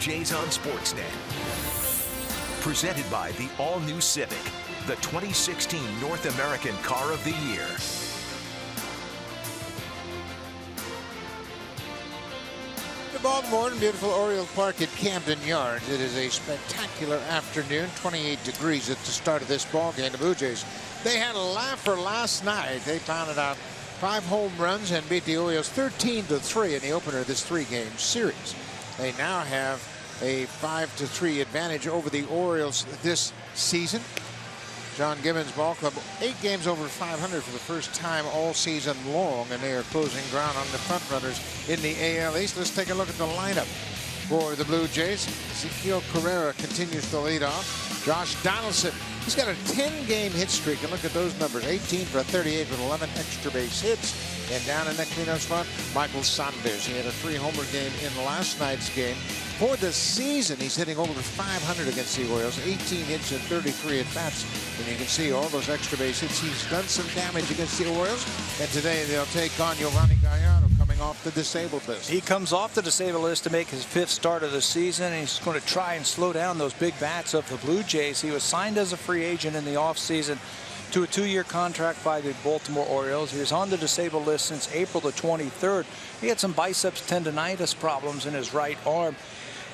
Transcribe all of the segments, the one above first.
Jays on Sportsnet. Presented by the all-new Civic, the 2016 North American Car of the Year. Baltimore and beautiful Orioles Park at Camden Yards. It is a spectacular afternoon, 28 degrees at the start of this ball game. The Blue Jays, they had a laugher last night. They pounded out 5 home runs and beat the Orioles 13-3 in the opener of this 3-game series. They now have a 5-3 advantage over the Orioles this season. John Gibbons Ball Club 8 games over 500 for the first time all season long, and they are closing ground on the front runners in the AL East. Let's take a look at the lineup for the Blue Jays. Ezequiel Carrera continues to lead off. Josh Donaldson, he's got a 10-game hit streak, and look at those numbers: 18 for 38 with 11 extra base hits. And down in the cleanup spot, Michael Sanders. He had a 3-homer game in last night's game. For the season, he's hitting over 500 against the Orioles, 18 hits and 33 at-bats. And you can see all those extra base hits. He's done some damage against the Orioles. And today they'll take on Yovani Gallardo, coming off the disabled list. He comes off the disabled list to make his 5th start of the season. And he's going to try and slow down those big bats of the Blue Jays. He was signed as a free agent in the offseason to a 2-year contract by the Baltimore Orioles. He was on the disabled list since April the 23rd. He had some biceps tendonitis problems in his right arm.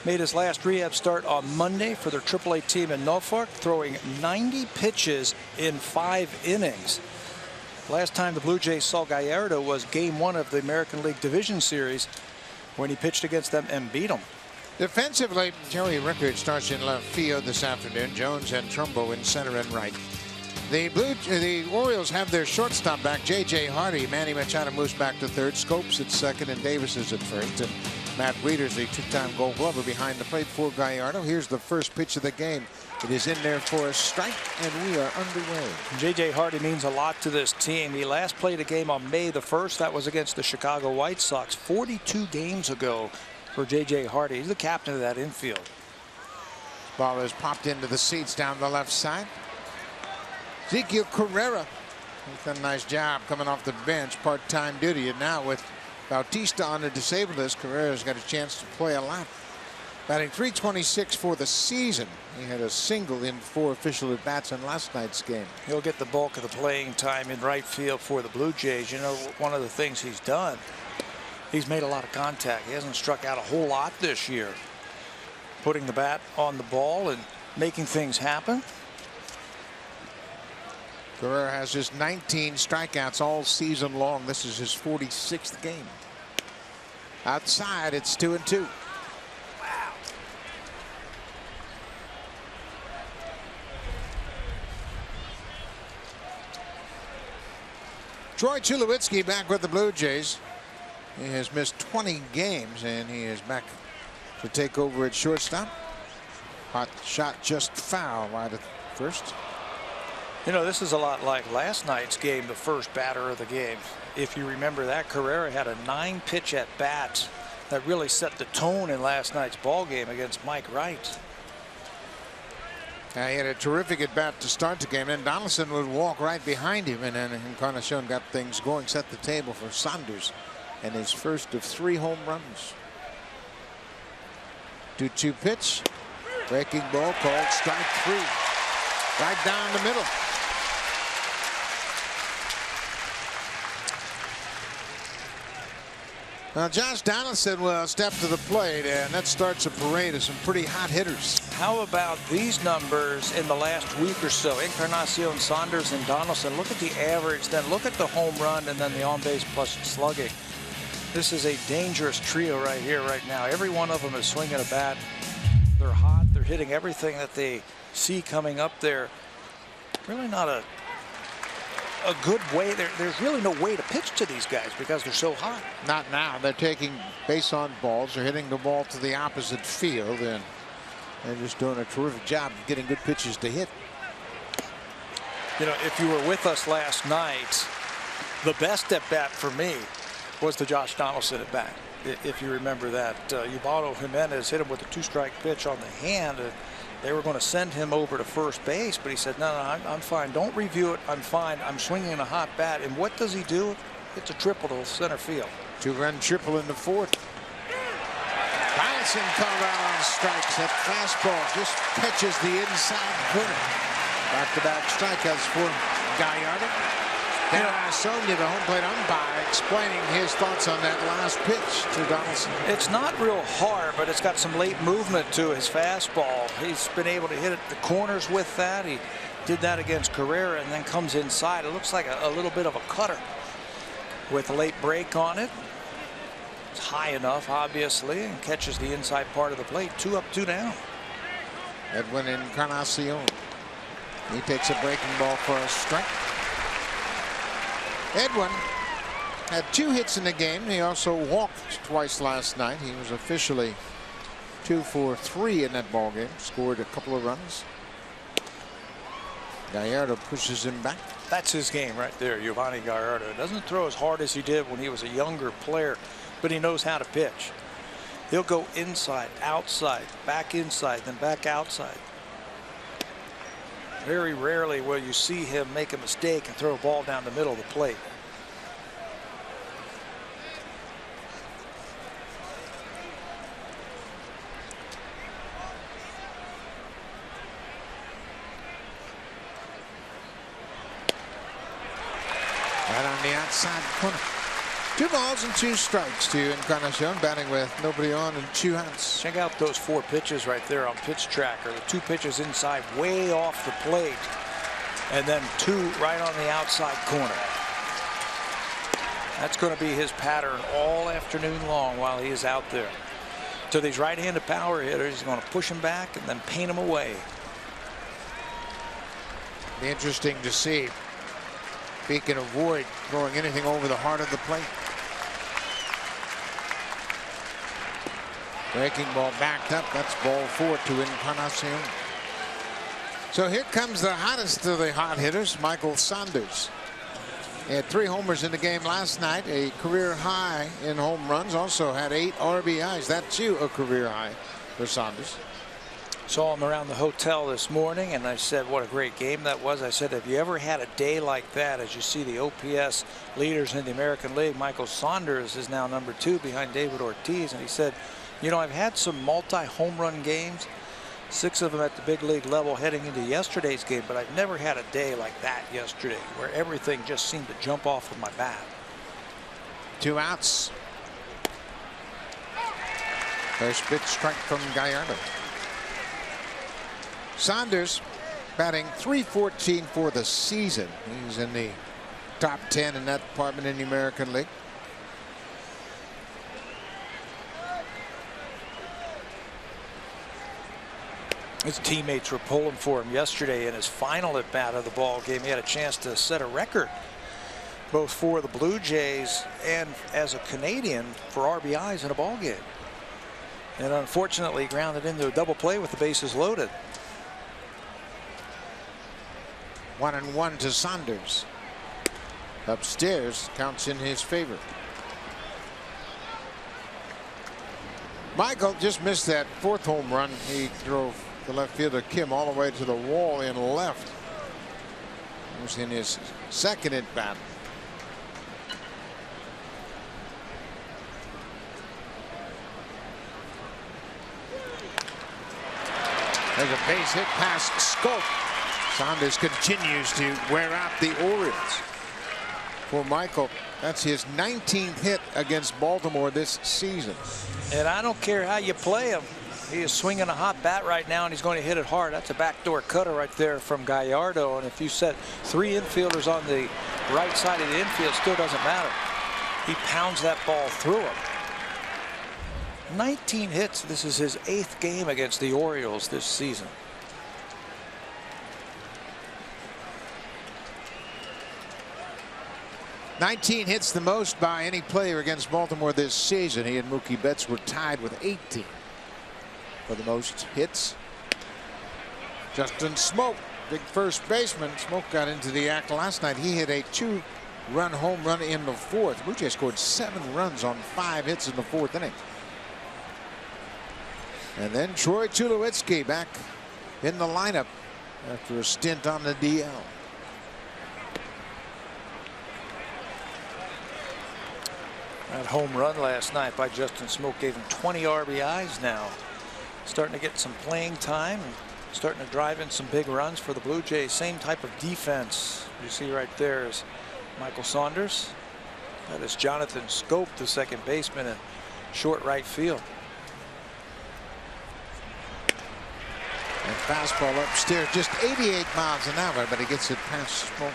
Made his last rehab start on Monday for their AAA team in Norfolk, throwing 90 pitches in 5 innings. Last time the Blue Jays saw Gallardo was Game 1 of the American League Division Series, when he pitched against them and beat them. Defensively, Joey Rickard starts in left field this afternoon. Jones and Trumbo in center and right. The Orioles have their shortstop back, J.J. Hardy. Manny Machado moves back to third. Scopes at second, and Davis is at first. And Matt Wieters, the 2-time Gold Glover, behind the plate for Gallardo. Here's the first pitch of the game. It is in there for a strike, and we are underway. J.J. Hardy means a lot to this team. He last played a game on May the 1st. That was against the Chicago White Sox 42 games ago for J.J. Hardy. He's the captain of that infield. Ball is popped into the seats down the left side. Ezequiel Carrera, he's done a nice job coming off the bench, part-time duty, and now with Bautista on the disabled list, Carrera's got a chance to play a lot. Batting .326 for the season. He had a single in 4 official at-bats in last night's game. He'll get the bulk of the playing time in right field for the Blue Jays. You know, one of the things he's done, he's made a lot of contact. He hasn't struck out a whole lot this year. Putting the bat on the ball and making things happen. Carrera has just 19 strikeouts all season long. This is his 46th game. Outside, it's 2-2. Wow. Troy Tulowitzki back with the Blue Jays. He has missed 20 games, and he is back to take over at shortstop. Hot shot just foul right at first. You know, this is a lot like last night's game, the first batter of the game. If you remember that, Carrera had a 9-pitch at bat that really set the tone in last night's ball game against Mike Wright. He had a terrific at bat to start the game, and Donaldson would walk right behind him, and then Encarnacion got things going, set the table for Sanders, and his first of 3 home runs. 2-2 pitch, breaking ball called strike 3, right down the middle. Now, Josh Donaldson will step to the plate, and that starts a parade of some pretty hot hitters. How about these numbers in the last week or so? Encarnacion, Saunders, and Donaldson. Look at the average, then look at the home run, and then the on-base plus slugging. This is a dangerous trio right here, right now. Every one of them is swinging a bat. They're hot. They're hitting everything that they see coming up there. Really not a good way. There's really no way to pitch to these guys because they're so hot. Not now. They're taking base on balls. They're hitting the ball to the opposite field, and they're just doing a terrific job of getting good pitches to hit. You know, if you were with us last night, the best at bat for me was the Josh Donaldson at bat. If you remember that, Ubaldo Jimenez hit him with a 2-strike pitch on the hand. They were going to send him over to first base, but he said, no, I'm fine. Don't review it. I'm fine. I'm swinging a hot bat. And what does he do? It's a triple to center field. 2-run triple in the 4th. Donaldson called out on strikes. That fastball just catches the inside corner. Back-to-back strikeouts for Gallardo. Dan Sonia, the home plate umpire, explaining his thoughts on that last pitch to Donaldson. It's not real hard, but it's got some late movement to his fastball. He's been able to hit it the corners with that. He did that against Carrera and then comes inside. It looks like a little bit of a cutter with a late break on it. It's high enough, obviously, and catches the inside part of the plate. 2 up, 2 down. Edwin Encarnacion. He takes a breaking ball for a strike. Edwin had 2 hits in the game. He also walked twice last night. He was officially 2 for 3 in that ball game. Scored a couple of runs. Gallardo pushes him back. That's his game right there, Giovanni Gallardo. Doesn't throw as hard as he did when he was a younger player, but he knows how to pitch. He'll go inside, outside, back inside, then back outside. Very rarely will you see him make a mistake and throw a ball down the middle of the plate. Right on the outside corner. 2 balls and 2 strikes to Encarnacion, batting with nobody on and 2 outs. Check out those 4 pitches right there on pitch tracker. The 2 pitches inside way off the plate, and then 2 right on the outside corner. That's going to be his pattern all afternoon long while he is out there. To these right-handed power hitters, he's going to push him back and then paint him away. Be interesting to see if he can avoid throwing anything over the heart of the plate. Breaking ball backed up. That's ball 4 to Encarnacion. So here comes the hottest of the hot hitters, Michael Saunders. He had 3 homers in the game last night, a career high in home runs. Also had 8 RBIs. That's too a career high for Saunders. Saw him around the hotel this morning, and I said what a great game that was. I said, have you ever had a day like that? As you see the OPS leaders in the American League, Michael Saunders is now number 2 behind David Ortiz. And he said, you know, I've had some multi-home run games, 6 of them at the big league level heading into yesterday's game, but I've never had a day like that yesterday where everything just seemed to jump off of my bat. 2 outs. First pitch strike from Gallardo. Saunders batting .314 for the season. He's in the top 10 in that department in the American League. His teammates were pulling for him yesterday in his final at bat of the ball game. He had a chance to set a record both for the Blue Jays and as a Canadian for RBIs in a ball game. And unfortunately grounded into a double play with the bases loaded. 1-1 to Saunders. Upstairs, counts in his favor. Michael just missed that 4th home run. He drove the left fielder Kim all the way to the wall in left. It was in his 2nd at bat. There's a base hit past Scope. Saunders continues to wear out the Orioles. For Michael, that's his 19th hit against Baltimore this season. And I don't care how you play him. He is swinging a hot bat right now, and he's going to hit it hard. That's a backdoor cutter right there from Gallardo. And if you set 3 infielders on the right side of the infield, still doesn't matter. He pounds that ball through him. 19 hits. This is his 8th game against the Orioles this season. $19 hits, the most by any player against Baltimore this season. He and Mookie Betts were tied with 18 for the most hits. Justin Smoke, big first baseman. Smoke got into the act last night. He hit a 2-run home run in the 4th. Blue Jays scored 7 runs on 5 hits in the 4th inning. And then Troy Tulowitzki back in the lineup after a stint on the DL. That home run last night by Justin Smoke gave him 20 RBIs now. Starting to get some playing time and starting to drive in some big runs for the Blue Jays. Same type of defense you see right there is Michael Saunders. That is Jonathan Scope, the second baseman, in short right field. And fastball upstairs, just 88 miles an hour, but he gets it past Smoke.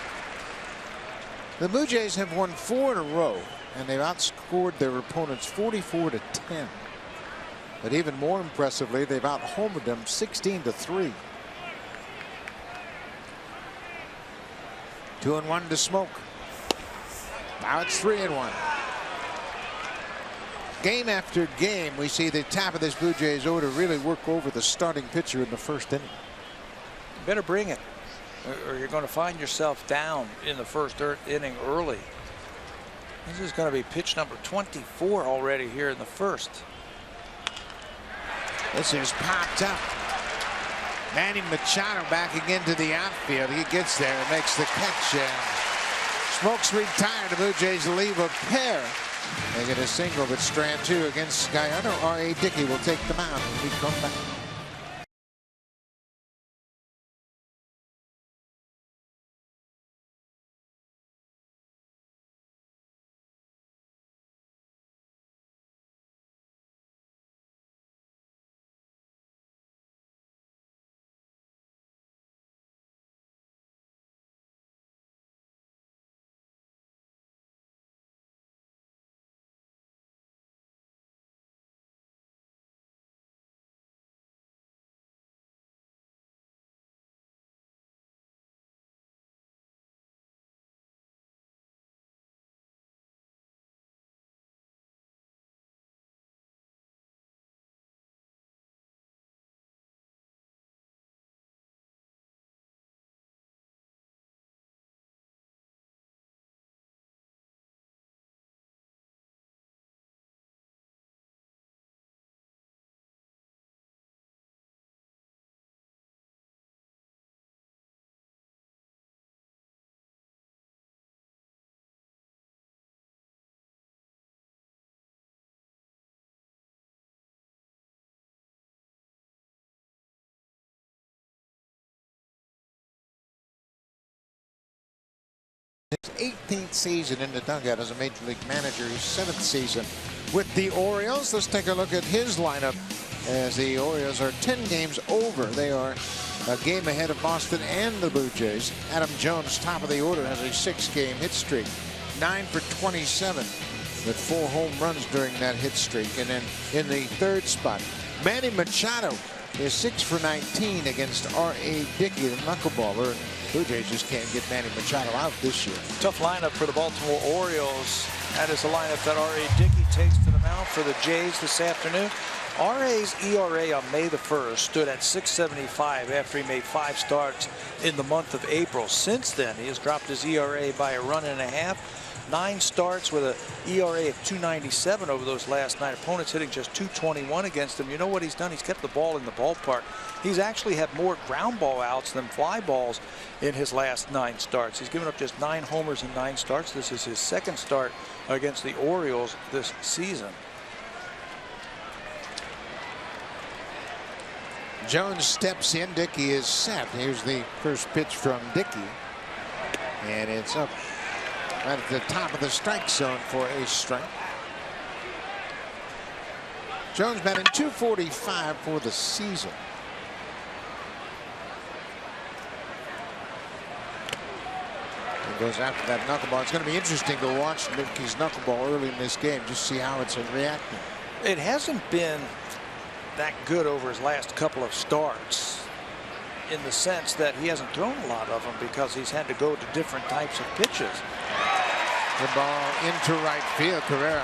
The Blue Jays have won 4 in a row, and they've outscored their opponents 44-10. But even more impressively, they've out-homered them 16-3. 2-1 to Smoke. Now it's 3-1. Game after game, we see the top of this Blue Jays order really work over the starting pitcher in the first inning. You better bring it, or you're going to find yourself down in the first inning early. This is going to be pitch number 24 already here in the first. This is popped up. Manny Machado backing into the outfield. He gets there and makes the catch. And Smoke's retired. The Blue Jays leave a pair. They get a single, but strand 2 against Gallardo. R.A. Dickey will take them out when we come back. His 18th season in the dugout as a Major League Manager, his 7th season with the Orioles. Let's take a look at his lineup as the Orioles are 10 games over. They are a game ahead of Boston and the Blue Jays. Adam Jones, top of the order, has a 6-game hit streak, 9 for 27 with 4 home runs during that hit streak. And then in the 3rd spot, Manny Machado is 6 for 19 against R.A. Dickey, the knuckleballer. Blue Jays just can't get Manny Machado out this year. Tough lineup for the Baltimore Orioles. That is the lineup that R.A. Dickey takes to the mound for the Jays this afternoon. R.A.'s ERA on May the 1st stood at .675 after he made 5 starts in the month of April. Since then, he has dropped his ERA by a run and a half. 9 starts with an ERA of .297 over those last 9. Opponents hitting just .221 against him. You know what he's done? He's kept the ball in the ballpark. He's actually had more ground ball outs than fly balls in his last 9 starts. He's given up just 9 homers in 9 starts. This is his 2nd start against the Orioles this season. Jones steps in. Dickey is set. Here's the first pitch from Dickey. And it's up right at the top of the strike zone for a strike. Jones batting .245 for the season. He goes after that knuckleball. It's going to be interesting to watch Dickey's knuckleball early in this game, just see how it's reacting. It hasn't been that good over his last couple of starts, in the sense that he hasn't thrown a lot of them because he's had to go to different types of pitches. The ball into right field. Carrera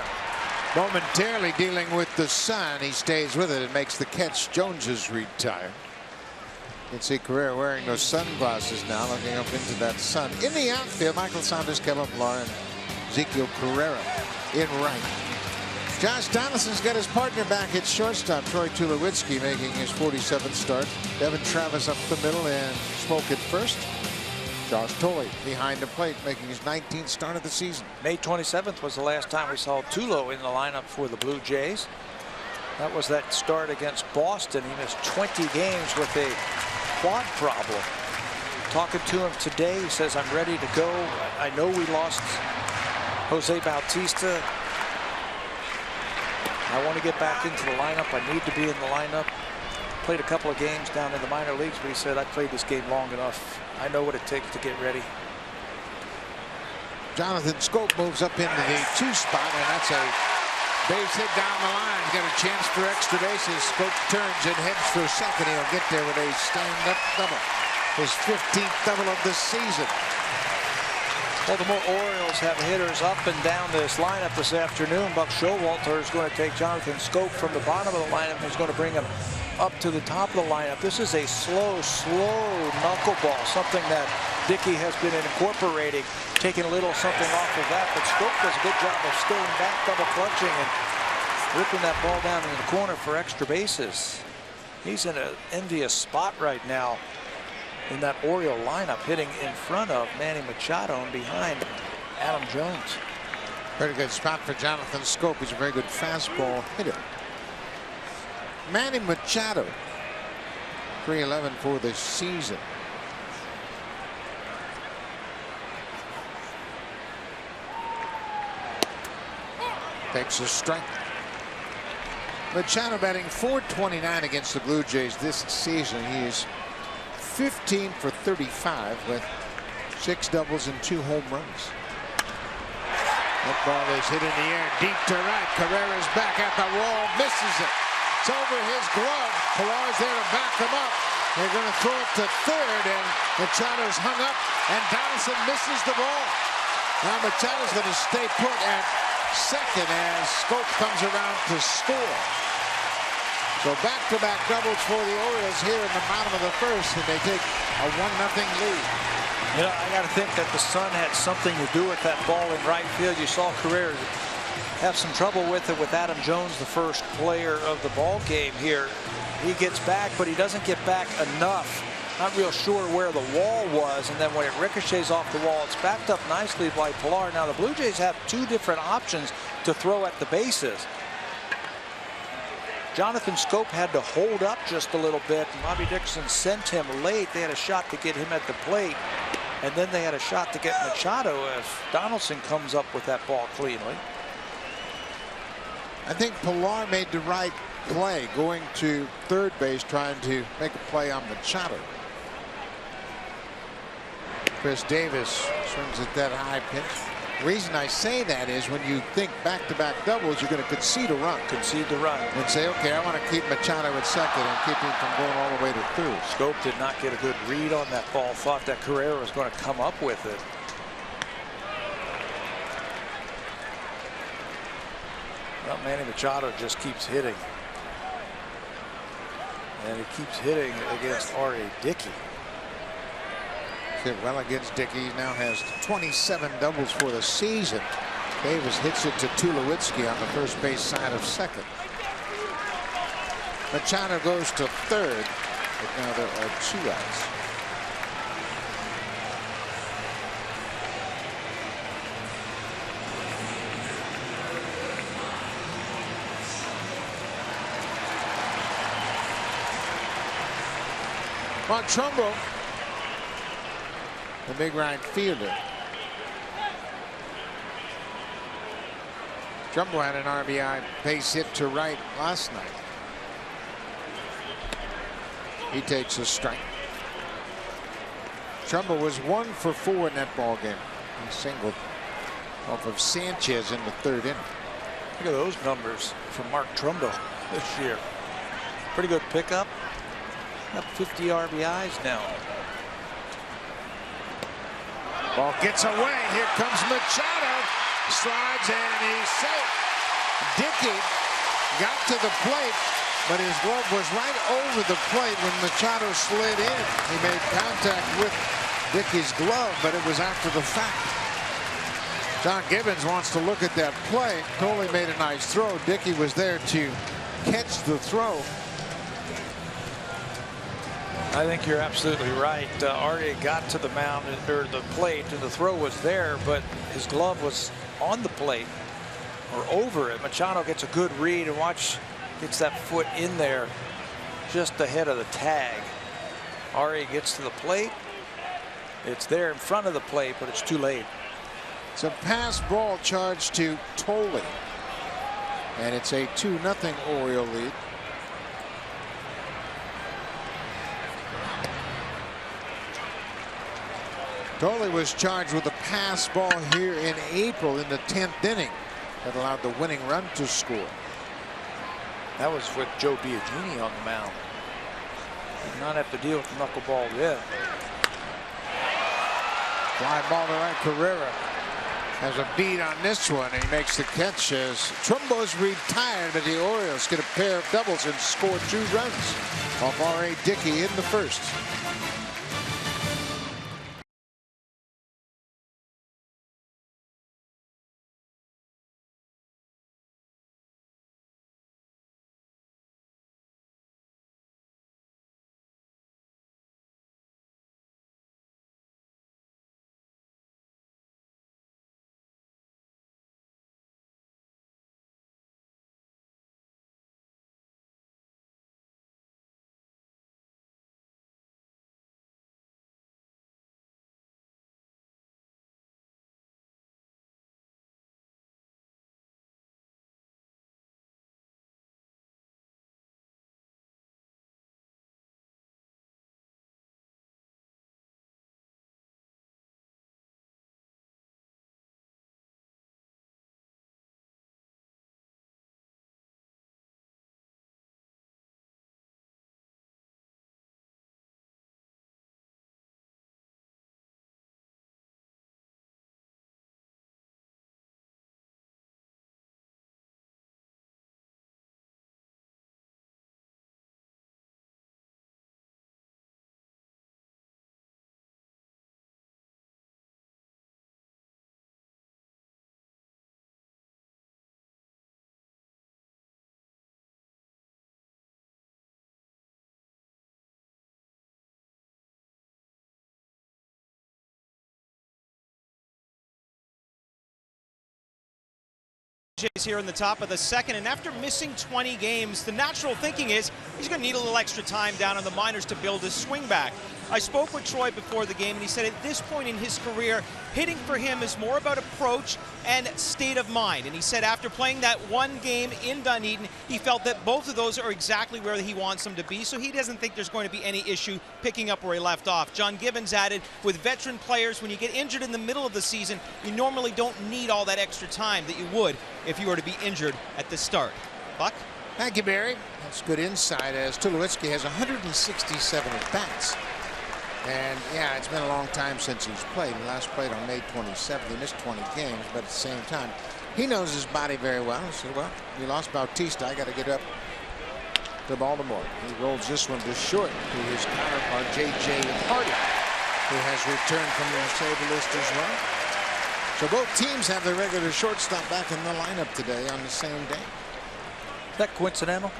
momentarily dealing with the sun. He stays with it and makes the catch. Jones is retired. You can see Carrera wearing those sunglasses now, looking up into that sun. In the outfield, Michael Saunders, Kevin Millar, and Ezekiel Carrera in right. Josh Donaldson's got his partner back at shortstop. Troy Tulowitzki making his 47th start. Devin Travis up the middle and Smoke at first. Josh Tolley behind the plate, making his 19th start of the season. May 27th was the last time we saw Tulo in the lineup for the Blue Jays. That was that start against Boston. He missed 20 games with a quad problem. Talking to him today, he says, I'm ready to go. I know we lost Jose Bautista. I want to get back into the lineup. I need to be in the lineup. Played a couple of games down in the minor leagues, but he said, I played this game long enough. I know what it takes to get ready. Jonathan Schoop moves up into the 2 spot, and that's a base hit down the line. Got a chance for extra bases. Schoop turns and heads for second. He'll get there with a stand-up double. His 15th double of the season. Baltimore Orioles have hitters up and down this lineup this afternoon. Buck Showalter is going to take Jonathan Schoop from the bottom of the lineup. He's going to bring him up to the top of the lineup. This is a slow knuckleball, something that Dickey has been incorporating, taking a little something off of that. But Schoop does a good job of staying back, double clutching, and ripping that ball down in the corner for extra bases. He's in an envious spot right now in that Oriole lineup, hitting in front of Manny Machado and behind Adam Jones. Very good spot for Jonathan Schoop. He's a very good fastball hitter. Manny Machado, 311 for the season. Takes a strike. Machado batting .429 against the Blue Jays this season. He is 15 for 35 with 6 doubles and 2 home runs. That ball is hit in the air deep to right. Carrera's back at the wall, misses it. It's over his glove. Pilar's there to back him up. They're going to throw it to third, and Machado's hung up, and Donaldson misses the ball. Now Machado's going to stay put at second as Schoop comes around to score. So back-to-back doubles for the Orioles here in the bottom of the first, and they take a 1-0 lead. You know, I got to think that the sun had something to do with that ball in right field. You saw Carrera have some trouble with it with Adam Jones, the first player of the ball game here. He gets back, but he doesn't get back enough. Not real sure where the wall was, and then when it ricochets off the wall, it's backed up nicely by Pilar. Now the Blue Jays have 2 different options to throw at the bases. Jonathan Schoop had to hold up just a little bit, and Bobby Dixon sent him late. They had a shot to get him at the plate, and then they had a shot to get Machado if Donaldson comes up with that ball cleanly. I think Pilar made the right play going to third base, trying to make a play on Machado. Chris Davis swings at that high pitch. The reason I say that is when you think back-to-back doubles, you're going to concede a run. Concede the run. And say, okay, I want to keep Machado at second and keep him from going all the way to third. Schoop did not get a good read on that ball. Thought that Carrera was going to come up with it. Well, Manny Machado just keeps hitting. And he keeps hitting against R.A. Dickey. Hit well against Dickey. He now has 27 doubles for the season. Davis hits it to Tulowitzki on the first base side of second. Machado goes to third, but now there are 2 outs. Mark Trumbo, the big right fielder. Trumbo had an RBI base hit to right last night. He takes a strike. Trumbo was 1 for 4 in that ball game. He singled off of Sanchez in the 3rd inning. Look at those numbers from Mark Trumbo this year. Pretty good pickup. Up 50 RBIs now. Ball gets away. Here comes Machado. Slides and he's safe. Dickey got to the plate, but his glove was right over the plate when Machado slid in. He made contact with Dickey's glove, but it was after the fact. John Gibbons wants to look at that play. Coley made a nice throw. Dickey was there to catch the throw. I think you're absolutely right. Aria got to the mound or the plate, and the throw was there, but his glove was on the plate or over it. Machado gets a good read, and watch, gets that foot in there just ahead of the tag. Aria gets to the plate. It's there in front of the plate, but it's too late. It's a pass ball charge to Tolley, and it's a 2-0 Oriole lead. Tolley was charged with a pass ball here in April in the 10th inning that allowed the winning run to score. That was with Joe Biagini on the mound. Did not have to deal with the knuckleball then. Fly ball to right. Carrera has a beat on this one, and he makes the catch as Trumbo's retired, but the Orioles get a pair of doubles and score 2 runs off R.A. Dickey in the first. Jays here in the top of the second, and after missing 20 games, the natural thinking is he's going to need a little extra time down in the minors to build his swing back. I spoke with Troy before the game, and he said at this point in his career, hitting for him is more about approach and state of mind. And he said after playing that one game in Dunedin, he felt that both of those are exactly where he wants them to be, so he doesn't think there's going to be any issue picking up where he left off. John Gibbons added, with veteran players, when you get injured in the middle of the season, you normally don't need all that extra time that you would if you were to be injured at the start. Buck? Thank you, Barry. That's good insight, as Tulowitzki has 167 at-bats. And yeah, it's been a long time since he's played. He last played on May 27th. He missed 20 games, but at the same time, he knows his body very well. He said, well, we lost Bautista. I got to get up to Baltimore. He rolls this one to short to his counterpart, J.J. Hardy, who has returned from the disabled list as well. So both teams have their regular shortstop back in the lineup today on the same day. Is that coincidental?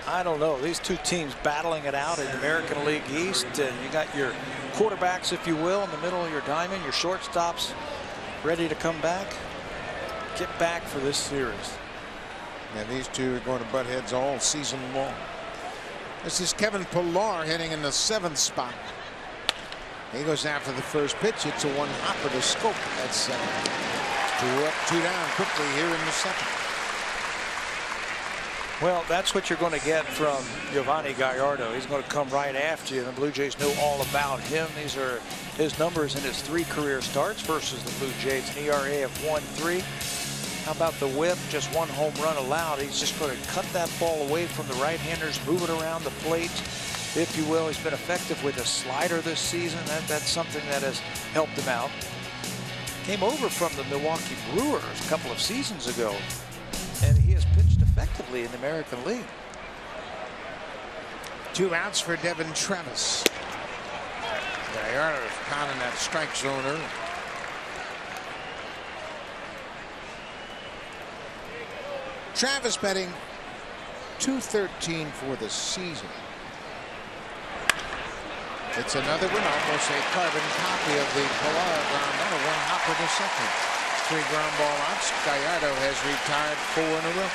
I don't know. These two teams battling it out in the American League East. You got your quarterbacks, if you will, in the middle of your diamond, your shortstops ready to come back. Get back for this series. Yeah, these two are going to butt heads all season long. This is Kevin Pillar hitting in the 7th spot. He goes after the first pitch. It's a one-hopper to Scope. That's 2 up, 2 down quickly here in the second. Well, that's what you're going to get from Giovanni Gallardo. He's going to come right after you, and the Blue Jays know all about him. These are his numbers in his 3 career starts versus the Blue Jays, an ERA of 1.3. How about the whip? Just 1 home run allowed. He's just going to cut that ball away from the right-handers, move it around the plate, if you will. He's been effective with a slider this season. That's something that has helped him out. Came over from the Milwaukee Brewers a couple of seasons ago, and he has pitched effectively in the American League. 2 outs for Devin Travis. Gallardo caught in that strike zone early. Travis batting .213 for the season. It's another one, almost a carbon copy of the Polar ground ball. One hopper to second. 3 ground ball outs. Gallardo has retired 4 in a row.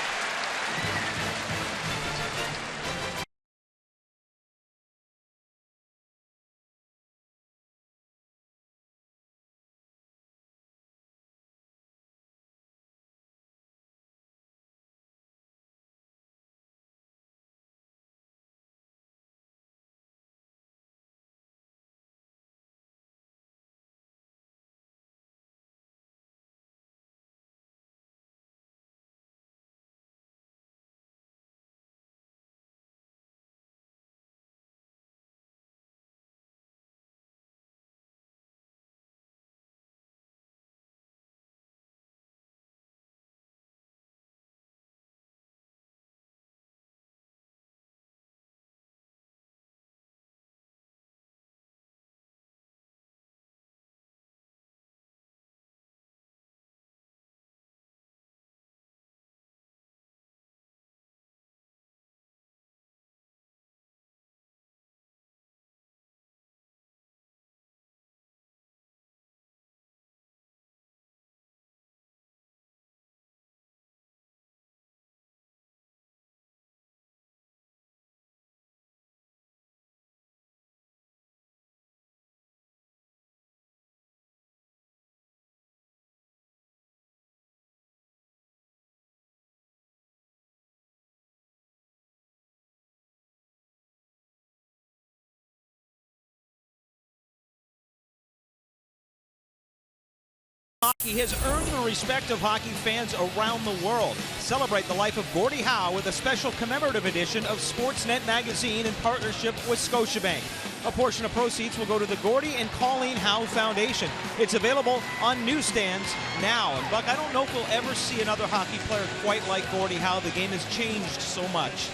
Hockey has earned the respect of hockey fans around the world. Celebrate the life of Gordie Howe with a special commemorative edition of Sportsnet magazine in partnership with Scotiabank. A portion of proceeds will go to the Gordie and Colleen Howe Foundation. It's available on newsstands now. And Buck, I don't know if we'll ever see another hockey player quite like Gordie Howe. The game has changed so much.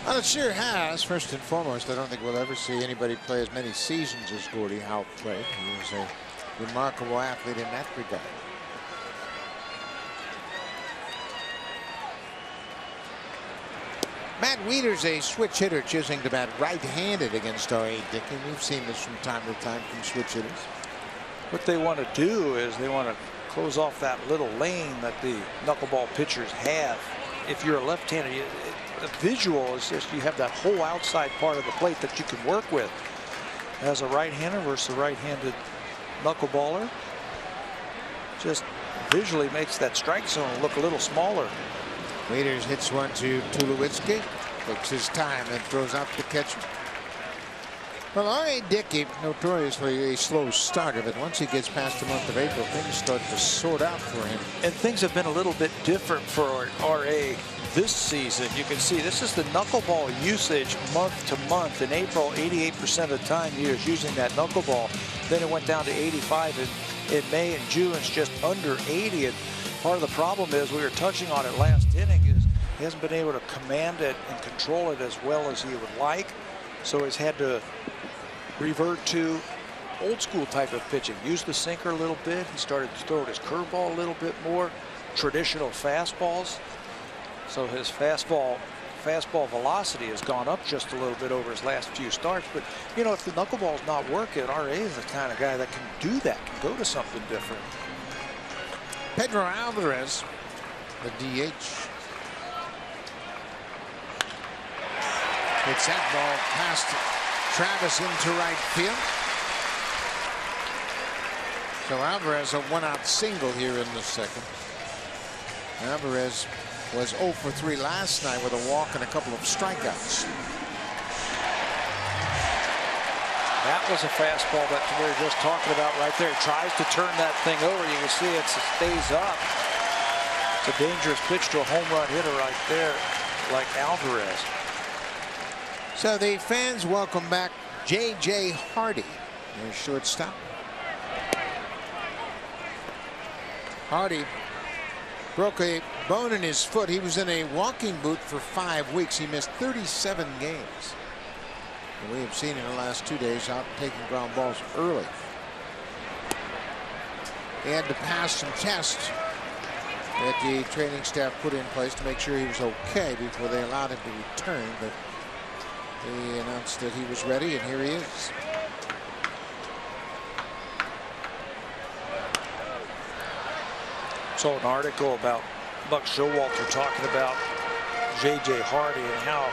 Well, it sure has. First and foremost, I don't think we'll ever see anybody play as many seasons as Gordie Howe played. He was a remarkable athlete in that regard. Matt Wieters, a switch hitter, choosing to bat right-handed against R.A. Dickey. We've seen this from time to time from switch hitters. What they want to do is they want to close off that little lane that the knuckleball pitchers have. If you're a left-hander, the visual is just you have that whole outside part of the plate that you can work with. As a right-hander versus a right-handed knuckleballer, just visually makes that strike zone look a little smaller. Wieters hits one to Tulowitzki, takes his time and throws out the catcher. Well, R.A. Dickey, notoriously a slow starter, but once he gets past the month of April, things start to sort out for him. And things have been a little bit different for R.A. this season. You can see this is the knuckleball usage month to month. In April, 88% of the time he was using that knuckleball. Then it went down to 85 in May, and June it's just under 80. And part of the problem is, we were touching on it last inning, is he hasn't been able to command it and control it as well as he would like. So he's had to revert to old school type of pitching. Use the sinker a little bit. He started to throw his curveball a little bit more. Traditional fastballs. So his fastball velocity has gone up just a little bit over his last few starts. But, you know, if the knuckleball's not working, R.A. is the kind of guy that can do that, can go to something different. Pedro Alvarez, the DH. Hits that ball past Travis into right field. So Alvarez, a one-out single here in the second. Alvarez was 0 for 3 last night with a walk and a couple of strikeouts. That was a fastball that we were just talking about right there. He tries to turn that thing over. You can see it stays up. It's a dangerous pitch to a home run hitter right there, like Alvarez. So the fans welcome back J.J. Hardy, their shortstop. Hardy broke a bone in his foot. He was in a walking boot for 5 weeks. He missed 37 games. We have seen in the last 2 days out taking ground balls early. He had to pass some tests that the training staff put in place to make sure he was okay before they allowed him to return. But he announced that he was ready, and here he is. Saw an article about Buck Showalter talking about J.J. Hardy and how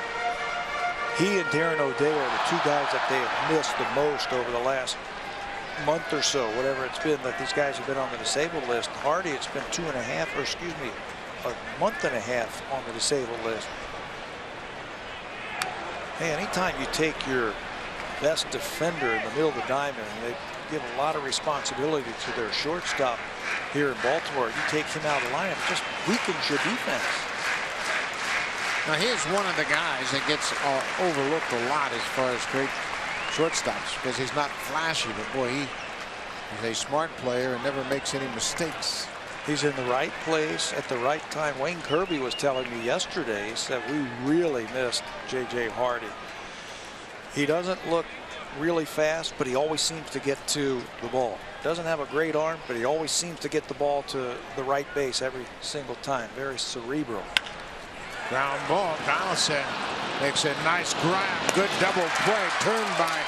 he and Darren O'Day are the two guys that they have missed the most over the last month or so, whatever it's been, that these guys have been on the disabled list. Hardy, it's been a month and a half on the disabled list. Hey, anytime you take your best defender in the middle of the diamond, and they give a lot of responsibility to their shortstop here in Baltimore, you take him out of the lineup, it just weakens your defense. Now, he's one of the guys that gets overlooked a lot as far as great shortstops because he's not flashy, but boy, he's a smart player and never makes any mistakes. He's in the right place at the right time. Wayne Kirby was telling me yesterday, he said we really missed J.J. Hardy. He doesn't look really fast, but he always seems to get to the ball. Doesn't have a great arm, but he always seems to get the ball to the right base every single time. Very cerebral. Ground ball. Donaldson makes a nice grab. Good double play. Turned by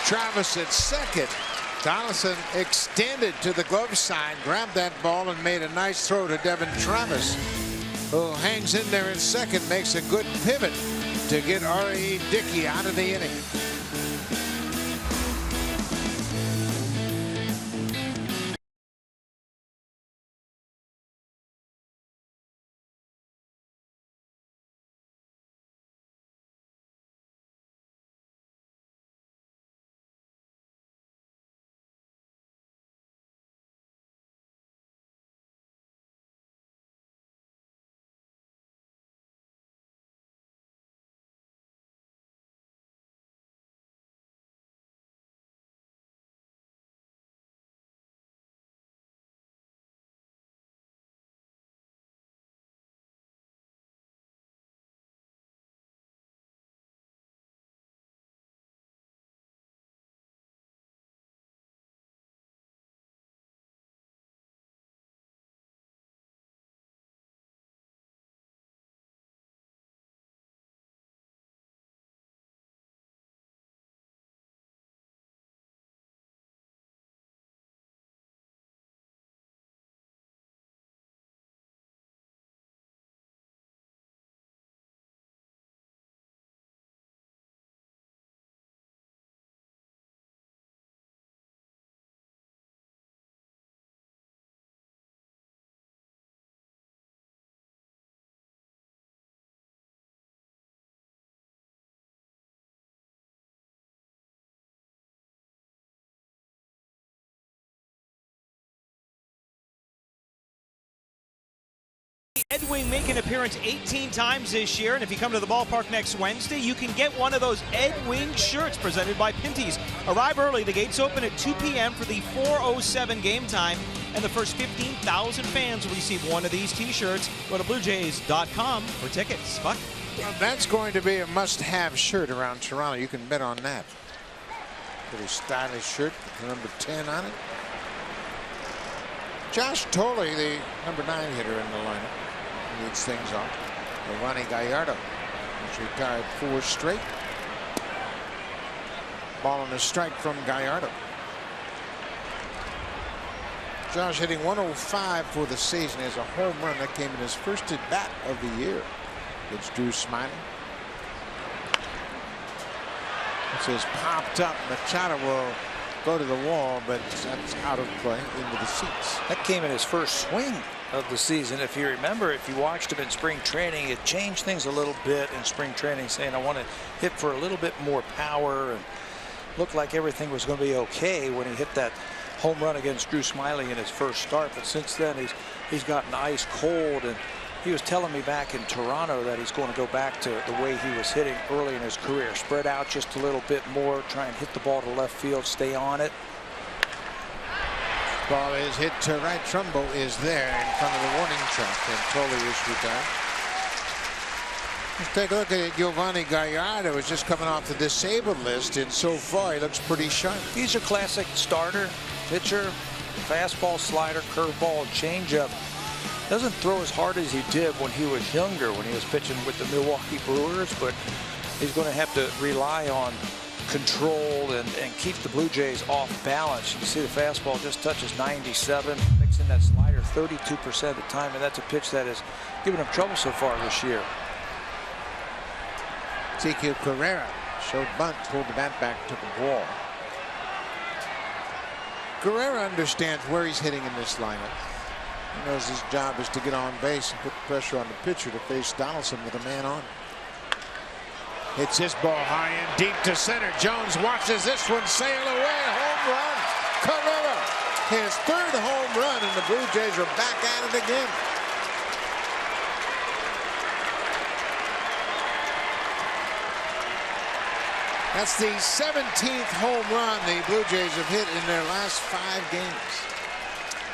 Travis at second. Donaldson extended to the glove side, grabbed that ball, and made a nice throw to Devin Travis, who hangs in there in second, makes a good pivot to get R.E. Dickey out of the inning. Ed Wing make an appearance 18 times this year, and if you come to the ballpark next Wednesday, you can get one of those Ed Wing shirts presented by Pinty's. Arrive early. The gates open at 2 p.m. for the 4:07 game time, and the first 15,000 fans will receive one of these T-shirts. Go to BlueJays.com for tickets. Buck? Well, that's going to be a must-have shirt around Toronto. You can bet on that. Pretty stylish shirt with number 10 on it. Josh Tolley, the number 9 hitter in the lineup, leads things off. Giovanni Gallardo has retired 4 straight. Ball on a strike from Gallardo. Josh hitting 105 for the season. Has a home run that came in his first at bat of the year. It's Drew Smyly. It says popped up. Machado will go to the wall, but that's out of play into the seats. That came in his first swing of the season. If you remember, if you watched him in spring training, it changed things a little bit in spring training, saying I want to hit for a little bit more power, and looked like everything was going to be okay when he hit that home run against Drew Smyly in his first start. But since then, he's gotten ice cold, and he was telling me back in Toronto that he's going to go back to the way he was hitting early in his career. Spread out just a little bit more, try and hit the ball to left field, stay on it. Ball is hit to right. Trumbo is there in front of the warning track, and Tolley is retired. Let's take a look at Giovanni Gallardo, who's just coming off the disabled list, and so far he looks pretty sharp. He's your classic starter, pitcher, fastball, slider, curveball, changeup. Doesn't throw as hard as he did when he was younger, when he was pitching with the Milwaukee Brewers, but he's going to have to rely on control and keep the Blue Jays off balance. You can see the fastball just touches 97, mixing that slider 32% of the time, and that's a pitch that has given him trouble so far this year. Ezequiel Carrera showed bunt, pulled the bat back, took a ball. Carrera understands where he's hitting in this lineup. He knows his job is to get on base and put pressure on the pitcher to face Donaldson with a man on. Hits this ball high and deep to center. Jones watches this one sail away. Home run. Carrera, his third home run, and the Blue Jays are back at it again. That's the 17th home run the Blue Jays have hit in their last 5 games.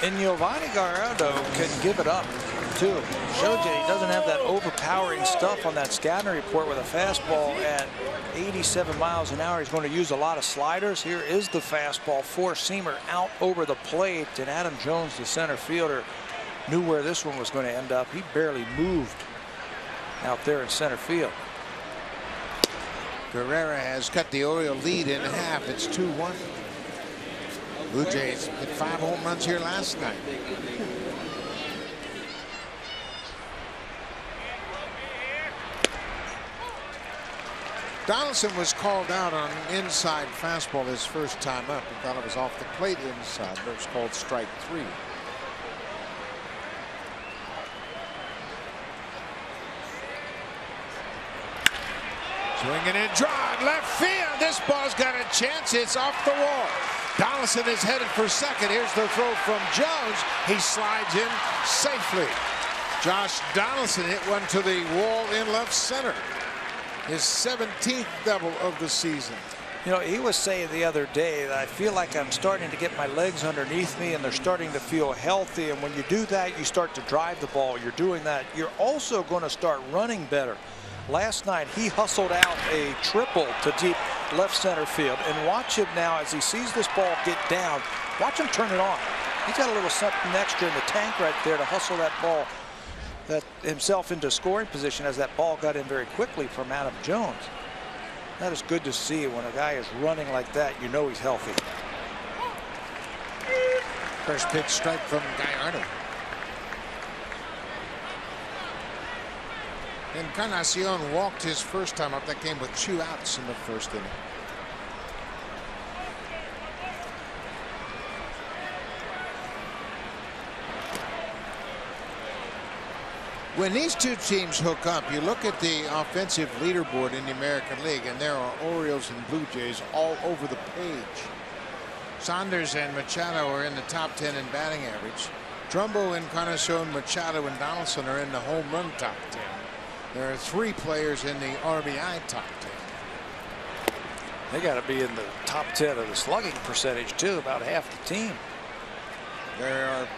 And Giovanni Gallardo can give it up, too. Showed you he doesn't have that overpowering stuff on that scouting report with a fastball at 87 miles an hour. He's going to use a lot of sliders. Here is the fastball, four-seamer out over the plate. And Adam Jones, the center fielder, knew where this one was going to end up. He barely moved out there in center field. Guerrera has cut the Oriole lead in half. It's 2-1. Blue Jays hit 5 home runs here last night. Donaldson was called out on an inside fastball his first time up. He thought it was off the plate inside, but it was called strike 3. Swinging and drive, left field. This ball's got a chance. It's off the wall. Donaldson is headed for second. Here's the throw from Jones. He slides in safely. Josh Donaldson hit one to the wall in left center. His 17th double of the season. You know, he was saying the other day that I feel like I'm starting to get my legs underneath me and they're starting to feel healthy. And when you do that, you start to drive the ball. You're doing that. You're also going to start running better. Last night, he hustled out a triple to deep left center field. And watch him now as he sees this ball get down. Watch him turn it on. He's got a little something extra in the tank right there to hustle that ball himself into scoring position as that ball got in very quickly from Adam Jones. That is good to see. When a guy is running like that, you know he's healthy. First pitch strike from Gallardo. Encarnacion walked his first time up. That came with 2 outs in the first inning. When these two teams hook up, you look at the offensive leaderboard in the American League, and there are Orioles and Blue Jays all over the page. Saunders and Machado are in the top 10 in batting average. Trumbo, Encarnacion, Machado, and Donaldson are in the home run top 10. There are 3 players in the RBI top 10. They got to be in the top 10 of the slugging percentage, too, about half the team. There are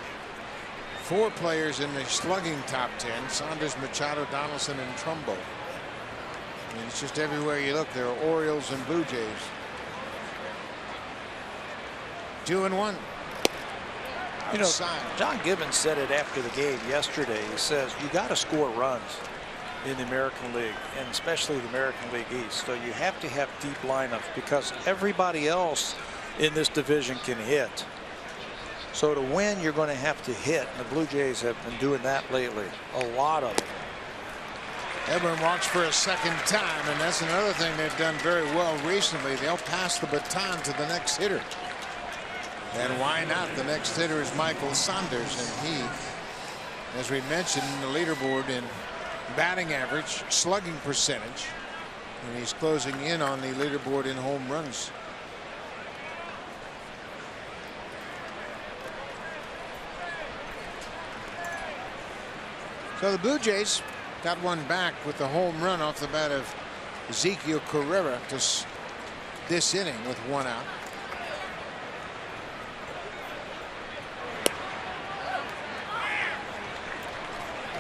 4 players in the slugging top 10. Saunders, Machado, Donaldson, and Trumbo. I mean, it's just everywhere you look. There are Orioles and Blue Jays. 2-1. You know, John Gibbons said it after the game yesterday. He says you got to score runs in the American League, and especially the American League East. So you have to have deep lineups because everybody else in this division can hit. So to win, you're going to have to hit. And the Blue Jays have been doing that lately. A lot of it. Edwin walks for a second time, and that's another thing they've done very well recently. They'll pass the baton to the next hitter. And why not? The next hitter is Michael Saunders, and he, as we mentioned, the leaderboard in batting average, slugging percentage, and he's closing in on the leaderboard in home runs. So the Blue Jays got one back with the home run off the bat of Ezequiel Carrera to this inning with 1 out.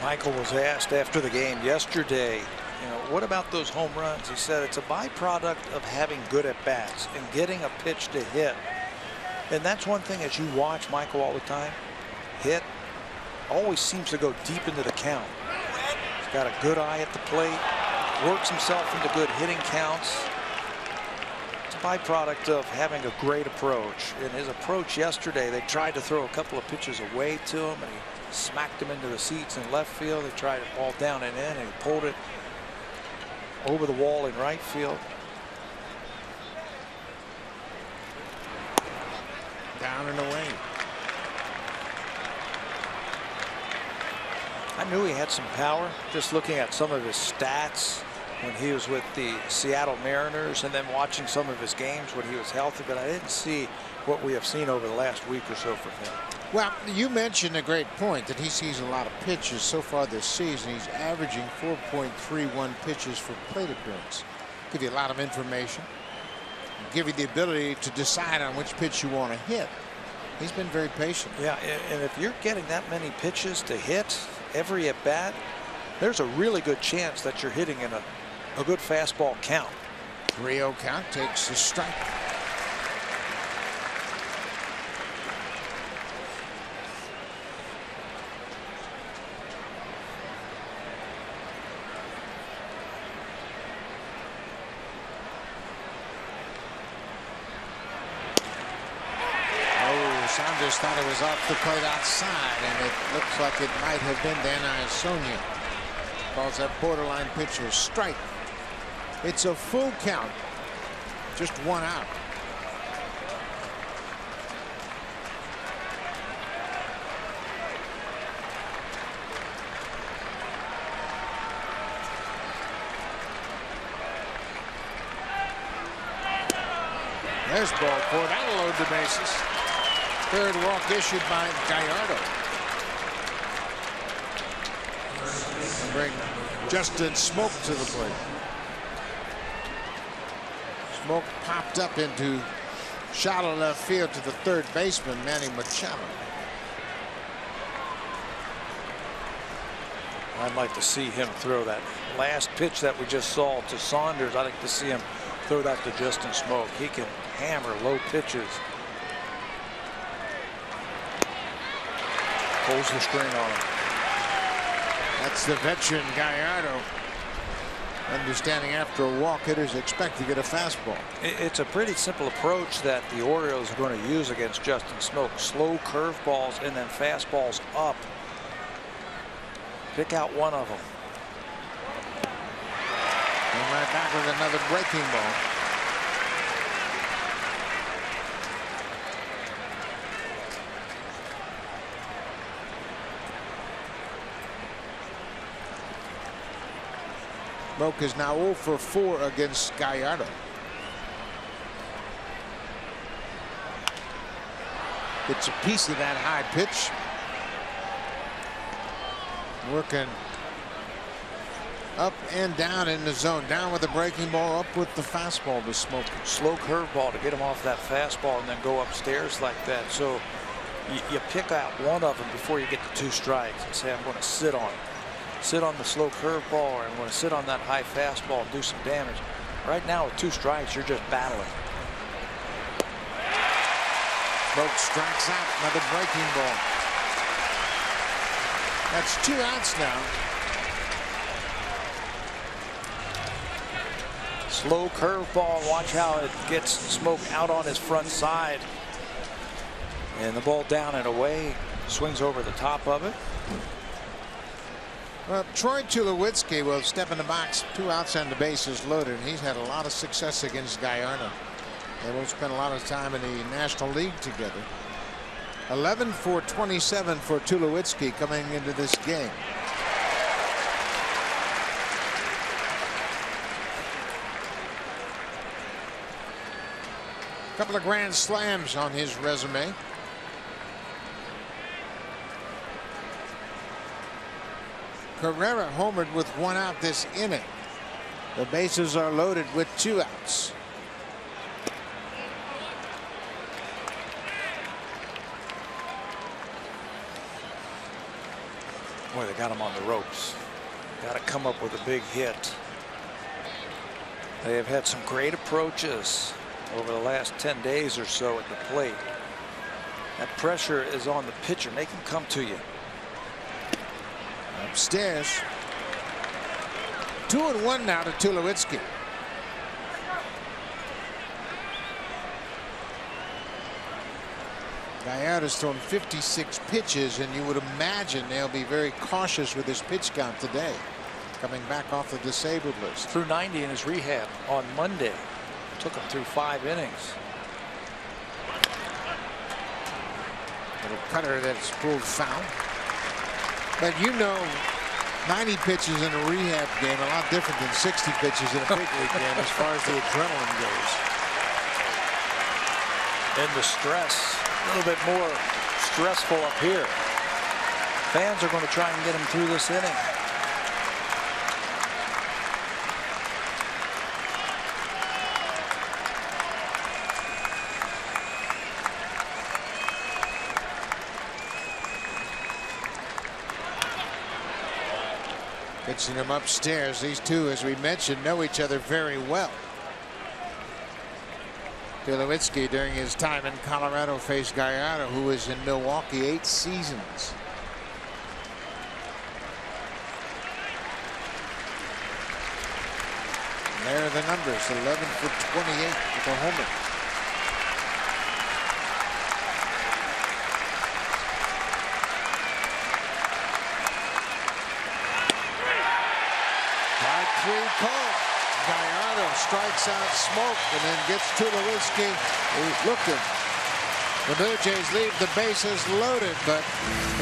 Michael was asked after the game yesterday, you know, what about those home runs? He said it's a byproduct of having good at bats and getting a pitch to hit. And that's one thing as you watch Michael all the time, hit always seems to go deep into the count. He's got a good eye at the plate, works himself into good hitting counts. It's byproduct of having a great approach. In his approach yesterday, they tried to throw a couple of pitches away to him, and he smacked him into the seats in left field. They tried it all down and in, and he pulled it over the wall in right field. Down and away. I knew he had some power just looking at some of his stats when he was with the Seattle Mariners and then watching some of his games when he was healthy, but I didn't see what we have seen over the last week or so from him. Well, you mentioned a great point that he sees a lot of pitches so far this season. He's averaging 4.31 pitches for plate appearance. Give you a lot of information. Give you the ability to decide on which pitch you want to hit. He's been very patient. Yeah, and if you're getting that many pitches to hit every at bat, there's a really good chance that you're hitting in a good fastball count. 3-0 count, takes the strike. Saunders thought it was off the plate outside, and it looks like it might have been Anaheim. Sonia calls that borderline pitch a strike. It's a full count, just one out. There's ball four. That'll load the bases. Third walk issued by Gallardo. And bring Justin Smoke to the plate. Smoke popped up into shallow left field to the third baseman, Manny Machado. I'd like to see him throw that last pitch that we just saw to Saunders. I'd like to see him throw that to Justin Smoke. He can hammer low pitches. Pulls the string on him. That's the veteran Gallardo. Understanding after a walk, hitters expect to get a fastball. It's a pretty simple approach that the Orioles are going to use against Justin Smoke. Slow curveballs and then fastballs up. Pick out one of them. And right back with another breaking ball. Smoke is now 0 for 4 against Gallardo. It's a piece of that high pitch. Working up and down in the zone. Down with the breaking ball, up with the fastball to Smoke. Slow curveball to get him off that fastball and then go upstairs like that. So you pick out one of them before you get to 2 strikes and say, I'm going to sit on it. Sit on the slow curveball, or I'm going to sit on that high fastball and do some damage. Right now with 2 strikes, you're just battling. Smoke strikes out, another breaking ball. That's 2 outs now. Slow curveball. Watch how it gets Smoke out on his front side. And the ball down and away. Swings over the top of it. Well, Troy Tulowitzki will step in the box. 2 outs and the bases loaded. He's had a lot of success against Gallardo. They will spend a lot of time in the National League together. 11 for 27 for Tulowitzki coming into this game. A couple of grand slams on his resume. Carrera homered with 1 out this inning. The bases are loaded with 2 outs. Boy, they got him on the ropes. Got to come up with a big hit. They have had some great approaches over the last 10 days or so at the plate. That pressure is on the pitcher. Make him come to you. Upstairs. 2-1 now to Tulowitzki. Gallardo's thrown 56 pitches, and you would imagine they'll be very cautious with his pitch count today, coming back off the disabled list. Threw 90 in his rehab on Monday. Took him through 5 innings. Little cutter that's pulled foul. But you know, 90 pitches in a rehab game a lot different than 60 pitches in a big league game as far as the adrenaline goes. And the stress, a little bit more stressful up here. Fans are going to try and get him through this inning. Pitching him upstairs. These two, as we mentioned, know each other very well. Tulowitzki, during his time in Colorado, faced Gallardo, who was in Milwaukee 8 seasons. And there are the numbers: 11 for 28 with a homer. Call. Gallardo strikes out Smoke and then gets Tulowitzki looking. The Blue Jays leave the bases loaded, but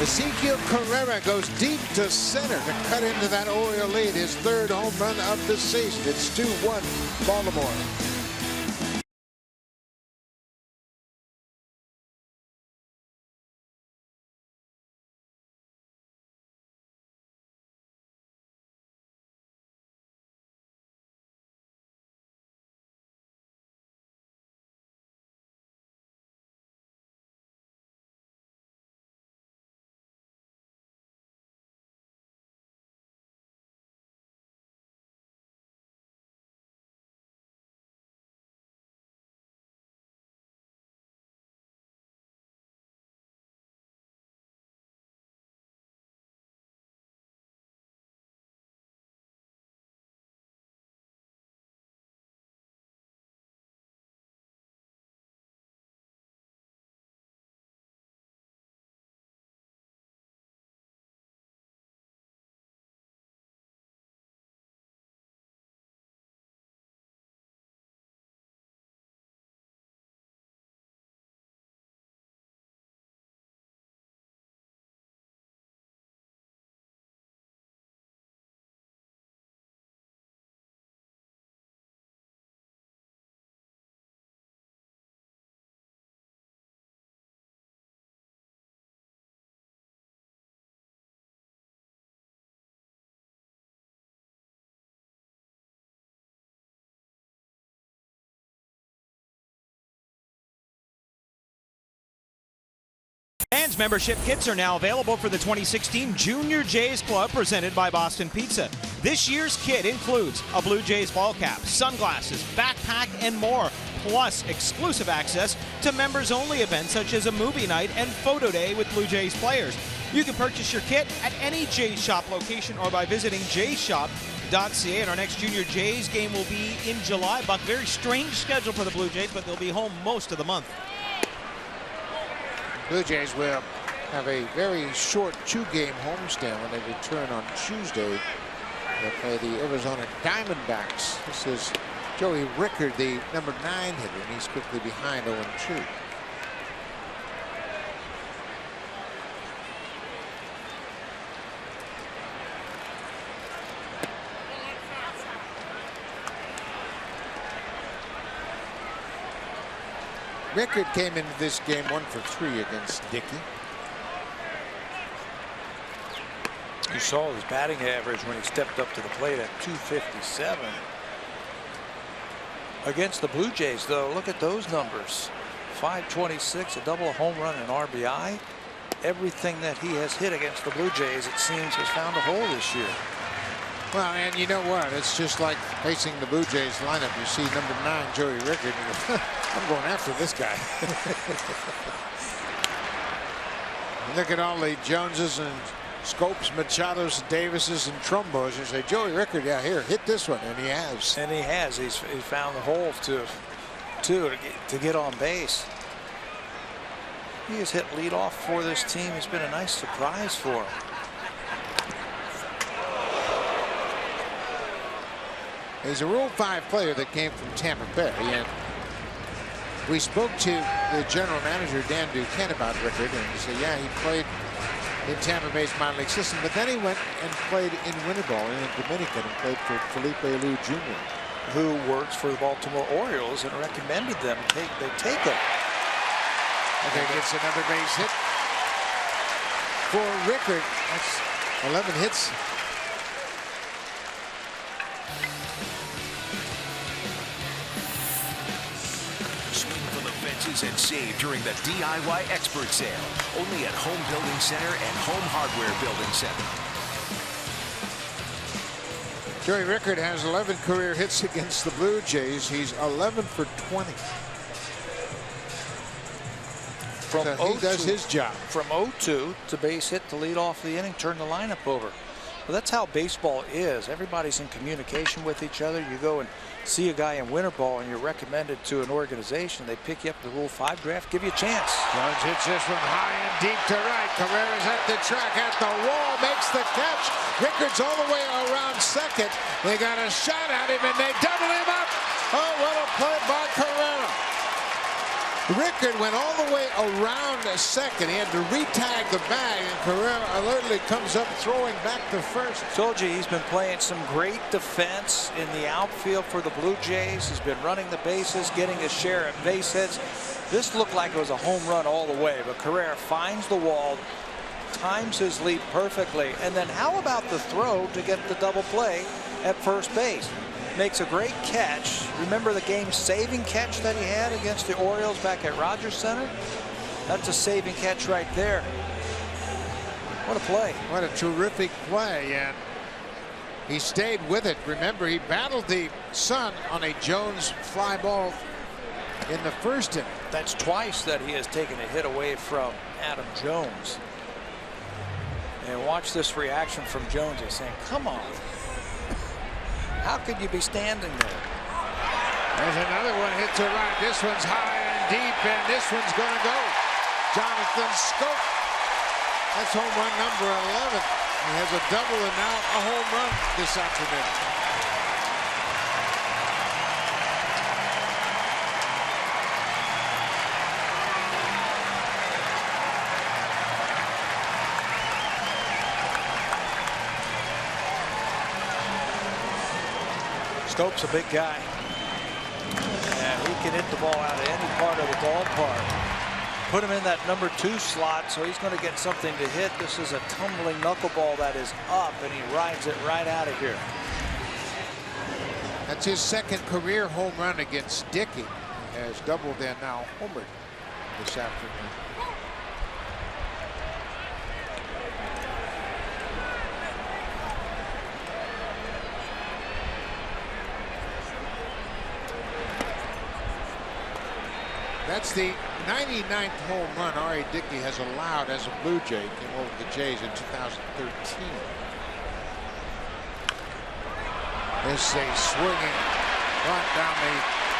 Ezequiel Carrera goes deep to center to cut into that Oriole lead, his 3rd home run of the season. It's 2-1 Baltimore. Fans membership kits are now available for the 2016 Junior Jays Club presented by Boston Pizza. This year's kit includes a Blue Jays ball cap, sunglasses, backpack, and more, plus exclusive access to members-only events such as a movie night and photo day with Blue Jays players. You can purchase your kit at any Jays Shop location or by visiting jayshop.ca. And our next Junior Jays game will be in July. Buck, very strange schedule for the Blue Jays, but they'll be home most of the month. Blue Jays will have a very short 2-game homestand when they return on Tuesday. They'll play the Arizona Diamondbacks. This is Joey Rickard, the number 9 hitter, and he's quickly behind 0-2. Rickard came into this game 1 for 3 against Dickey. You saw his batting average when he stepped up to the plate at .257. Against the Blue Jays, though, look at those numbers. .526, a double, a home run, and RBI. Everything that he has hit against the Blue Jays, it seems, has found a hole this year. Well, and you know what? It's just like facing the Blue Jays lineup. You see number 9, Joey Rickard. I'm going after this guy. Look at all the Joneses and Scopes, Machados, Davises, and Trumbos. You say, Joey Rickard, yeah, here, hit this one. And he has. And he has. He's found the hole to get on base. He has hit leadoff for this team. He's been a nice surprise for him. He's a Rule 5 player that came from Tampa Bay, and we spoke to the general manager, Dan Duquette, about Rickard, and he said, yeah, he played in Tampa Bay's minor league system, but then he went and played in winter ball in the Dominican and played for Felipe Alou Jr., who works for the Baltimore Orioles and recommended them they take him. Okay, gets another base hit for Rickard. That's 11 hits. Swing for the fences and save during the DIY Expert Sale. Only at Home Building Center and Home Hardware Building Center. Joey Rickard has 11 career hits against the Blue Jays. He's 11 for 20. So he does his job. From 0-2 to base hit to lead off the inning, turn the lineup over. Well, that's how baseball is. Everybody's in communication with each other. You go and see a guy in winter ball and you're recommended to an organization. They pick you up the Rule 5 draft, give you a chance. Jones hits this one high and deep to right. Carrera's at the track, at the wall, makes the catch. Rickard's all the way around second. They got a shot at him and they double him up. Oh, what a play by Carrera. Rickard went all the way around second. He had to re-tag the bag, and Carrera alertly comes up throwing back to first. Told you he's been playing some great defense in the outfield for the Blue Jays. He's been running the bases, getting his share of base hits. This looked like it was a home run all the way, but Carrera finds the wall, times his leap perfectly, and then how about the throw to get the double play at first base? Makes a great catch. Remember the game-saving catch that he had against the Orioles back at Rogers Center? That's a saving catch right there. What a play. What a terrific play, and he stayed with it. Remember, he battled the Sun on a Jones fly ball in the first inning. That's twice that he has taken a hit away from Adam Jones. And watch this reaction from Jones. He's saying, come on. How could you be standing there? There's another one hit to right. This one's high and deep, and this one's going to go. Jonathan Schoop. That's home run number 11. He has a double and now a home run this afternoon. Schoop's a big guy, and he can hit the ball out of any part of the ballpark. Put him in that number 2 slot, so he's going to get something to hit. This is a tumbling knuckleball that is up, and he rides it right out of here. That's his second career home run against Dickey. He has doubled and now homered this afternoon. That's the 99th home run R.A. Dickey has allowed as a Blue Jay. Came over the Jays in 2013. This is a swinging run down the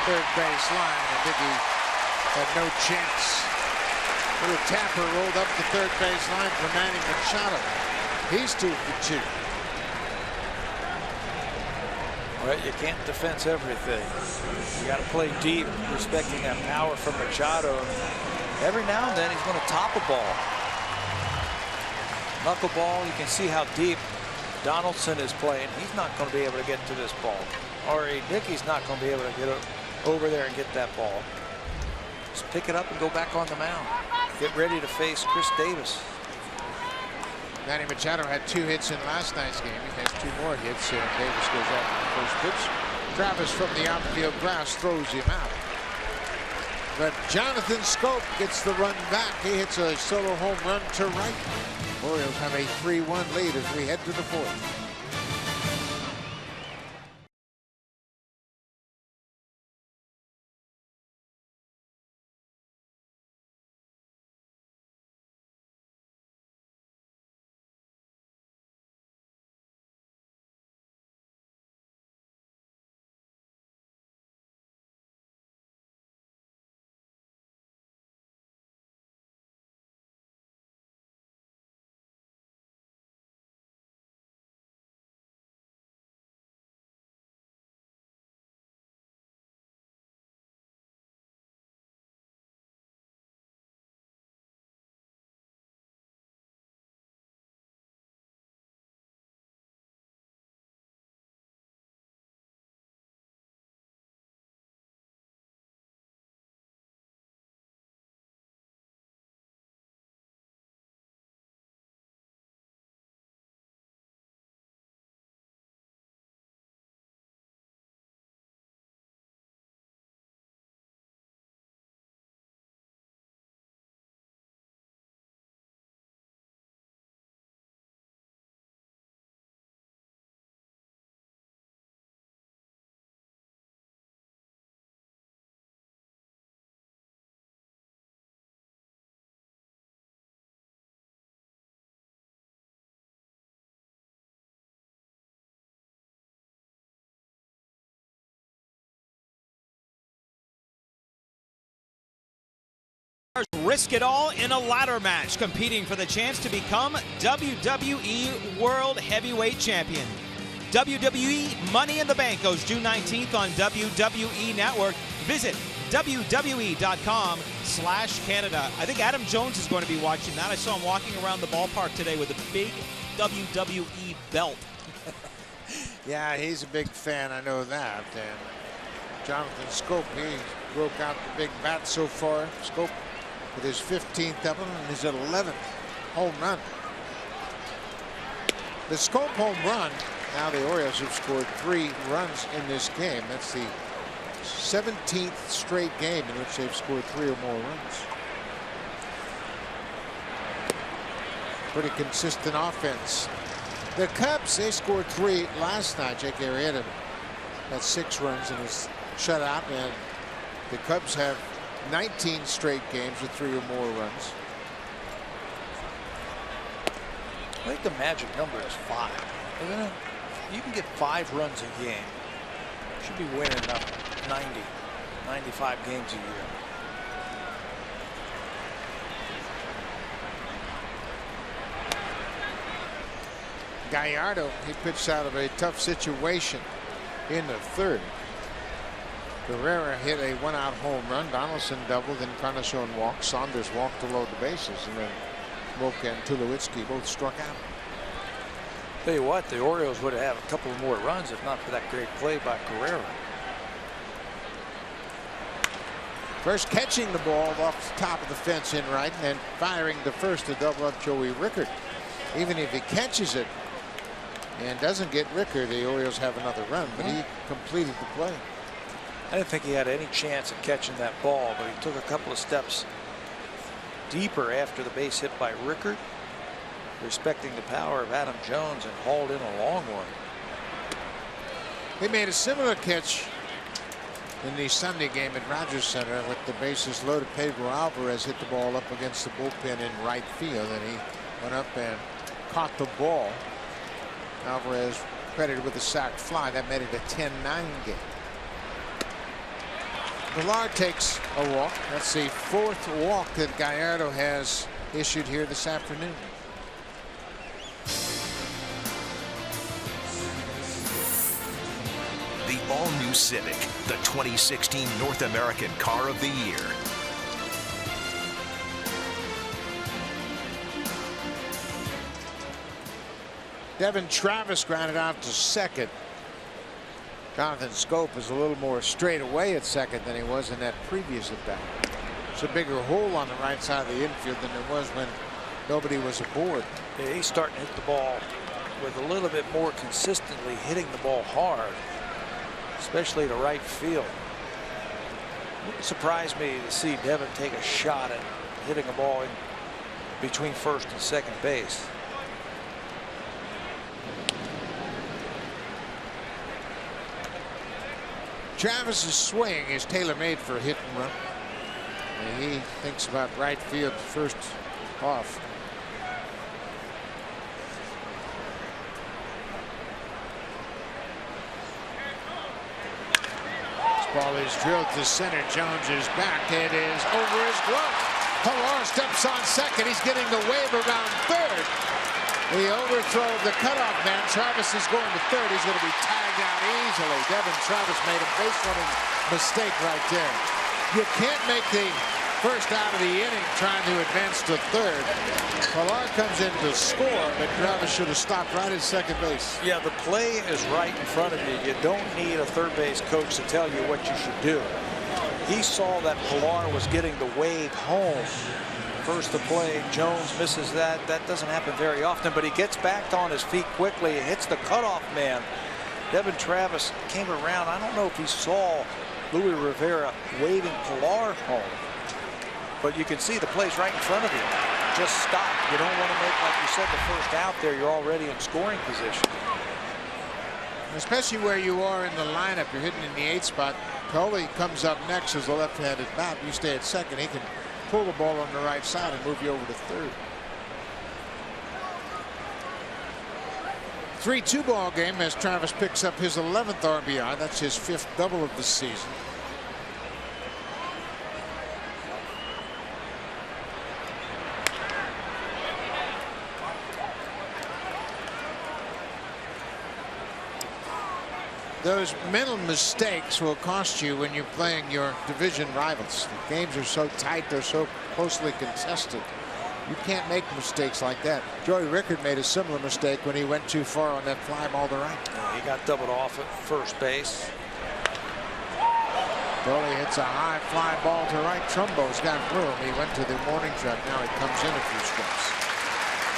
third base line, and Dickey had no chance. Little tapper rolled up the third base line for Manny Machado. He's 2 for 2. Well, you can't defense everything. You got to play deep, respecting that power from Machado. Every now and then he's going to top a ball. Knuckleball, you can see how deep Donaldson is playing. He's not going to be able to get to this ball. R.A. Dickey's not going to be able to get over there and get that ball. Just pick it up and go back on the mound. Get ready to face Chris Davis. Manny Machado had 2 hits in last night's game. He has 2 more hits, and Davis goes after the first pitch. Travis from the outfield grass throws him out. But Jonathan Schoop gets the run back. He hits a solo home run to right. Orioles have a 3-1 lead as we head to the 4th. Risk it all in a ladder match, competing for the chance to become WWE World Heavyweight Champion. WWE Money in the Bank goes June 19th on WWE Network. Visit WWE.com/Canada. I think Adam Jones is going to be watching that. I saw him walking around the ballpark today with a big WWE belt. Yeah, he's a big fan, I know that. And Jonathan Scope, he broke out the big bat so far. Scope with his 15th of them and his 11th home run. The Scope home run, now the Orioles have scored 3 runs in this game. That's the 17th straight game in which they've scored 3 or more runs. Pretty consistent offense. The Cubs, they scored 3 last night. Jake Arrieta had 6 runs in his shutout, and the Cubs have 19 straight games with 3 or more runs. I think the magic number is 5, isn't it? You can get 5 runs a game. You should be winning up 90, 95 games a year. Gallardo, he pitched out of a tough situation in the 3rd. Guerrero hit a 1-out home run. Donaldson doubled, Encarnacion walked. Saunders walked to load the bases, and then Smoke and Tulowitzki both struck out. Tell you what, the Orioles would have a couple more runs if not for that great play by Guerrero. First catching the ball off the top of the fence in right, and then firing to first to double up Joey Rickard. Even if he catches it and doesn't get Rickard, the Orioles have another run, but he completed the play. I didn't think he had any chance of catching that ball, but he took a couple of steps deeper after the base hit by Rickard, respecting the power of Adam Jones, and hauled in a long one. He made a similar catch in the Sunday game at Rogers Center with the bases loaded. Pedro Alvarez hit the ball up against the bullpen in right field, and he went up and caught the ball. Alvarez credited with a sac fly. That made it a 10-9 game. Millard takes a walk. That's the 4th walk that Gallardo has issued here this afternoon. The all-new Civic, the 2016 North American Car of the Year. Devin Travis grounded out to second. Jonathan Scope is a little more straight away at second than he was in that previous at bat. It's a bigger hole on the right side of the infield than there was when nobody was aboard. Yeah, he's starting to hit the ball with a little bit more consistently, hitting the ball hard, especially to right field. It wouldn't surprise me to see Devin take a shot at hitting a ball in between first and second base. Travis's swing is tailor-made for a hit and run. And he thinks about right field first off. This ball is drilled to center. Jones is back. It is over his glove. Pilar steps on second. He's getting the wave around third. He overthrows the cutoff man. Travis is going to third. He's going to be tagged out easily. Devin Travis made a base running mistake right there. You can't make the first out of the inning trying to advance to third. Pilar comes in to score, but Travis should have stopped right at second base. Yeah, the play is right in front of you. You don't need a third base coach to tell you what you should do. He saw that Pilar was getting the wave home. First to play, Jones misses that. That doesn't happen very often, but he gets back on his feet quickly and hits the cutoff man. Devin Travis came around. I don't know if he saw Louis Rivera waving Pilar home, but you can see the play's right in front of you. Just stop. You don't want to make, like you said, the first out there. You're already in scoring position. Especially where you are in the lineup. You're hitting in the 8th spot. Coley comes up next as a left-handed bat. You stay at second. He can pull the ball on the right side and move you over to third. 3-2 ball game as Travis picks up his 11th RBI. That's his 5th double of the season. those mental mistakes will cost you when you're playing your division rivals. The games are so tight, they're so closely contested. You can't make mistakes like that. Joey Rickard made a similar mistake when he went too far on that fly ball to right. He got doubled off at first base. Dolly hits a high fly ball to right. Trumbo's got room. He went to the warning track. Now he comes in a few steps.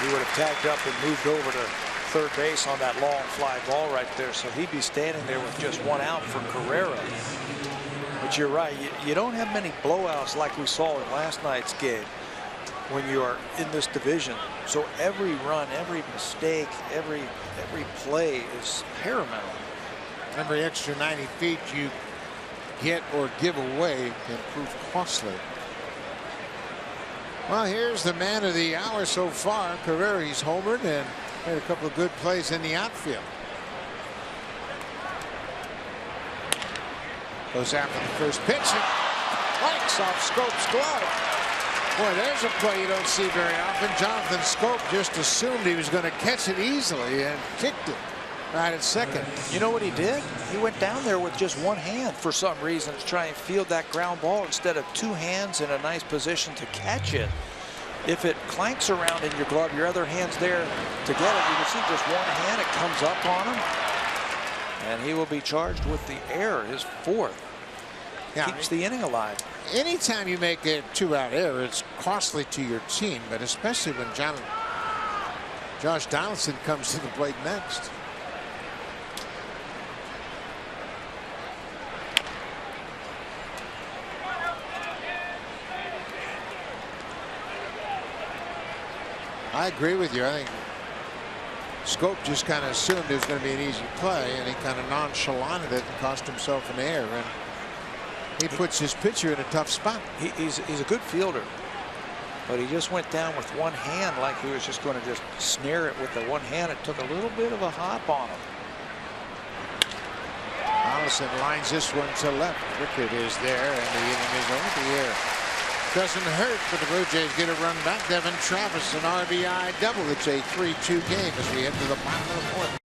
He would have tagged up and moved over to third base on that long fly ball right there, so he'd be standing there with just one out for Carrera. But you're right, you don't have many blowouts like we saw in last night's game when you are in this division. So every run, every mistake, every play is paramount. Every extra 90 feet you get or give away can prove costly. Well, here's the man of the hour so far, Carrera. He's homered and made a couple of good plays in the outfield. Goes after the first pitch and breaks off Scope's glove. Boy, there's a play you don't see very often. Jonathan Scope just assumed he was going to catch it easily and kicked it right at second. You know what he did? He went down there with just one hand for some reason to try and field that ground ball instead of two hands in a nice position to catch it. If it clanks around in your glove, your other hand's there to get it. You can see just one hand, it comes up on him. And he will be charged with the error, his fourth. Yeah, keeps the inning alive. Anytime you make a two-out error, it's costly to your team, but especially when Josh Donaldson comes to the plate next. I agree with you. I think Scope just kind of assumed it was going to be an easy play, and he kind of nonchalanted it and cost himself an error. And he puts his pitcher in a tough spot. He's a good fielder, but he just went down with one hand like he was just going to just snare it with the one hand. It took a little bit of a hop on him. Allison lines this one to left. Rickard is there, and the inning is over. The air doesn't hurt, but the Blue Jays get a run back. Devin Travis, an RBI double. It's a 3-2 game as we head to the bottom of the fourth.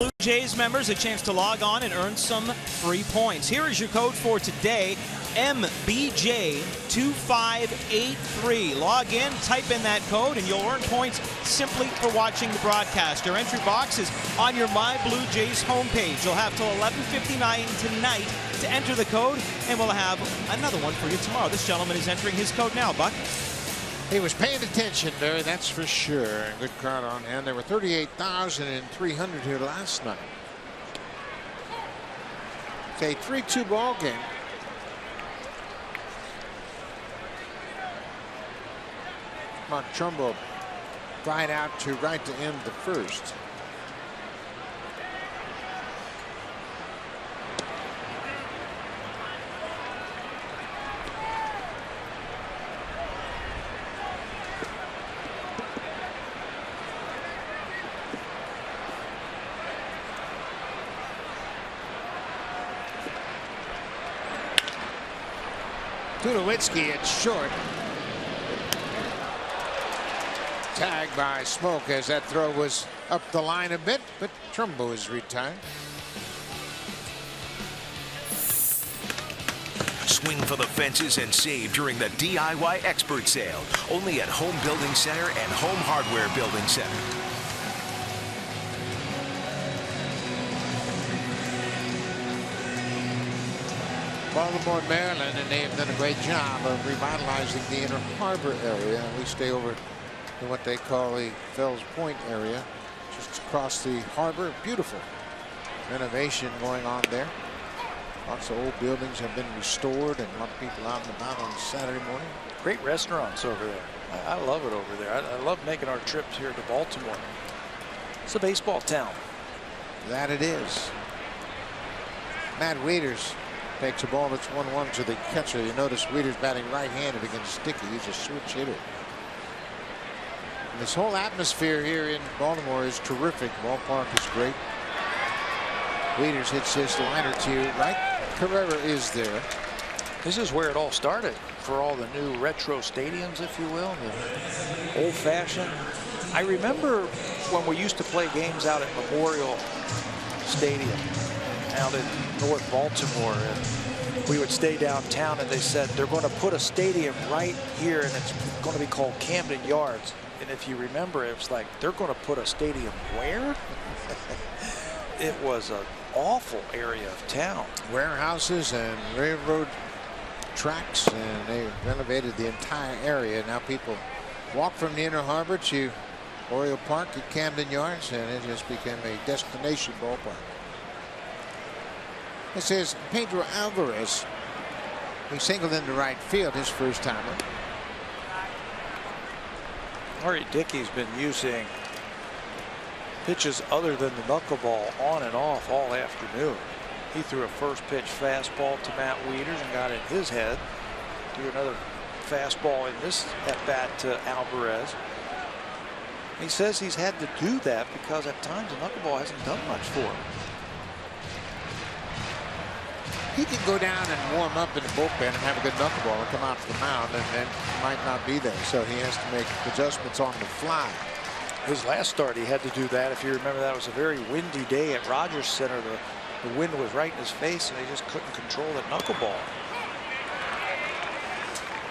Blue Jays members a chance to log on and earn some free points. Here is your code for today, MBJ2583. Log in, type in that code, and you'll earn points simply for watching the broadcast. Your entry box is on your My Blue Jays homepage. You'll have till 11:59 tonight to enter the code, and we'll have another one for you tomorrow. This gentleman is entering his code now, Buck. He was paying attention, Barry, that's for sure. Good crowd on hand. There were 38,300 here last night. It's a 3-2 ball game. Mark Trumbo flying out to right to end the first. Tulowitzki at short. Tagged by Smoke as that throw was up the line a bit, but Trumbo is retired. Swing for the fences and save during the DIY expert sale. Only at Home Building Center and Home Hardware Building Center. Baltimore, Maryland, and they have done a great job of revitalizing the Inner Harbor area. We stay over in what they call the Fells Point area, just across the harbor. Beautiful renovation going on there. Lots of old buildings have been restored, and a lot of people out and about on Saturday morning. Great restaurants over there. I love it over there. I love making our trips here to Baltimore. It's a baseball town. That it is. Matt Wieters takes a ball that's 1-1 to the catcher. You notice Wieters batting right-handed against Dickey. He's a switch hitter. And this whole atmosphere here in Baltimore is terrific. Ballpark is great. Wieters hits his liner to right. Carrera is there. This is where it all started for all the new retro stadiums, if you will, the old-fashioned. I remember when we used to play games out at Memorial Stadium out in North Baltimore, and we would stay downtown, and they said they're going to put a stadium right here, and it's going to be called Camden Yards. And if you remember, it was like, they're going to put a stadium where? It was an awful area of town. Warehouses and railroad tracks, and they renovated the entire area. Now people walk from the Inner Harbor to Oriole Park at Camden Yards, and it just became a destination ballpark. This is Pedro Alvarez. He singled into right field his first timer. Ari Dickey's been using pitches other than the knuckleball on and off all afternoon. He threw a first pitch fastball to Matt Wieters and got in his head. Threw another fastball in this at bat to Alvarez. He says he's had to do that because at times the knuckleball hasn't done much for him. He can go down and warm up in the bullpen and have a good knuckleball and come out to the mound, and then might not be there. So he has to make adjustments on the fly. His last start, he had to do that. If you remember, that was a very windy day at Rogers Center. The wind was right in his face, and he just couldn't control that knuckleball.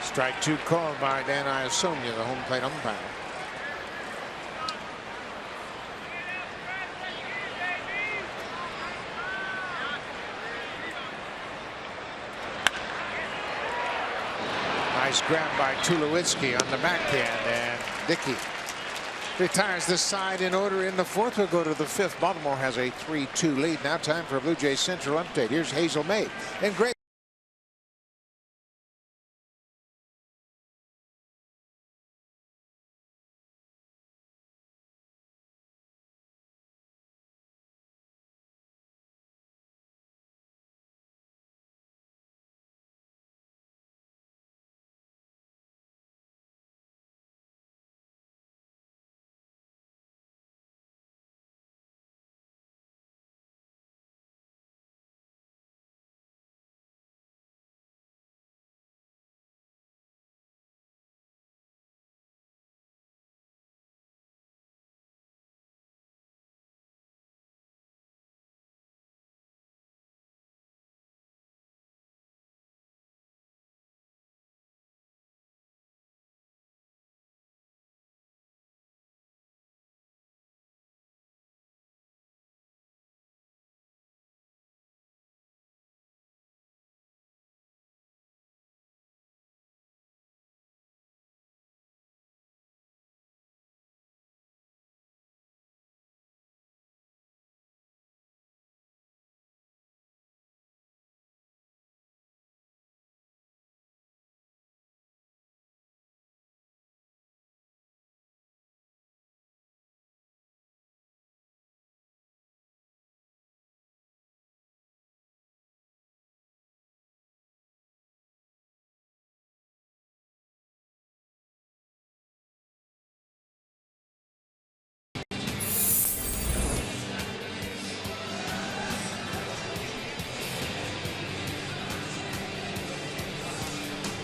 Strike two called by Dan Iasonia, the home plate umpire. Nice grab by Tulowitzki on the backhand, and Dickey retires this side in order in the fourth. We'll go to the fifth. Baltimore has a 3-2 lead. Now time for a Blue Jays Central update. Here's Hazel May and great.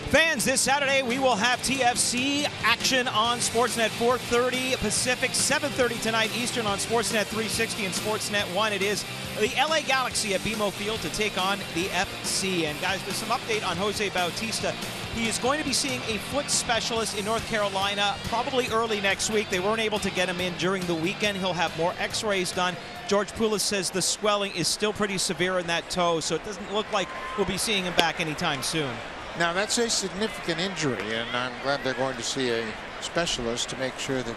Fans, this Saturday we will have TFC action on Sportsnet 4:30 Pacific, 7:30 tonight Eastern on Sportsnet 360 and Sportsnet 1. It is the LA Galaxy at BMO Field to take on the FC. And guys, there's some update on Jose Bautista. He is going to be seeing a foot specialist in North Carolina probably early next week. They weren't able to get him in during the weekend. He'll have more x-rays done. George Poulos says the swelling is still pretty severe in that toe, so it doesn't look like we'll be seeing him back anytime soon. Now, that's a significant injury, and I'm glad they're going to see a specialist to make sure that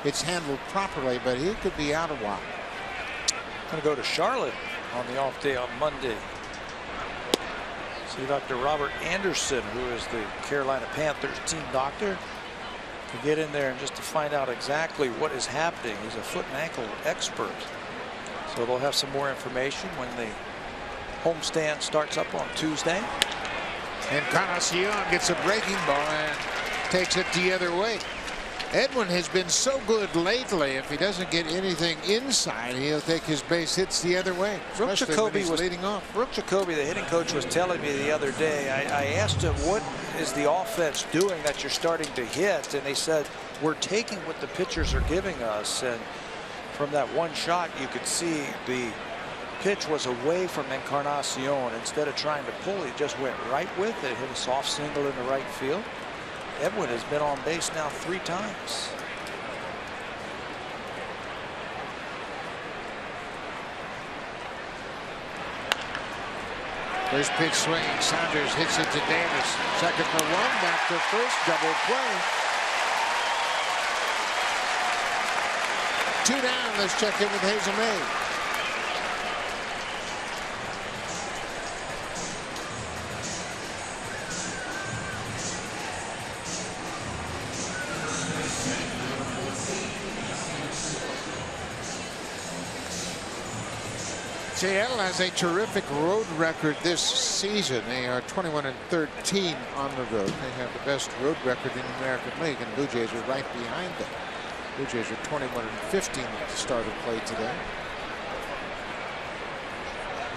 it's handled properly, but he could be out a while. Going to go to Charlotte on the off day on Monday. See Dr. Robert Anderson, who is the Carolina Panthers team doctor, to get in there and just to find out exactly what is happening. He's a foot and ankle expert. So they'll have some more information when the homestand starts up on Tuesday. Encarnacion gets a breaking ball and takes it the other way. Edwin has been so good lately. If he doesn't get anything inside, he'll take his base hits the other way. Brooke Jacoby was leading off. Brooke Jacoby, the hitting coach, was telling me the other day. I asked him, what is the offense doing that you're starting to hit? And they said, we're taking what the pitchers are giving us. And from that one shot, you could see the pitch was away from Encarnacion. Instead of trying to pull, he just went right with it, hit a soft single in the right field. Edwin has been on base now 3 times. First pitch swinging. Saunders hits it to Davis. Second for 1, back to first, double play. 2 down. Let's check in with Hazel May. Seattle has a terrific road record this season. They are 21-13 on the road. They have the best road record in the American League, and Blue Jays are right behind them. Blue Jays are 21-15 at the start of play today.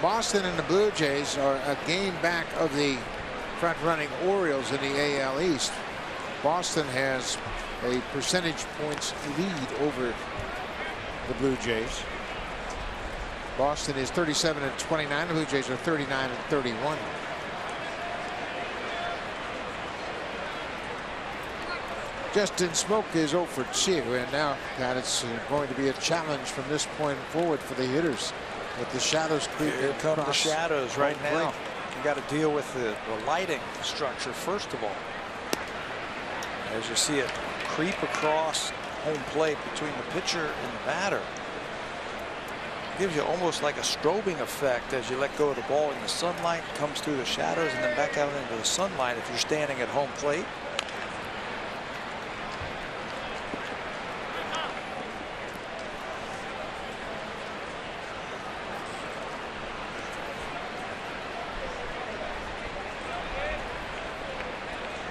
Boston and the Blue Jays are a game back of the front-running Orioles in the AL East. Boston has a percentage points lead over the Blue Jays. Boston is 37-29. The Blue Jays are 39-31. Justin Smoak is 0 for 2, and now that it's going to be a challenge from this point forward for the hitters with the shadows creeping. Here come the shadows right now. You got to deal with the lighting structure first of all. As you see it creep across home plate between the pitcher and the batter. Gives you almost like a strobing effect as you let go of the ball in the sunlight, comes through the shadows and then back out into the sunlight if you're standing at home plate.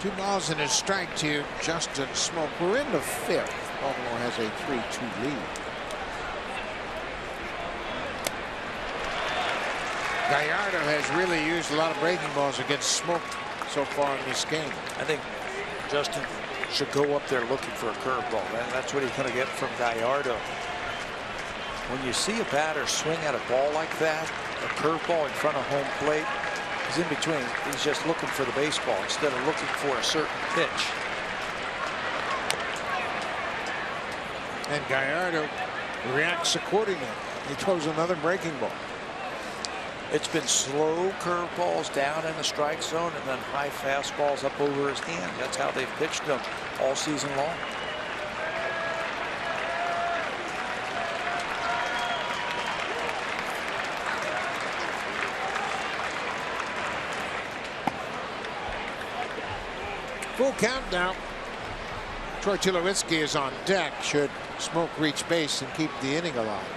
Two balls and a strike to Justin Smoak. We're in the 5th. Baltimore has a 3-2 lead. Gallardo has really used a lot of breaking balls against Smoak so far in this game. I think Justin should go up there looking for a curveball. That's what he's going to get from Gallardo. When you see a batter swing at a ball like that, a curveball in front of home plate, he's in between. He's just looking for the baseball instead of looking for a certain pitch. And Gallardo reacts accordingly. He throws another breaking ball. It's been slow curveballs down in the strike zone and then high fastballs up over his hand. That's how they've pitched them all season long. Full count now. Troy Tulowitzki is on deck should Smoak reach base and keep the inning alive.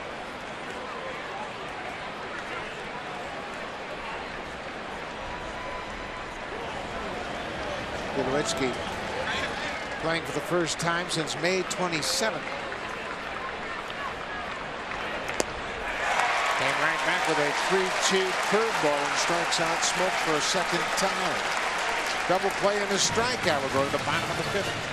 Tulowitzki playing for the first time since May 27th. Came right back with a 3-2 curveball and strikes out Smoak for a second time. Double play and a strikeout. We'll go to the bottom of the 5th.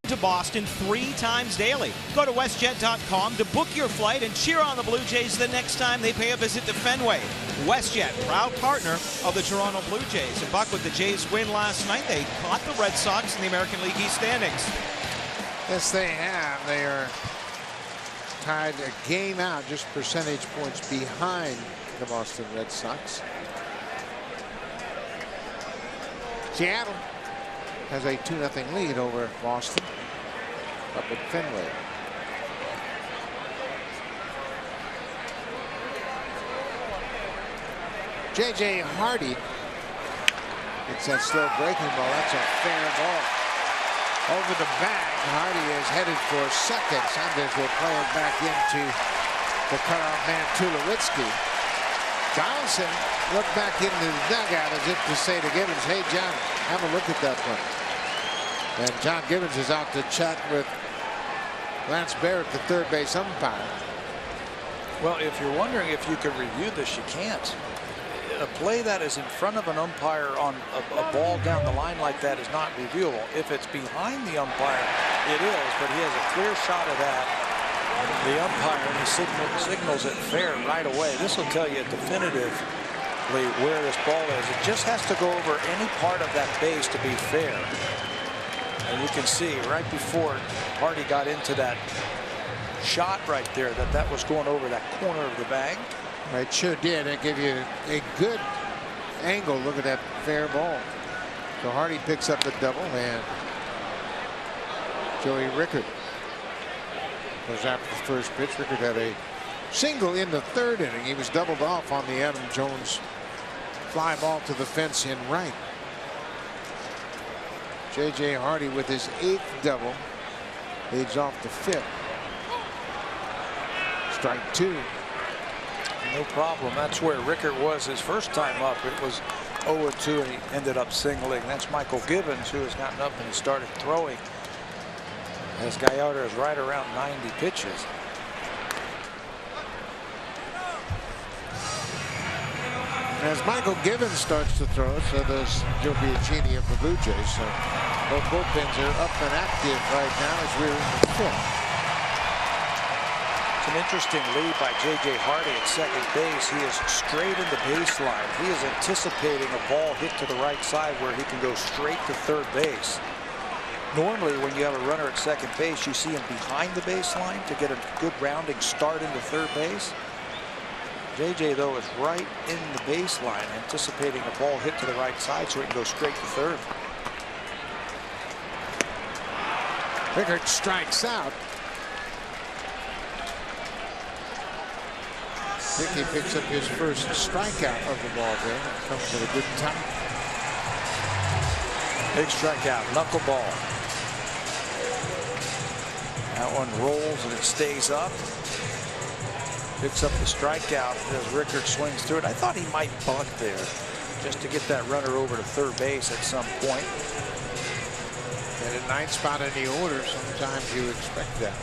To Boston 3 times daily. Go to WestJet.com to book your flight and cheer on the Blue Jays the next time they pay a visit to Fenway. WestJet, proud partner of the Toronto Blue Jays. And Buck, with the Jays win last night, they caught the Red Sox in the American League East standings. Yes, they have. They are tied a game out, just percentage points behind the Boston Red Sox. Seattle has a 2-0 lead over Boston up at Fenway. J.J. Hardy gets that slow breaking ball. That's a fair ball. Over the bag, Hardy is headed for second. Sanders will play it back into the cutoff man, Tulowitzki. Donaldson looked back into the dugout as if to say to Gibbons, hey, John, have a look at that one. And John Gibbons is out to chat with Lance Barrett, the third base umpire. Well, if you're wondering if you can review this, you can't. A play that is in front of an umpire on a ball down the line like that is not reviewable. If it's behind the umpire, it is, but he has a clear shot of that. The umpire, and he signals it fair right away. This will tell you definitively where this ball is. It just has to go over any part of that base to be fair. And you can see right before Hardy got into that shot right there that was going over that corner of the bag. It sure did. It gave you a good angle. Look at that fair ball. So Hardy picks up the double, and Joey Rickard goes after the first pitch. Rickard had a single in the third inning. He was doubled off on the Adam Jones fly ball to the fence in right. J.J. Hardy with his 8th double leads off the 5th. Strike 2. No problem. That's where Rickard was his first time up. It was 0-2, and he ended up singling. That's Michael Gibbons, who has gotten up and started throwing. This guy out there is right around 90 pitches. As Michael Gibbons starts to throw, so does Joe Biagini of the Blue Jays. So both bullpens are up and active right now as we're in the 5th. It's an interesting lead by J.J. Hardy at second base. He is straight in the baseline. He is anticipating a ball hit to the right side where he can go straight to third base. Normally, when you have a runner at second base, you see him behind the baseline to get a good rounding start into third base. J.J., though, is right in the baseline, anticipating a ball hit to the right side so he can go straight to third. Rickard strikes out. Hickey picks up his first strikeout of the ball game. Comes at a good time. Big strikeout, knuckleball. That one rolls and it stays up. Picks up the strikeout as Rickard swings through it. I thought he might bunt there just to get that runner over to third base at some point. At a ninth spot in the order, sometimes you expect that.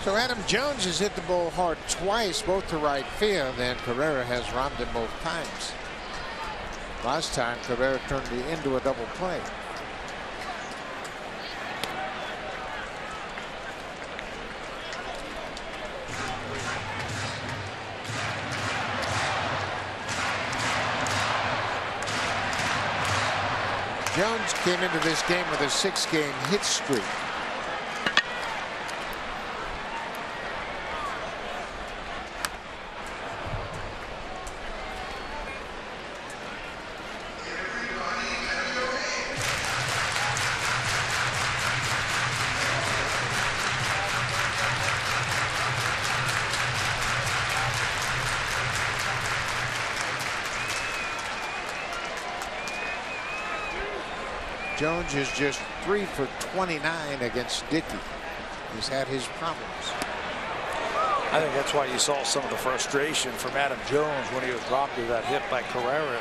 So Adam Jones has hit the ball hard twice, both to right field, and Carrera has robbed him both times. Last time, Carrera turned it into a double play. Jones came into this game with a 6-game hit streak. Jones is just 3 for 29 against Dickey. He's had his problems. I think that's why you saw some of the frustration from Adam Jones when he was robbed of that hit by Carrera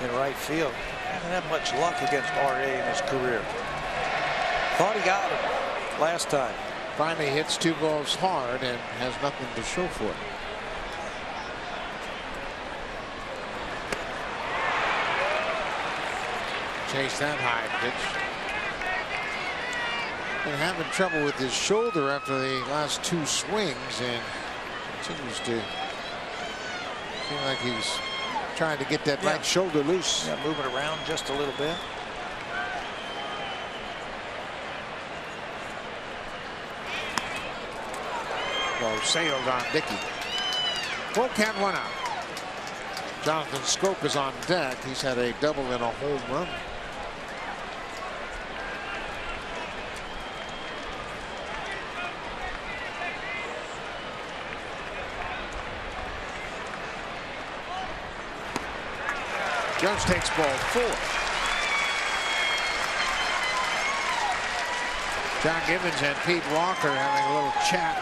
in right field. Hasn't had much luck against RA in his career. Thought he got him last time. Finally hits 2 balls hard and has nothing to show for it. Chase that high pitch. Been having trouble with his shoulder after the last 2 swings and continues to seem like he's trying to get that right shoulder loose. Yeah, moving around just a little bit. Well, sailed on Dickey. Full count, 1 out. Jonathan Schoop is on deck. He's had a double and a home run. Jones takes ball 4. John Gibbons and Pete Walker having a little chat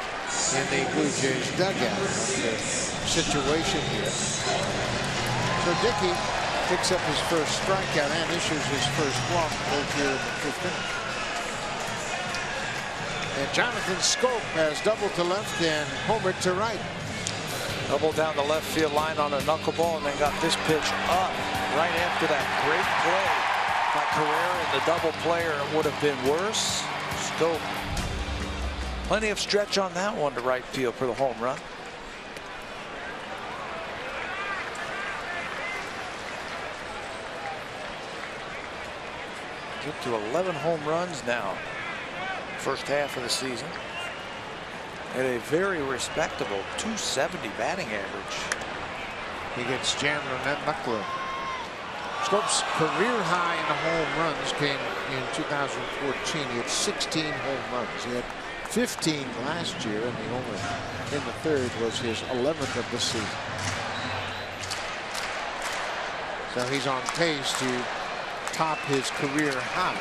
in the Blue Jays dugout on the situation here. So Dickey picks up his first strikeout and issues his first walk both here in the 5th inning. And Jonathan Schoop has doubled to left and homered to right. Double down the left field line on a knuckleball and then got this pitch up right after that great play by Carrera in the double player. It would have been worse. Schoop. Plenty of stretch on that one to right field for the home run. Get to 11 home runs now. First half of the season. At a very respectable .270 batting average. He gets jammed on that knuckler. Schoop's career high in the home runs came in 2014. He had 16 home runs. He had 15 last year, and the homer in the 3rd was his 11th of the season. So he's on pace to top his career high.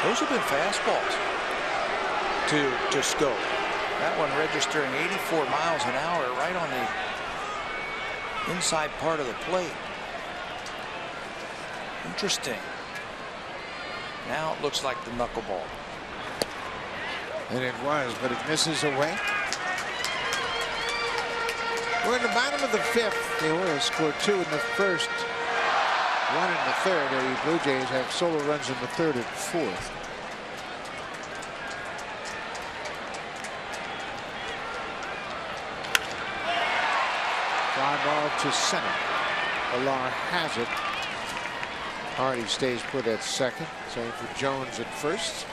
Those have been fastballs to Schoop. That one registering 84 miles an hour right on the inside part of the plate. Interesting. Now it looks like the knuckleball. And it was, but it misses away. We're in the bottom of the 5th. The Orioles scored 2 in the 1st. 1 in the 3rd. The Blue Jays have solo runs in the 3rd and 4th. Fly ball to center. Alar has it. Hardy stays put at 2nd. Same for Jones at 1st.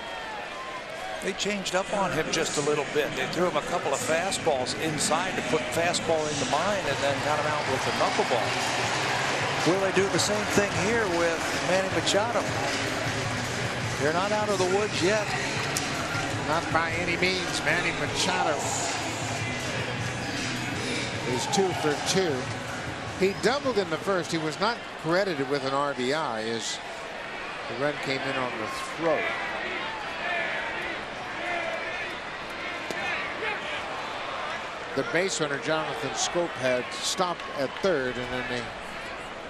They changed up on him just a little bit. They threw him a couple of fastballs inside to put fastball in the mind and then got him out with the knuckleball. Will they do the same thing here with Manny Machado? They're not out of the woods yet. Not by any means. Manny Machado is 2 for 2. He doubled in the first. He was not credited with an RBI as the run came in on the throw. The base runner, Jonathan Scope, had stopped at third, and then the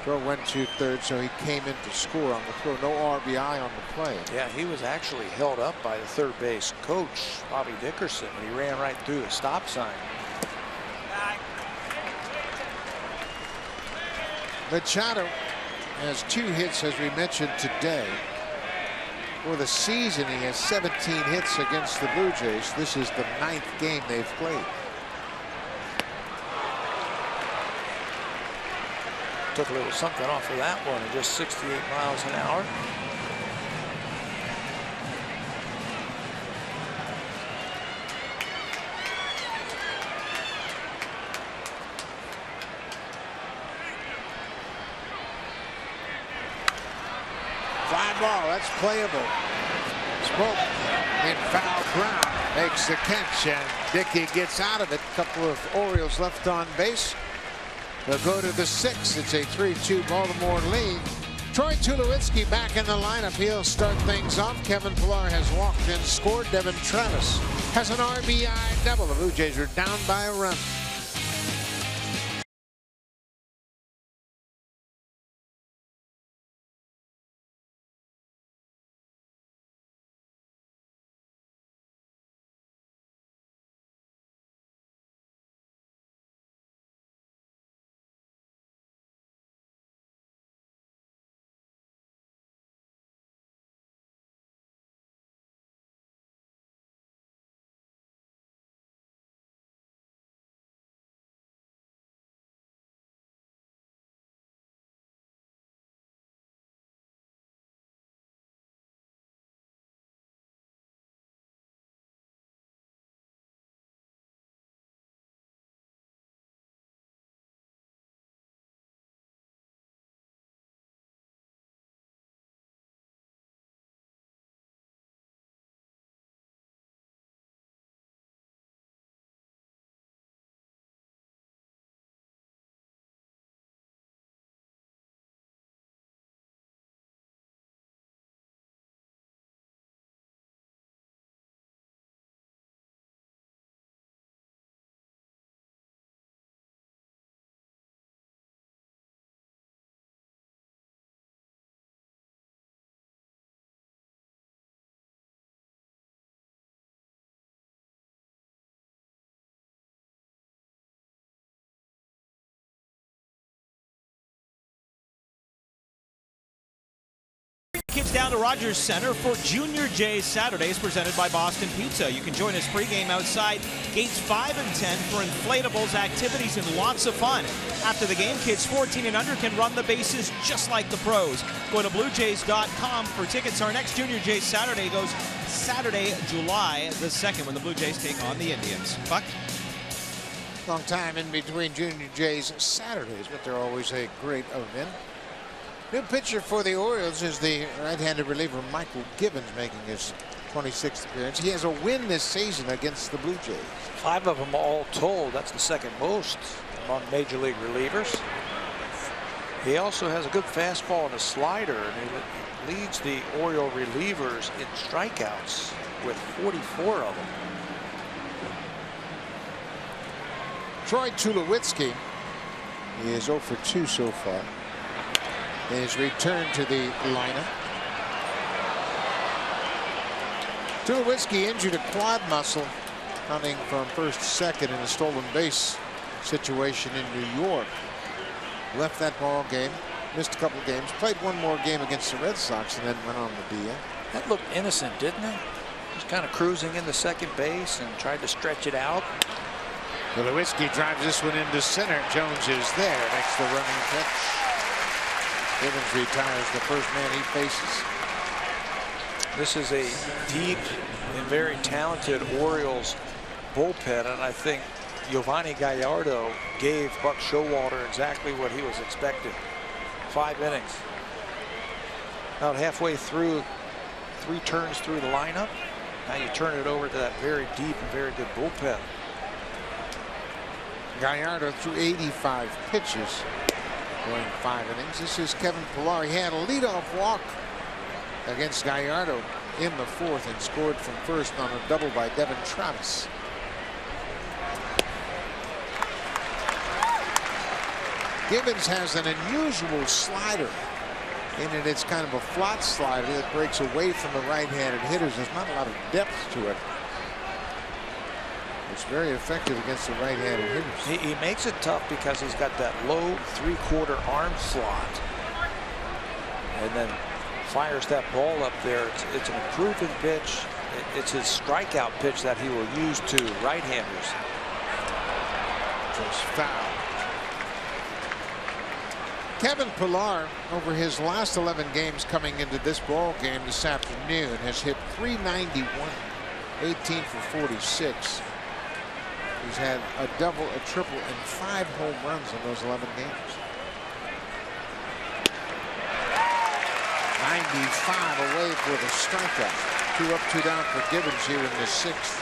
throw went to third, so he came in to score on the throw. No RBI on the play. Yeah, he was actually held up by the third base coach, Bobby Dickerson, when he ran right through the stop sign. Machado has 2 hits, as we mentioned today. For the season, he has 17 hits against the Blue Jays. This is the 9th game they've played. Took a little something off of that one at just 68 miles an hour. Fly ball, that's playable. Smoke in foul ground, makes the catch, and Dickey gets out of it. A couple of Orioles left on base. They'll go to the 6th. It's a 3-2 Baltimore lead. Troy Tulowitzki back in the lineup. He'll start things off. Kevin Pillar has walked and scored. Devin Travis has an RBI double. The Blue Jays are down by a run. Kids down to Rogers Center for Junior Jays Saturdays presented by Boston Pizza. You can join us pregame outside gates 5 and 10 for inflatables, activities, and lots of fun. After the game, kids 14 and under can run the bases just like the pros. Go to BlueJays.com for tickets. Our next Junior Jays Saturday goes Saturday, July the 2nd, when the Blue Jays take on the Indians. Buck? Long time in between Junior Jays Saturdays, but they're always a great event. New pitcher for the Orioles is the right-handed reliever Michael Gibbons, making his 26th appearance. He has a win this season against the Blue Jays. 5 of them all told. That's the second most among major league relievers. He also has a good fastball and a slider, and he leads the Oriole relievers in strikeouts with 44 of them. Troy Tulowitzki is 0 for 2 so far. His return to the lineup. Tulowitzki injured a quad muscle coming from first to second in a stolen base situation in New York. Left that ball game, missed a couple games, played one more game against the Red Sox, and then went on the DL. That looked innocent, didn't it? Just kind of cruising into second base and tried to stretch it out. Tulowitzki drives this one into center. Jones is there, makes the running catch. Gibbons retires the first man he faces. This is a deep and very talented Orioles bullpen, and I think Giovanni Gallardo gave Buck Showalter exactly what he was expecting. 5 innings. About halfway through, 3 turns through the lineup. Now you turn it over to that very deep and very good bullpen. Gallardo threw 85 pitches. going 5 innings. This is Kevin Pillar. He had a leadoff walk against Gallardo in the 4th and scored from first on a double by Devin Travis. Gibbons has an unusual slider. In it, it's kind of a flat slider that breaks away from the right-handed hitters. There's not a lot of depth to it. It's very effective against the right-handed hitters. He makes it tough because he's got that low 3/4 arm slot, and then fires that ball up there. It's an improving pitch. It's his strikeout pitch that he will use to right-handers. Just foul. Kevin Pillar, over his last 11 games coming into this ball game this afternoon, has hit .391, 18 for 46. He's had a double, a triple, and 5 home runs in those 11 games. 95 away for the strikeout. 2 up, 2 down for Gibbons here in the 6th.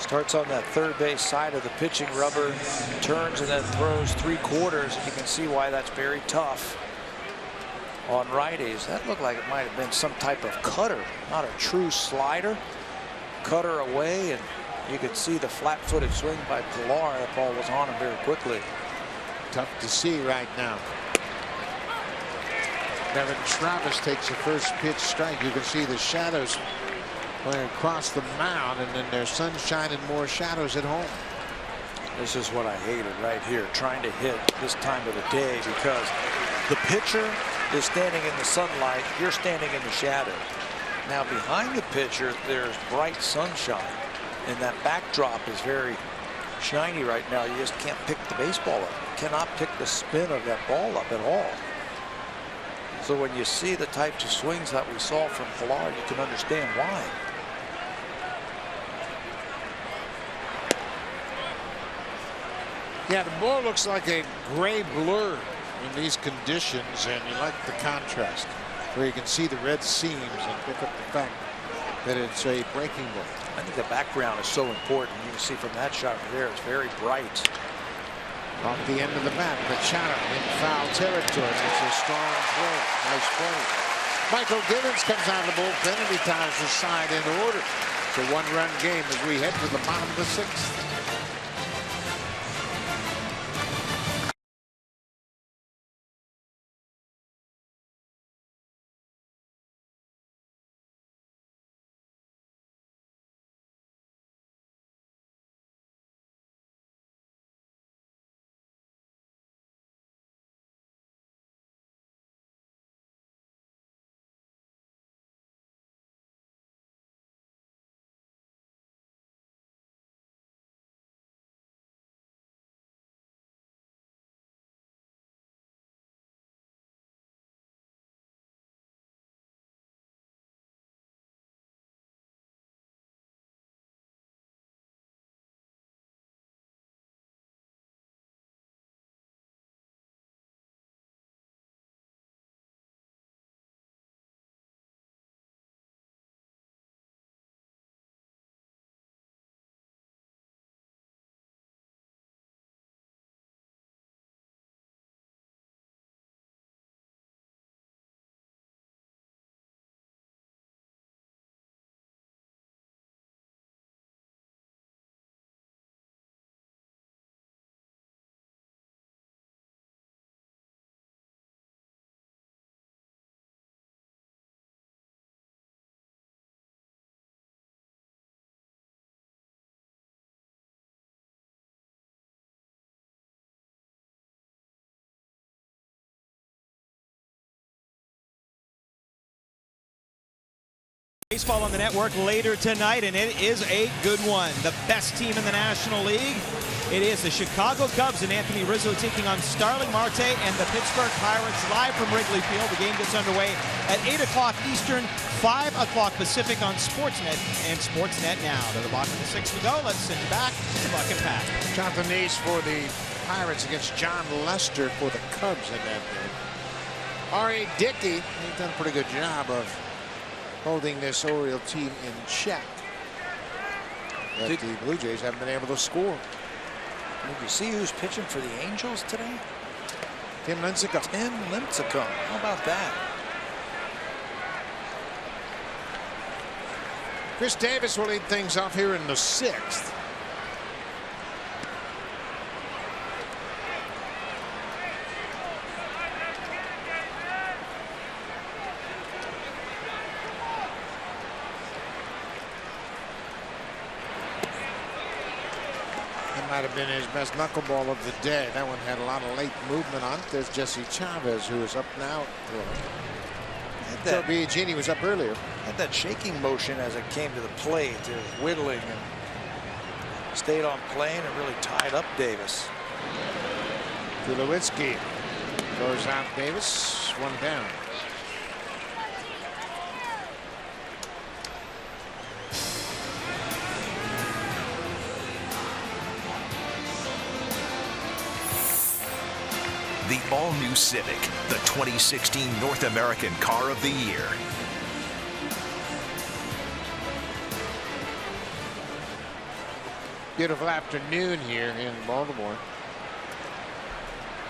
Starts on that third base side of the pitching rubber, turns and then throws 3/4. You can see why that's very tough on righties. That looked like it might have been some type of cutter, not a true slider. Cutter away, and you could see the flat-footed swing by Pillar. That ball was on him very quickly. Tough to see right now. Devin Travis takes the first pitch strike. You can see the shadows going across the mound, and then there's sunshine and more shadows at home. This is what I hated right here, trying to hit this time of the day, because the pitcher is standing in the sunlight, you're standing in the shadows. Now behind the pitcher, there's bright sunshine, and that backdrop is very shiny right now. You just can't pick the baseball up. You cannot pick the spin of that ball up at all. So when you see the types of swings that we saw from Pillar, you can understand why. Yeah, the ball looks like a gray blur in these conditions, and you like the contrast where you can see the red seams and pick up the fact that it's a breaking ball. I think the background is so important. You can see from that shot there, it's very bright. Off the end of the bat, Machado in foul territory. It's a strong throw. Nice play. Michael Gibbons comes out of the bullpen, and he ties the side in order. It's a 1-run game as we head to the bottom of the 6th. Baseball on the network later tonight, and it is a good one. The best team in the National League. It is the Chicago Cubs and Anthony Rizzo taking on Starling Marte and the Pittsburgh Pirates live from Wrigley Field. The game gets underway at 8 o'clock Eastern, 5 o'clock Pacific on Sportsnet and Sportsnet Now. To the bottom of the 6th we go. Let's send it back to Buck and Pat. Jonathan Neese for the Pirates against John Lester for the Cubs in that game. R.A. Dickey, he's done a pretty good job of holding this Oriole team in check. But the Blue Jays haven't been able to score. Did you see who's pitching for the Angels today? Tim Lincecum. Tim Lincecum. How about that? Chris Davis will lead things off here in the 6th. Might have been his best knuckleball of the day. That one had a lot of late movement on it. There's Jesse Chavez, who is up now. Joe Biagini was up earlier. Had that shaking motion as it came to the plate. It was whittling and stayed on plane and really tied up Davis. Tulowitzki goes out Davis. One down. The all-new Civic, the 2016 North American Car of the Year. Beautiful afternoon here in Baltimore.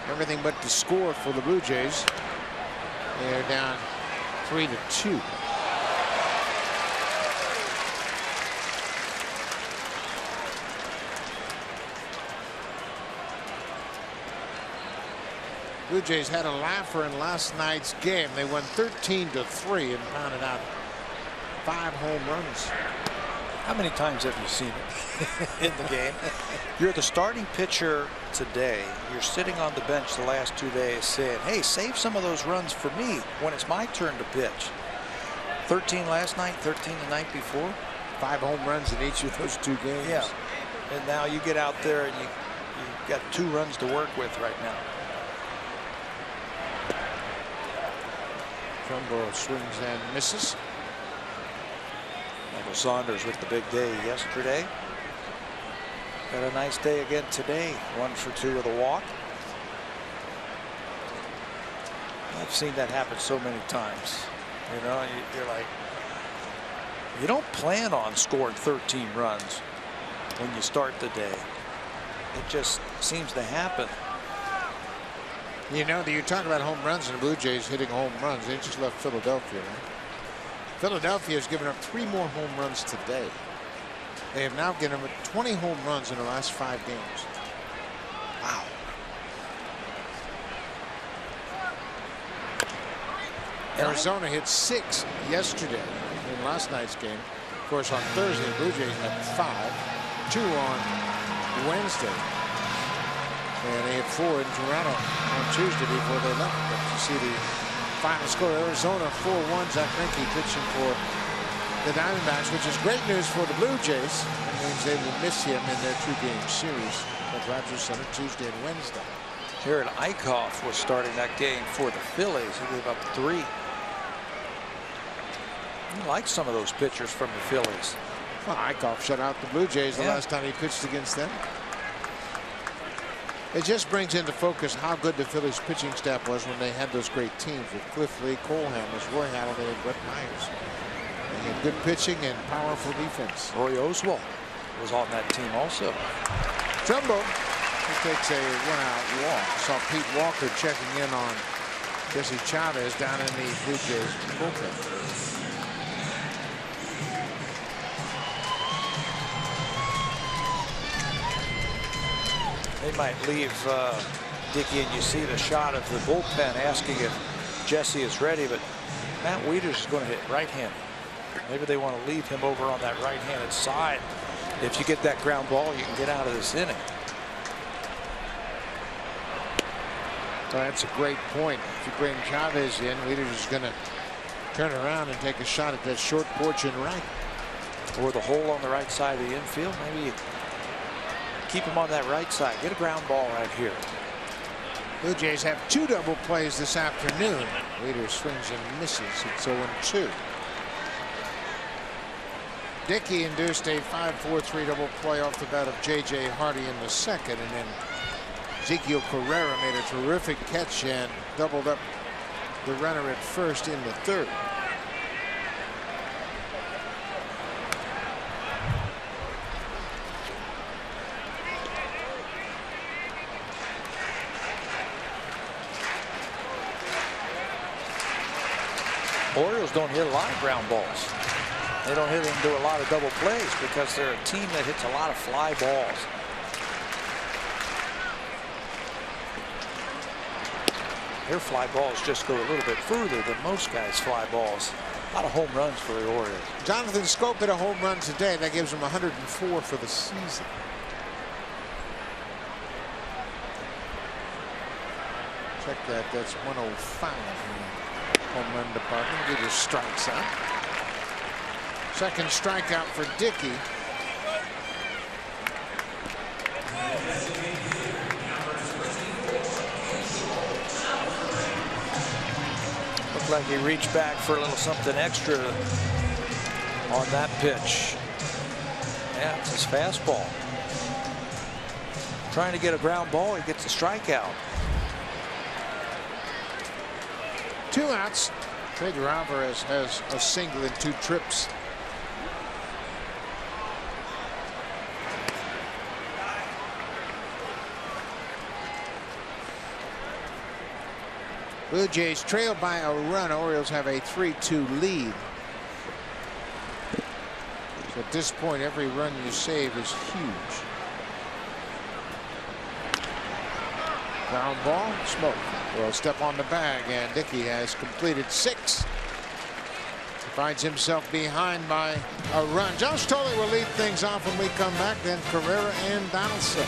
Everything but the score for the Blue Jays. They're down 3-2. Blue Jays had a laugher in last night's game. They won 13-3 and pounded out 5 home runs. How many times have you seen it in the game? You're the starting pitcher today. You're sitting on the bench the last 2 days saying, hey, save some of those runs for me when it's my turn to pitch. 13 last night, 13 the night before. 5 home runs in each of those 2 games. Yeah. And now you get out there and you've got 2 runs to work with right now. Trumbo swings and misses. Michael Saunders with the big day yesterday. Got a nice day again today. 1 for 2 with a walk. I've seen that happen so many times. You know, you're like, you don't plan on scoring 13 runs when you start the day. It just seems to happen. You know, you talk about home runs and the Blue Jays hitting home runs. They just left Philadelphia, right? Philadelphia has given up 3 more home runs today. They have now given up 20 home runs in the last 5 games. Wow. Arizona hit 6 yesterday in last night's game. Of course, on Thursday, the Blue Jays had 5, 2 on Wednesday. And they had 4 in Toronto on Tuesday before they left. But you see the final score, Arizona 4-1. Zach Greinke pitching for the Diamondbacks, which is great news for the Blue Jays. It means they will miss him in their 2-game series at Rogers Center Tuesday and Wednesday. Jared Eichhoff was starting that game for the Phillies. He gave up 3. He likes some of those pitchers from the Phillies. Well, Eichhoff shut out the Blue Jays the last time he pitched against them. It just brings into focus how good the Phillies pitching staff was when they had those great teams with Cliff Lee, Cole Hamels, Roy Halladay, and Brett Myers. They had good pitching and powerful defense. Roy Oswalt was on that team also. Trumbo, he takes a 1-out walk. Saw Pete Walker checking in on Jesse Chavez down in the Blue Jays bullpen. They might leave Dickey, and you see the shot of the bullpen asking if Jesse is ready, but Matt Wieters is going to hit right-handed. Maybe they want to leave him over on that right-handed side. If you get that ground ball, you can get out of this inning. So that's a great point. If you bring Chavez in, Wieters is going to turn around and take a shot at that short porch in right. Or the hole on the right side of the infield. Maybe you keep him on that right side. Get a ground ball right here. Blue Jays have 2 double plays this afternoon. Wieters swings and misses. It's 0-2. Dickey induced a 5-4-3 double play off the bat of J.J. Hardy in the second, and then Ezekiel Carrera made a terrific catch and doubled up the runner at first in the third. Orioles don't hit a lot of ground balls. They don't hit into a lot of double plays because they're a team that hits a lot of fly balls. Their fly balls just go a little bit further than most guys' fly balls. A lot of home runs for the Orioles. Jonathan Scope hit a home run today. That gives him 104 for the season. Check that. That's 105 in the home run department. He just strikes out. Second strikeout for Dickey. Looked like he reached back for a little something extra on that pitch. Yeah, it's his fastball. Trying to get a ground ball, he gets a strikeout. 2 outs. Pedro Alvarez has a single in 2 trips. Blue Jays trail by a run. Orioles have a 3-2 lead. So at this point, every run you save is huge. Ground ball, Smoke will step on the bag, and Dickey has completed 6. He finds himself behind by a run. Josh Tolley will lead things off when we come back. Then Carrera and Donaldson.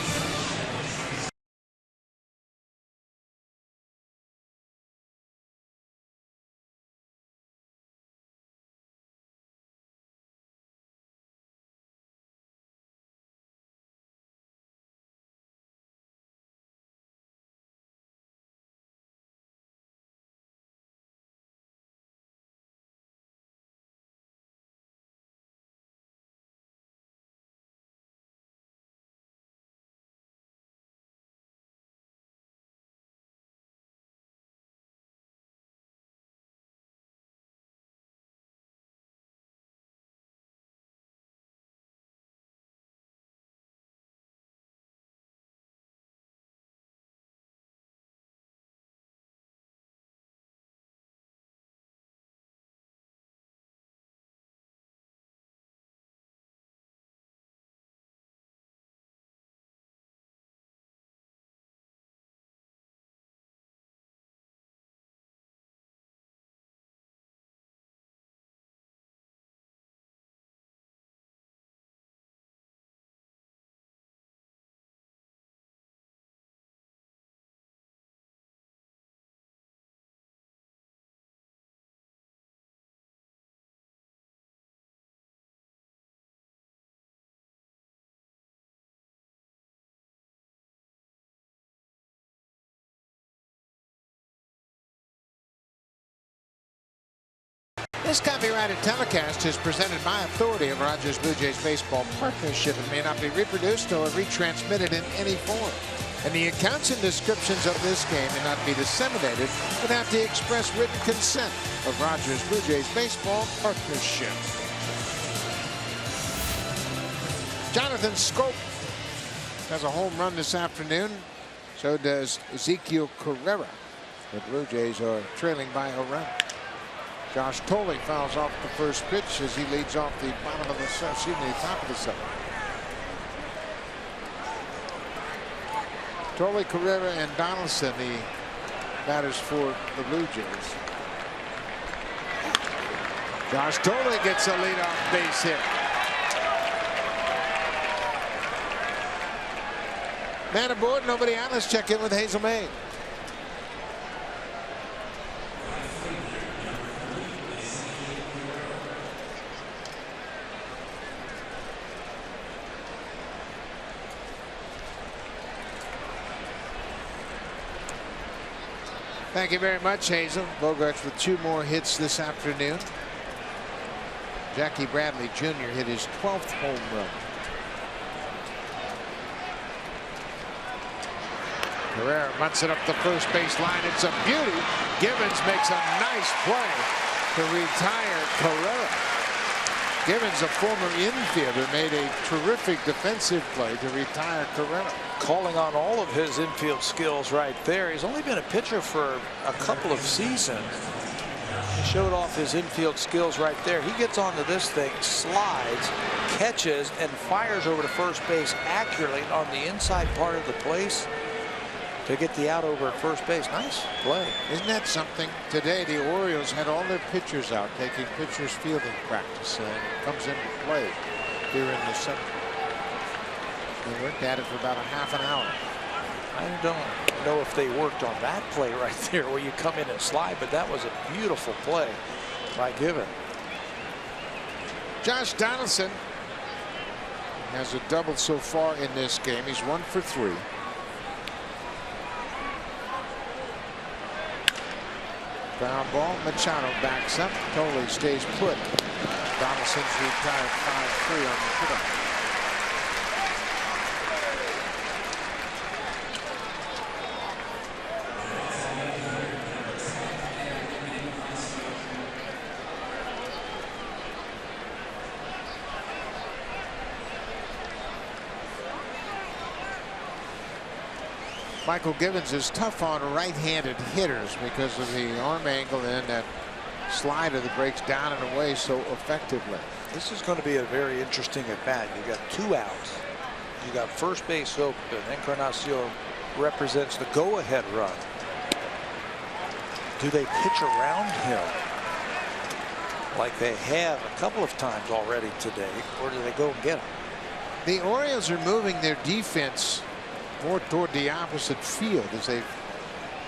This copyrighted telecast is presented by authority of Rogers Blue Jays Baseball Partnership and may not be reproduced or retransmitted in any form. And the accounts and descriptions of this game may not be disseminated without the express written consent of Rogers Blue Jays Baseball Partnership. Jonathan Scope has a home run this afternoon. So does Ezekiel Carrera. The Blue Jays are trailing by a run. Josh Tolley fouls off the first pitch as he leads off the bottom of the seventh, the top of the 7th. Tolley, Carrera, and Donaldson, the batters for the Blue Jays. Josh Tolley gets a leadoff base hit. Man aboard, nobody out. Let's check in with Hazel May. Thank you very much, Hazel. Bogarts with 2 more hits this afternoon. Jackie Bradley Jr. hit his 12th home run. Carrera bunts it up the first base line. It's a beauty. Gibbons makes a nice play to retire Carrera. Gibbons, a former infielder, made a terrific defensive play to retire Carrera. Calling on all of his infield skills right there. He's only been a pitcher for a couple of seasons, He showed off his infield skills right there. He gets onto this thing, slides, catches, and fires over to first base accurately on the inside part of the place to get the out over at first base. Nice play. Isn't that something? Today, the Orioles had all their pitchers out taking pitchers fielding practice, and it comes into play here in the seventh. They worked at it for about a half an hour. I don't know if they worked on that play right there where you come in and slide, but that was a beautiful play by Given. Josh Donaldson has a double so far in this game. He's 1 for 3. Ground ball. Machado backs up. Totally stays put. Donaldson's retired 5-3 on the put-up. Michael Givens is tough on right-handed hitters because of the arm angle and that slider that breaks down and away so effectively. This is going to be a very interesting at bat. You got 2 outs. You got first base open. Encarnacion represents the go-ahead run. Do they pitch around him like they have a couple of times already today, or do they go and get him? The Orioles are moving their defense more toward the opposite field as they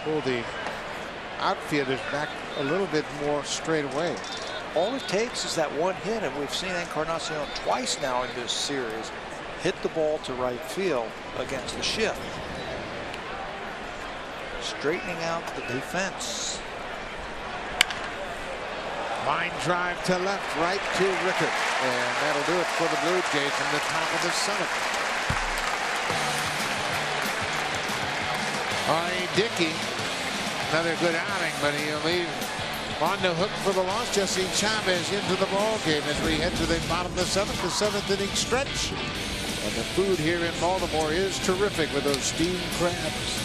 pull the outfielders back a little bit more straight away. All it takes is that one hit, and we've seen Encarnacion twice now in this series hit the ball to right field against the shift. Straightening out the defense. Line drive to left, right to Rickert, and that'll do it for the Blue Jays from the top of the 7th. Dickey, another good outing, but he'll leave on the hook for the loss. Jesse Chavez into the ball game as we head to the bottom of the 7th, the 7th inning stretch. And the food here in Baltimore is terrific with those steamed crabs.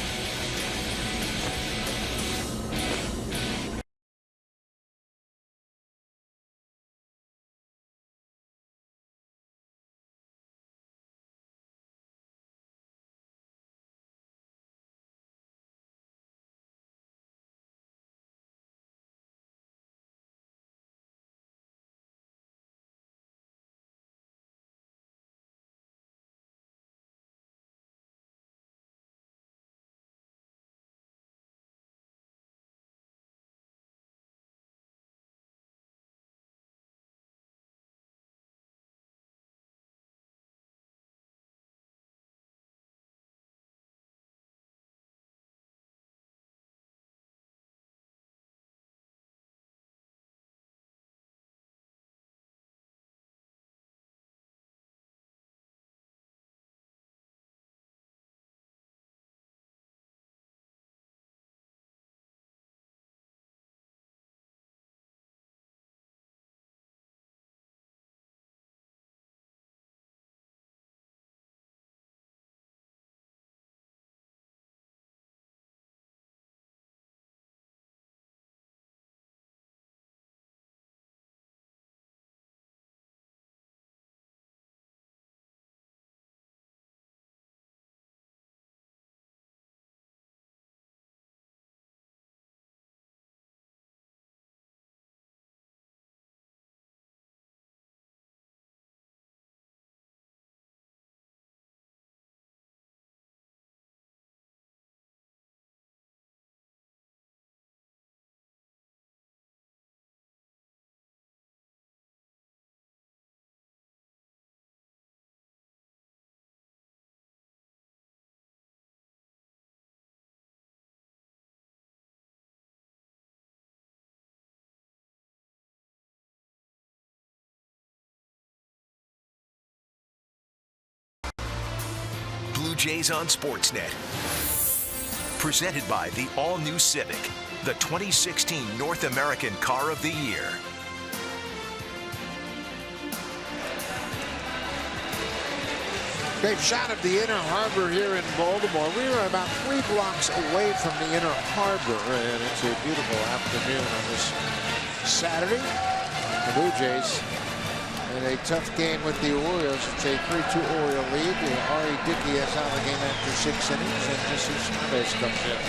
Blue Jays on Sportsnet. Presented by the all-new Civic, the 2016 North American Car of the Year. Great shot of the inner harbor here in Baltimore. We are about 3 blocks away from the inner harbor, and it's a beautiful afternoon on this Saturday. The Blue Jays in a tough game with the Orioles. It's a 3-2 Oriole lead. R.A. Dickey has out of the game after 6 innings, and Jesse Chavez comes in.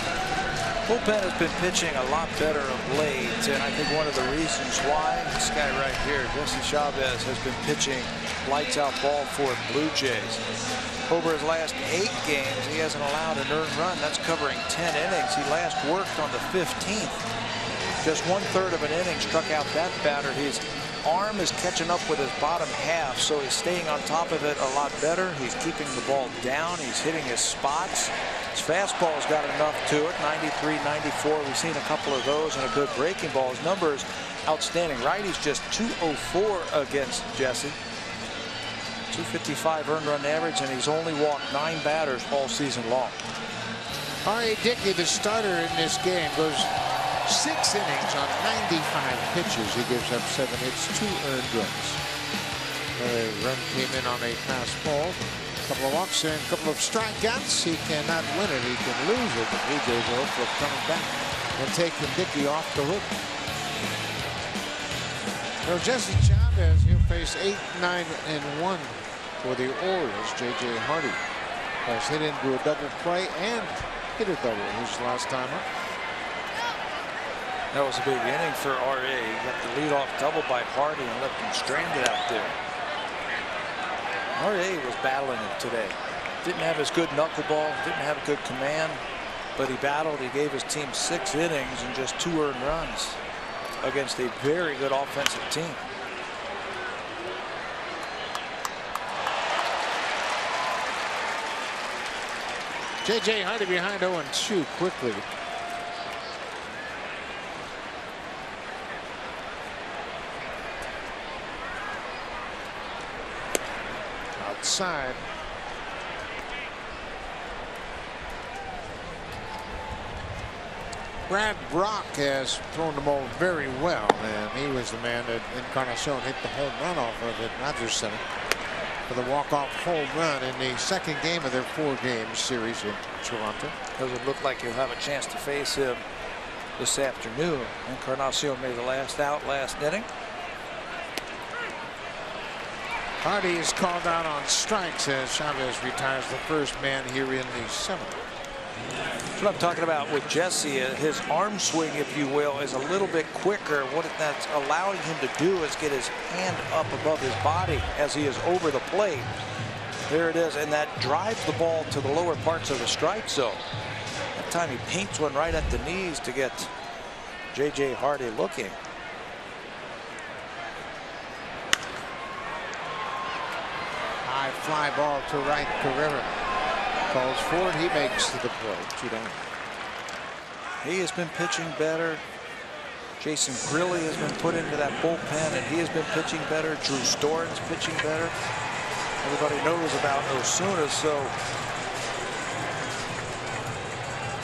Bullpen has been pitching a lot better of late, and I think one of the reasons why, this guy right here, Jesse Chavez, has been pitching lights-out ball for the Blue Jays. Over his last 8 games, he hasn't allowed an earned run. That's covering 10 innings. He last worked on the 15th. Just 1/3 of an inning struck out that batter. His arm is catching up with his bottom half, so he's staying on top of it a lot better. He's keeping the ball down. He's hitting his spots. His fastball's got enough to it, 93, 94. We've seen a couple of those and a good breaking ball. His numbers outstanding. Righty's just 204 against Jesse. 255 earned run average, and he's only walked 9 batters all season long. R.A. Dickey, the starter in this game, goes 6 innings on 95 pitches. He gives up 7 hits, 2 earned runs. A run came in on a pass ball. A couple of walks and a couple of strikeouts. He cannot win it. He can lose it. The Blue Jays are hopeful of coming back and taking Dickey off the hook. So Jesse Chavez, he'll face 8-9-1 for the Orioles. J.J. Hardy has hit into a double play and hit a double his last time up. That was a big inning for R.A. He got the leadoff double by Hardy and left him stranded out there. R.A. was battling it today. Didn't have his good knuckleball, didn't have good command, but he battled. He gave his team 6 innings and just 2 earned runs against a very good offensive team. J.J. Hardy behind 0-2 quickly. Outside. Brad Brock has thrown the ball very well, and he was the man that Encarnacion hit the home run off of at Rogers Center for the walk-off home run in the second game of their 4-game series in Toronto. Doesn't look like you'll have a chance to face him this afternoon. Encarnacion made the last out last inning. Hardy is called out on strikes as Chavez retires the first man here in the 7th. That's what I'm talking about with Jesse. His arm swing, if you will, is a little bit quicker. What that's allowing him to do is get his hand up above his body as he is over the plate. There it is, and that drives the ball to the lower parts of the strike zone. That time he paints one right at the knees to get J.J. Hardy looking. High fly ball to right, Carrera calls for it. He makes the play. 2-down. He has been pitching better. Jason Grilli has been put into that bullpen, and he has been pitching better. Drew Storen's pitching better. Everybody knows about Osuna, so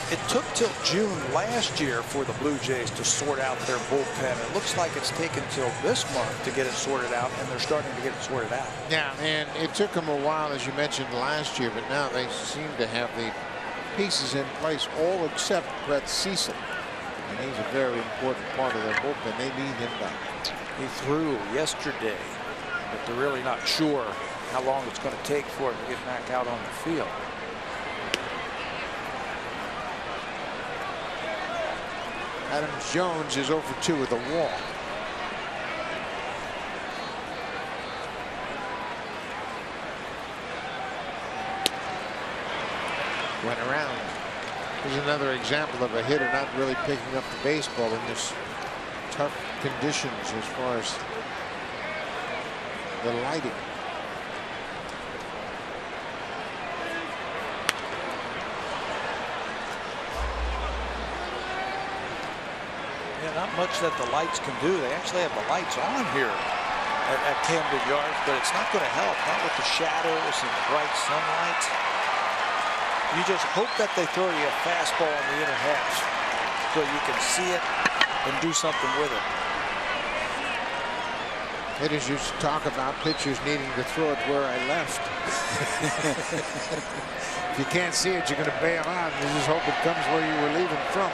it took till June last year for the Blue Jays to sort out their bullpen. It looks like it's taken till this month to get it sorted out, and they're starting to get it sorted out. Yeah, and it took them a while, as you mentioned, last year, but now they seem to have the pieces in place, all except Brett Cecil. And he's a very important part of their bullpen. They need him back. He threw yesterday, but they're really not sure how long it's going to take for him to get back out on the field. Adams Jones is 0-2 with a walk. Went around. Here's another example of a hitter not really picking up the baseball in this tough conditions as far as the lighting. Not much that the lights can do. They actually have the lights on here at Camden Yards, but it's not going to help. Not with the shadows and the bright sunlight. You just hope that they throw you a fastball in the inner half so you can see it and do something with it. Hitters used to talk about pitchers needing to throw it where I left. If you can't see it, you're going to bail out, and you just hope it comes where you were leaving from.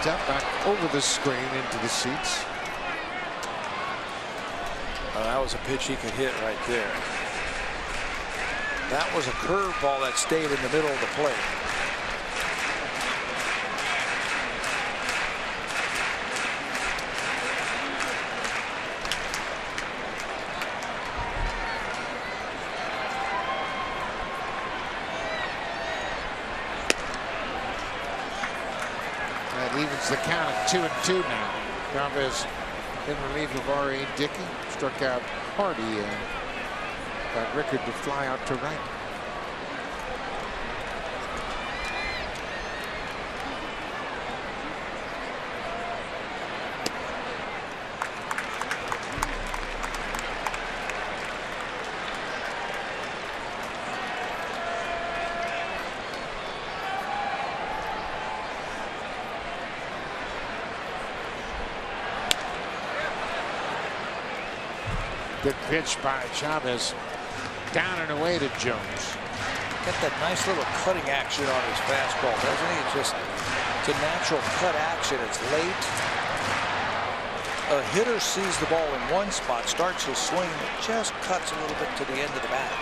step back over the screen into the seats. That was a pitch he could hit right there. That was a curveball that stayed in the middle of the plate. That evens the count at 2-2 now. Chavez in relief of R.A. Dickey. Struck out Hardy and got Rickard to fly out to right. Good pitch by Chavez. Down and away to Jones. Got that nice little cutting action on his fastball, doesn't he? It's a natural cut action. It's late. A hitter sees the ball in one spot, starts his swing, and it just cuts a little bit to the end of the bat.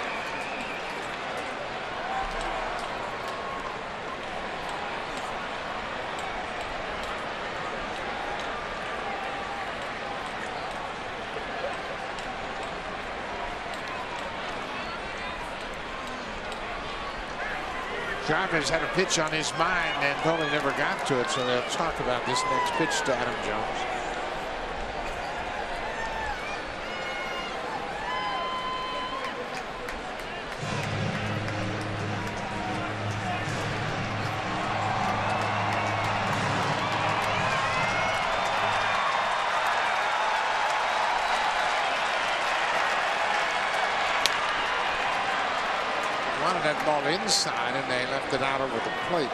Chavez had a pitch on his mind and probably never got to it, so they'll talk about this next pitch to Adam Jones. Wanted that ball inside, and they left it out over the plate.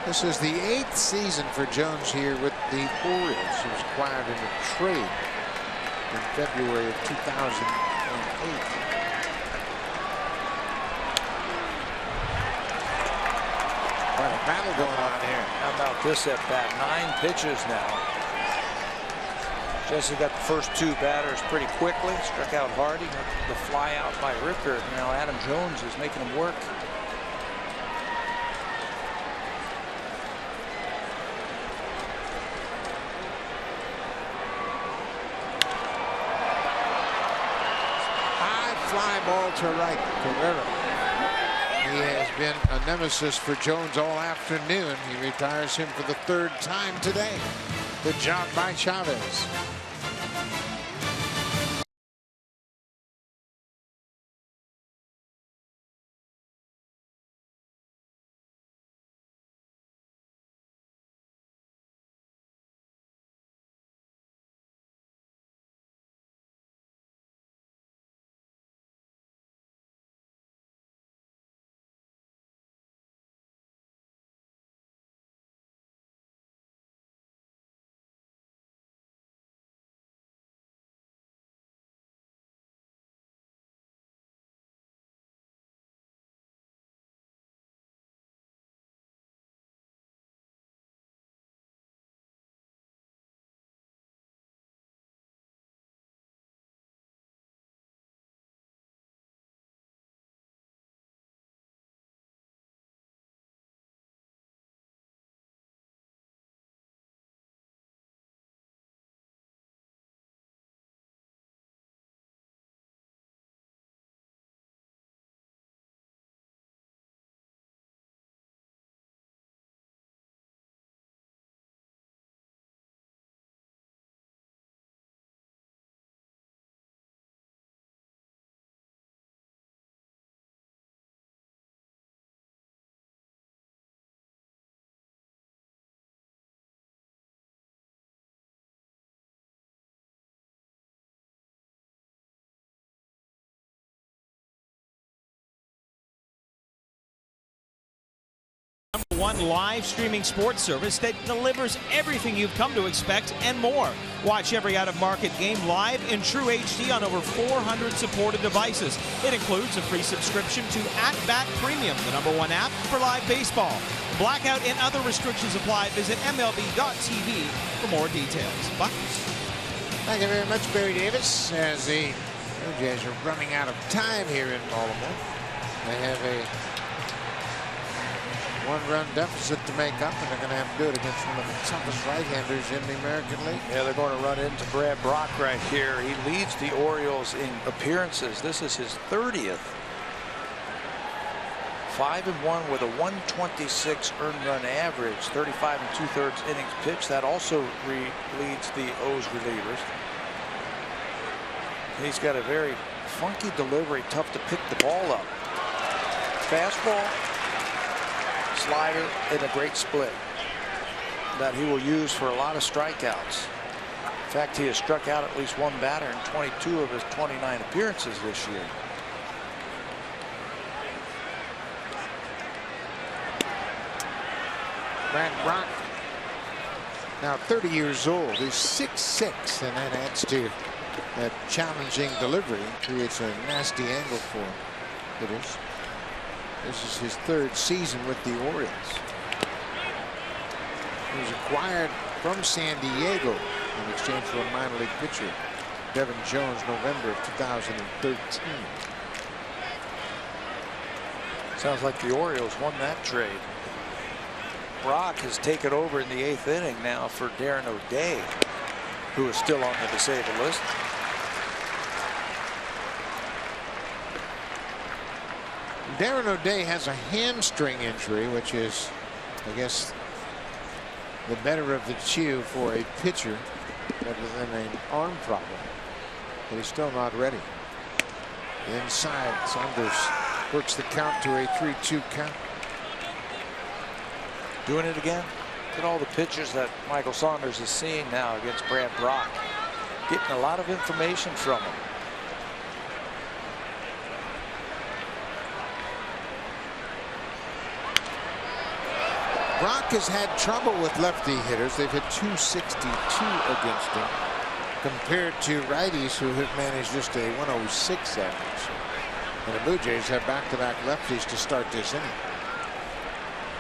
This is the 8th season for Jones here with the Orioles. He was acquired in a trade in February of 2008. Quite a battle going on here. How about this at bat? 9 pitches now. Jesse got the first 2 batters pretty quickly. Struck out Hardy. The fly out by Rickard. Now Adam Jones is making him work. High fly ball to right. Carrera. He has been a nemesis for Jones all afternoon. He retires him for the 3rd time today. Good job by Chavez. One live streaming sports service that delivers everything you've come to expect and more. Watch every out-of-market game live in true HD on over 400 supported devices. It includes a free subscription to At Bat Premium, the #1 app for live baseball. Blackout and other restrictions apply. Visit MLB.tv for more details. Buck? Thank you very much, Barry Davis. As the Blue Jays are running out of time here in Baltimore, they have a one-run deficit to make up, and they're going to have to do it against one of the toughest right-handers in the American League. Yeah, they're going to run into Brad Brock right here. He leads the Orioles in appearances. This is his 30th. 5-1 with a 126 earned run average, 35 2/3 innings pitched. That also leads the O's relievers. He's got a very funky delivery, tough to pick the ball up. Fastball, slider, and a great split that he will use for a lot of strikeouts. In fact, he has struck out at least one batter in 22 of his 29 appearances this year. Brad Brock, now 30 years old. He's 6'6", and that adds to that challenging delivery. Creates a nasty angle for hitters. This is his 3rd season with the Orioles. He was acquired from San Diego in exchange for a minor league pitcher, Devin Jones, November of 2013. Sounds like the Orioles won that trade. Brock has taken over in the 8th inning now for Darren O'Day, who is still on the disabled list. Darren O'Day has a hamstring injury, which is, I guess, the better of the two for a pitcher rather than an arm problem. But he's still not ready. Inside, Saunders works the count to a 3-2 count. Doing it again. Look at all the pitchers that Michael Saunders is seeing now against Brad Brock. Getting a lot of information from him. Brock has had trouble with lefty hitters. They've hit .262 against him, compared to righties who have managed just a .106 average. And the Blue Jays have back-to-back lefties to start this inning.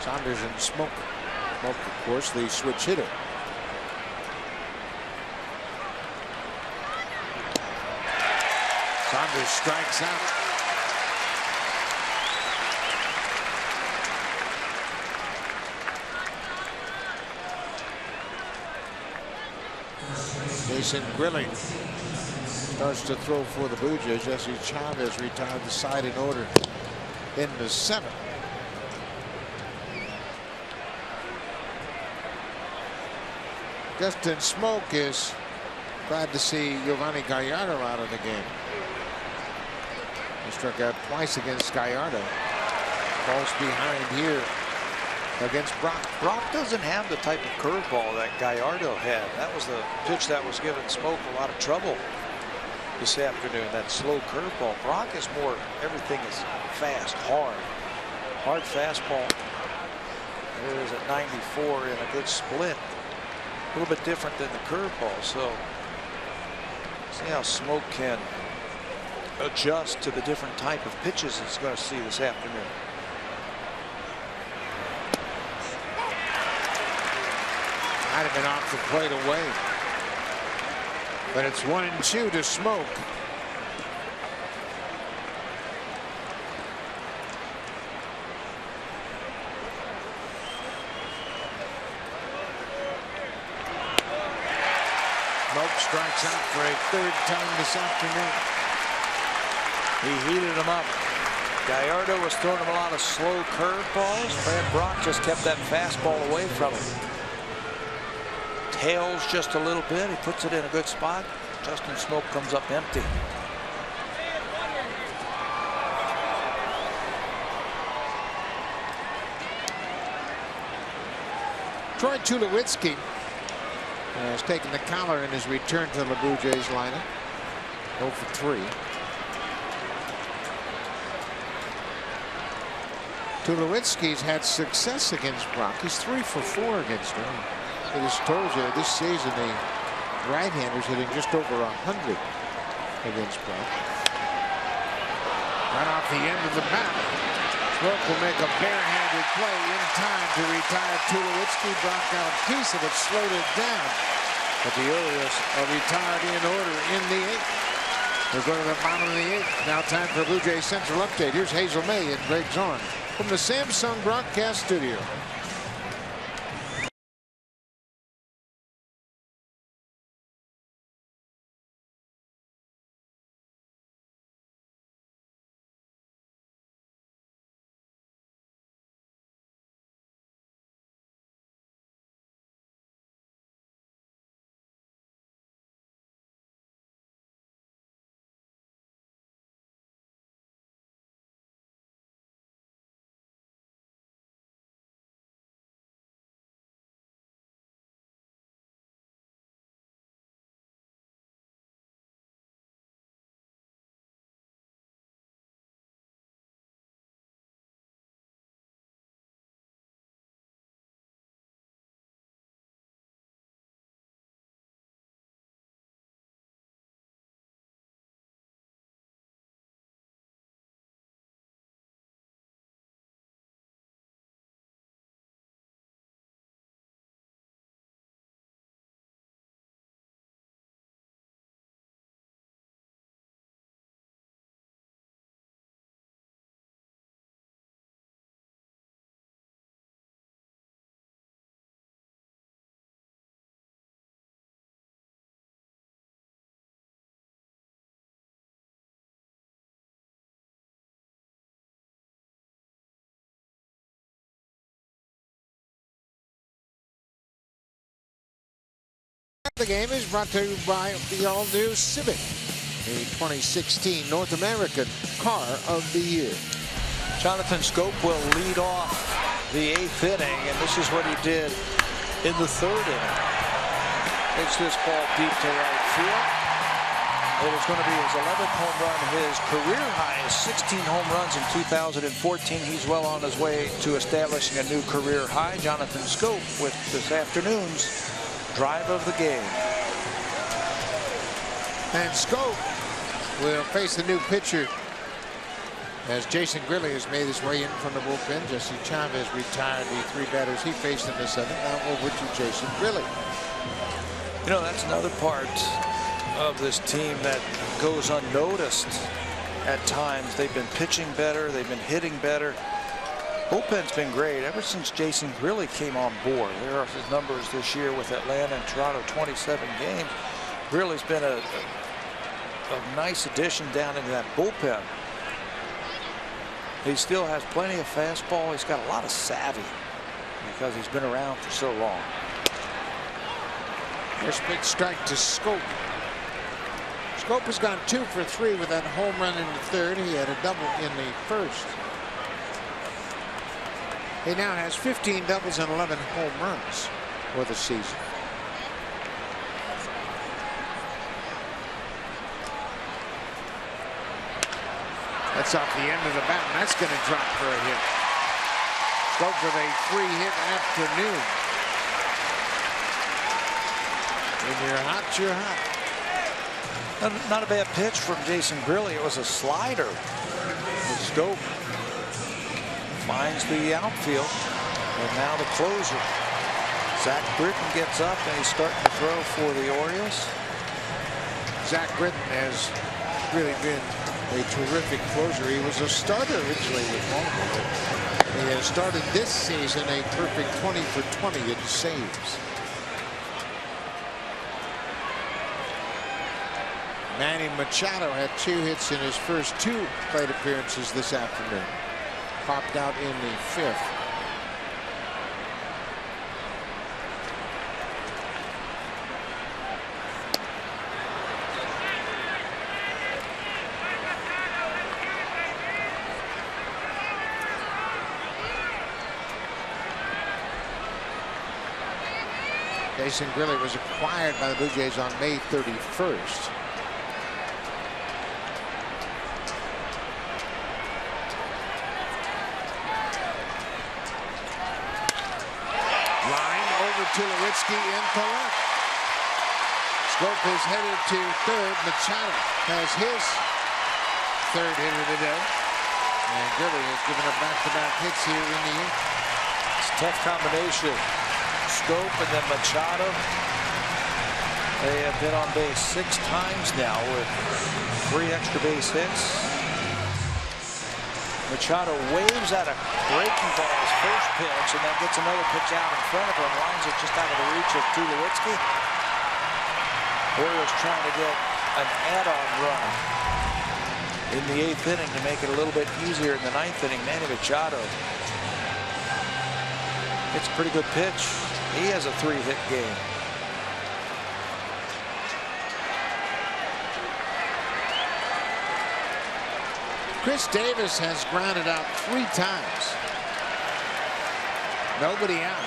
Saunders and Smoke. Smoke, of course, the switch hitter. Saunders strikes out. Jason Grilling starts to throw for the Blue Jays. Jesse Chavez retired the side in order in the 7th. Justin Smoke is glad to see Giovanni Gallardo out of the game. He struck out twice against Gallardo. Falls behind here against Brock. Brock doesn't have the type of curveball that Gallardo had. That was the pitch that was giving Smoke a lot of trouble this afternoon, that slow curveball. Brock is more, everything is fast, hard fastball. It is at 94 and a good split. A little bit different than the curveball. So see how Smoke can adjust to the different type of pitches he's going to see this afternoon. Might have been off the plate away, but it's 1-2 to Smoke. Smoke strikes out for a 3rd time this afternoon. He heated him up. Gallardo was throwing him a lot of slow curveballs. Brad Brock just kept that fastball away from him. Tails just a little bit. He puts it in a good spot. Justin Smoke comes up empty. Troy Tulowitzki has taken the collar in his return to the Blue Jays lineup. 0 for 3. Tulowitzki's had success against Brock. He's 3 for 4 against him. I just told you this season the right-handers hitting just over 100 against Brock. Right off the end of the bat, Brock will make a barehanded play in time to retire Tulowitzki. Brock got a piece of it, slowed it down. But the Orioles are retired in order in the 8th. We're going to the bottom of the 8th. Now time for a Blue Jays Central update. Here's Hazel May and Greg Zorn from the Samsung broadcast studio. The game is brought to you by the all-new Civic, the 2016 North American Car of the Year. Jonathan Schoop will lead off the 8th inning, and this is what he did in the 3rd inning. Hits this ball deep to right field. It is going to be his 11th home run, his career high is 16 home runs in 2014. He's well on his way to establishing a new career high. Jonathan Schoop with this afternoon's drive of the game. And Schoop will face the new pitcher as Jason Grilli has made his way in from the bullpen. Jesse Chavez retired the 3 batters he faced in the 7th. Now over to Jason Grilli. You know, that's another part of this team that goes unnoticed at times. They've been pitching better. They've been hitting better. Bullpen's been great ever since Jason Grilli came on board. There are his numbers this year with Atlanta and Toronto, 27 games. Grilli's been a nice addition down into that bullpen. He still has plenty of fastball. He's got a lot of savvy because he's been around for so long. First big strike to Schoop. Schoop has gone 2 for 3 with that home run in the 3rd. He had a double in the 1st. He now has 15 doubles and 11 home runs for the season. That's off the end of the bat, and that's going to drop for a hit. Schoop with a 3-hit afternoon. When you're hot, you're hot. Not a bad pitch from Jason Grilli. It was a slider. Schoop finds the outfield, and now the closer. Zach Britton gets up, and he's starting to throw for the Orioles. Zach Britton has really been a terrific closer. He was a starter originally with Baltimore. He has started this season a perfect 20 for 20 in saves. Manny Machado had 2 hits in his first 2 plate appearances this afternoon. Popped out in the 5th. Jason Grilli was acquired by the Blue Jays on May 31st. Tulowitzki in to left. Schoop is headed to third. Machado has his third hit of the day. And Gurley has given up back-to-back hits here in the eighth. It's a tough combination. Schoop and then Machado. They have been on base 6 times now with 3 extra base hits. Machado waves at a breaking ball his first pitch and then gets another pitch out in front of him. Lines it just out of the reach of Tulowitzki. Orioles trying to get an add-on run in the 8th inning to make it a little bit easier in the 9th inning. Manny Machado. It's a pretty good pitch. He has a 3-hit game. Chris Davis has grounded out 3 times. Nobody out.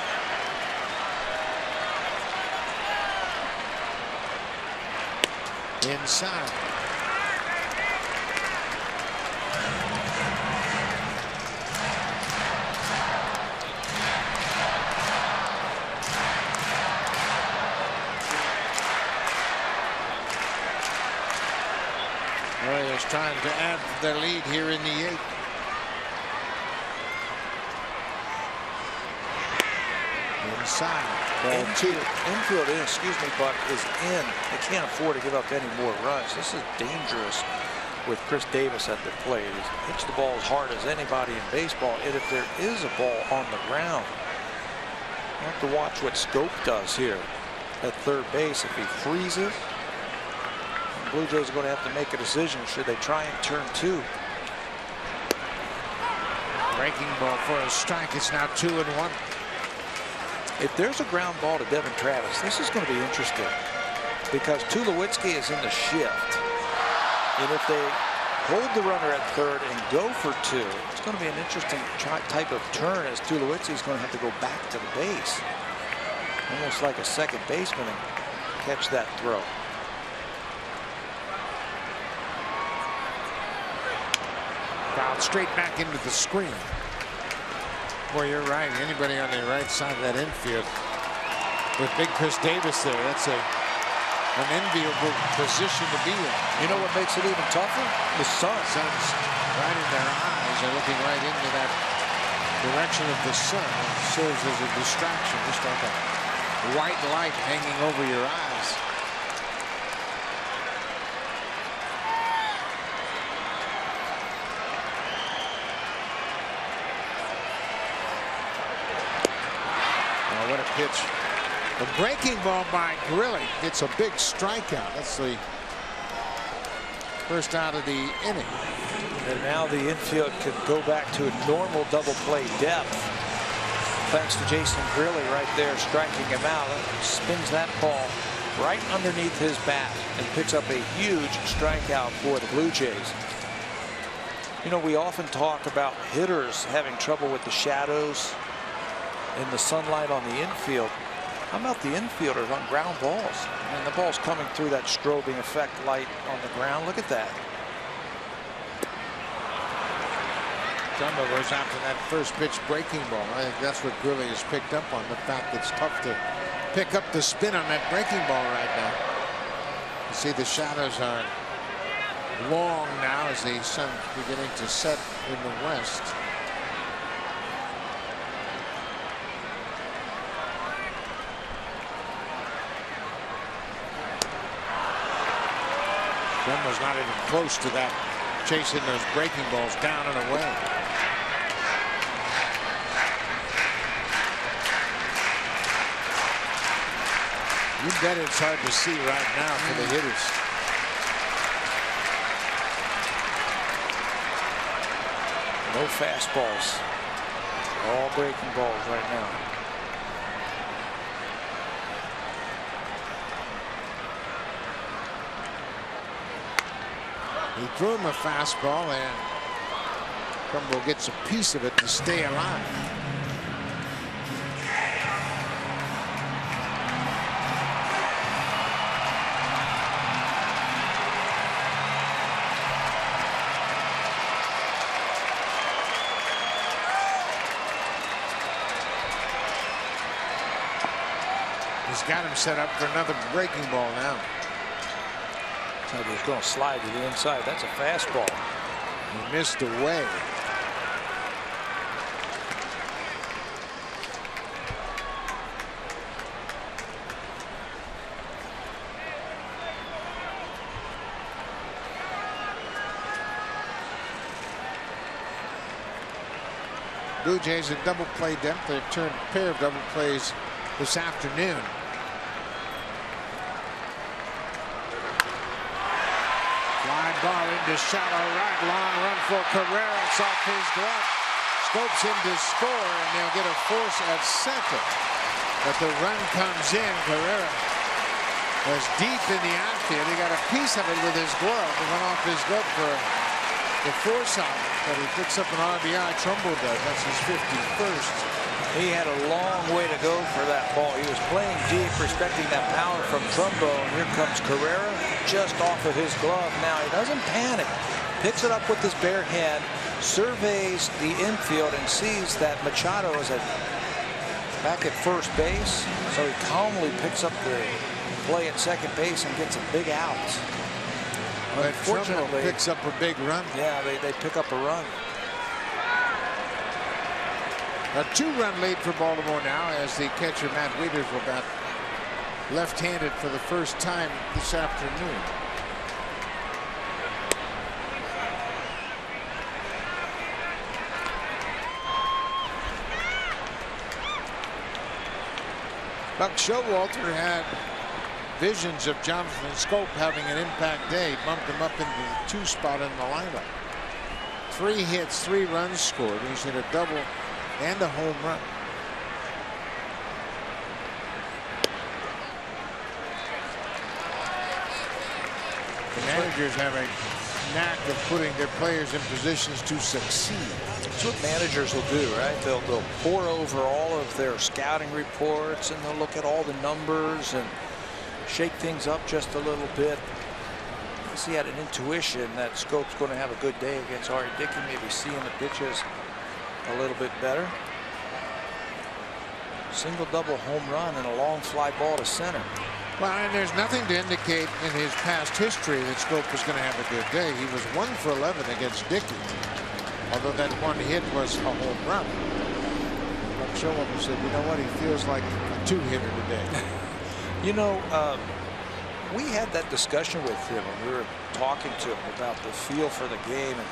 Inside. Orioles trying to add their lead here in the 8th. Inside. Infield, excuse me, Buck, is in. They can't afford to give up any more runs. This is dangerous with Chris Davis at the plate. He hits the ball as hard as anybody in baseball. And if there is a ball on the ground, you have to watch what Schoop does here at third base. If he freezes, the Blue Jays are going to have to make a decision. Should they try and turn 2? Breaking ball for a strike. It's now 2-1. If there's a ground ball to Devin Travis, this is going to be interesting because Tulowitzki is in the shift. And if they hold the runner at third and go for 2, it's going to be an interesting type of turn as Tulowitzki is going to have to go back to the base. Almost like a second baseman and catch that throw. Fouled straight back into the screen. Boy, you're right. Anybody on the right side of that infield with big Chris Davis there, that's an enviable position to be in. You know what makes it even tougher? The sun. The sun's right in their eyes. They're looking right into that direction of the sun. It serves as a distraction, just like a white light hanging over your eyes. What a pitch. The breaking ball by Grilli. It's a big strikeout. That's the first out of the inning. And now the infield can go back to a normal double play depth. Thanks to Jason Grilli right there striking him out. Spins that ball right underneath his bat and picks up a huge strikeout for the Blue Jays. You know, we often talk about hitters having trouble with the shadows in the sunlight on the infield. How about the infielders on ground balls? And the ball's coming through that strobing effect light on the ground. Look at that. Jumbo goes after that first pitch breaking ball. I think that's what Grilli has picked up on, the fact that it's tough to pick up the spin on that breaking ball right now. You see the shadows are long now as the sun's beginning to set in the west. Jumbo's not even close to that, chasing those breaking balls down and away. You bet it's hard to see right now for the hitters. No fastballs. All breaking balls right now. He threw him a fastball, and Trumbo gets a piece of it to stay alive. He's got him set up for another breaking ball now. So he's going to slide to the inside. That's a fastball. He missed away. Blue Jays have double play depth. They've turned a pair of double plays this afternoon. Fly ball into shallow right. Long run for Carrera. It's off his glove. Scopes in to score, and they'll get a force at second. But the run comes in. Carrera was deep in the outfield. He got a piece of it with his glove. It went off his glove for the force out. But he picks up an RBI. Trumbo does. That's his 51st. He had a long way to go for that ball. He was playing deep, respecting that power from Trumbo. And here comes Carrera, just off of his glove. Now he doesn't panic. Picks it up with his bare hand, surveys the infield, and sees that Machado is back at first base. So he calmly picks up the play at second base and gets a big out. Unfortunately, picks up a big run. Yeah, they pick up a run. A 2-run lead for Baltimore now, as the catcher Matt Wieters will bat left-handed for the first time this afternoon. Buck Showalter had visions of Jonathan Scope having an impact day. Bumped him up into the 2 spot in the lineup. 3 hits, 3 runs scored. He's hit a double and a home run. The managers have a knack of putting their players in positions to succeed. That's what managers will do, right? They'll pour over all of their scouting reports, and they'll look at all the numbers and shake things up just a little bit. I guess he had an intuition that Scope's going to have a good day against Ari Dickey, maybe seeing the pitches a little bit better. Single double home run and a long fly ball to center. Well, and there's nothing to indicate in his past history that Scope was going to have a good day. He was 1 for 11 against Dickey, although that one hit was a home run. Buck Showalter said, you know what, he feels like a 2-hitter today. You know, we had that discussion with him when we were talking to him about the feel for the game. And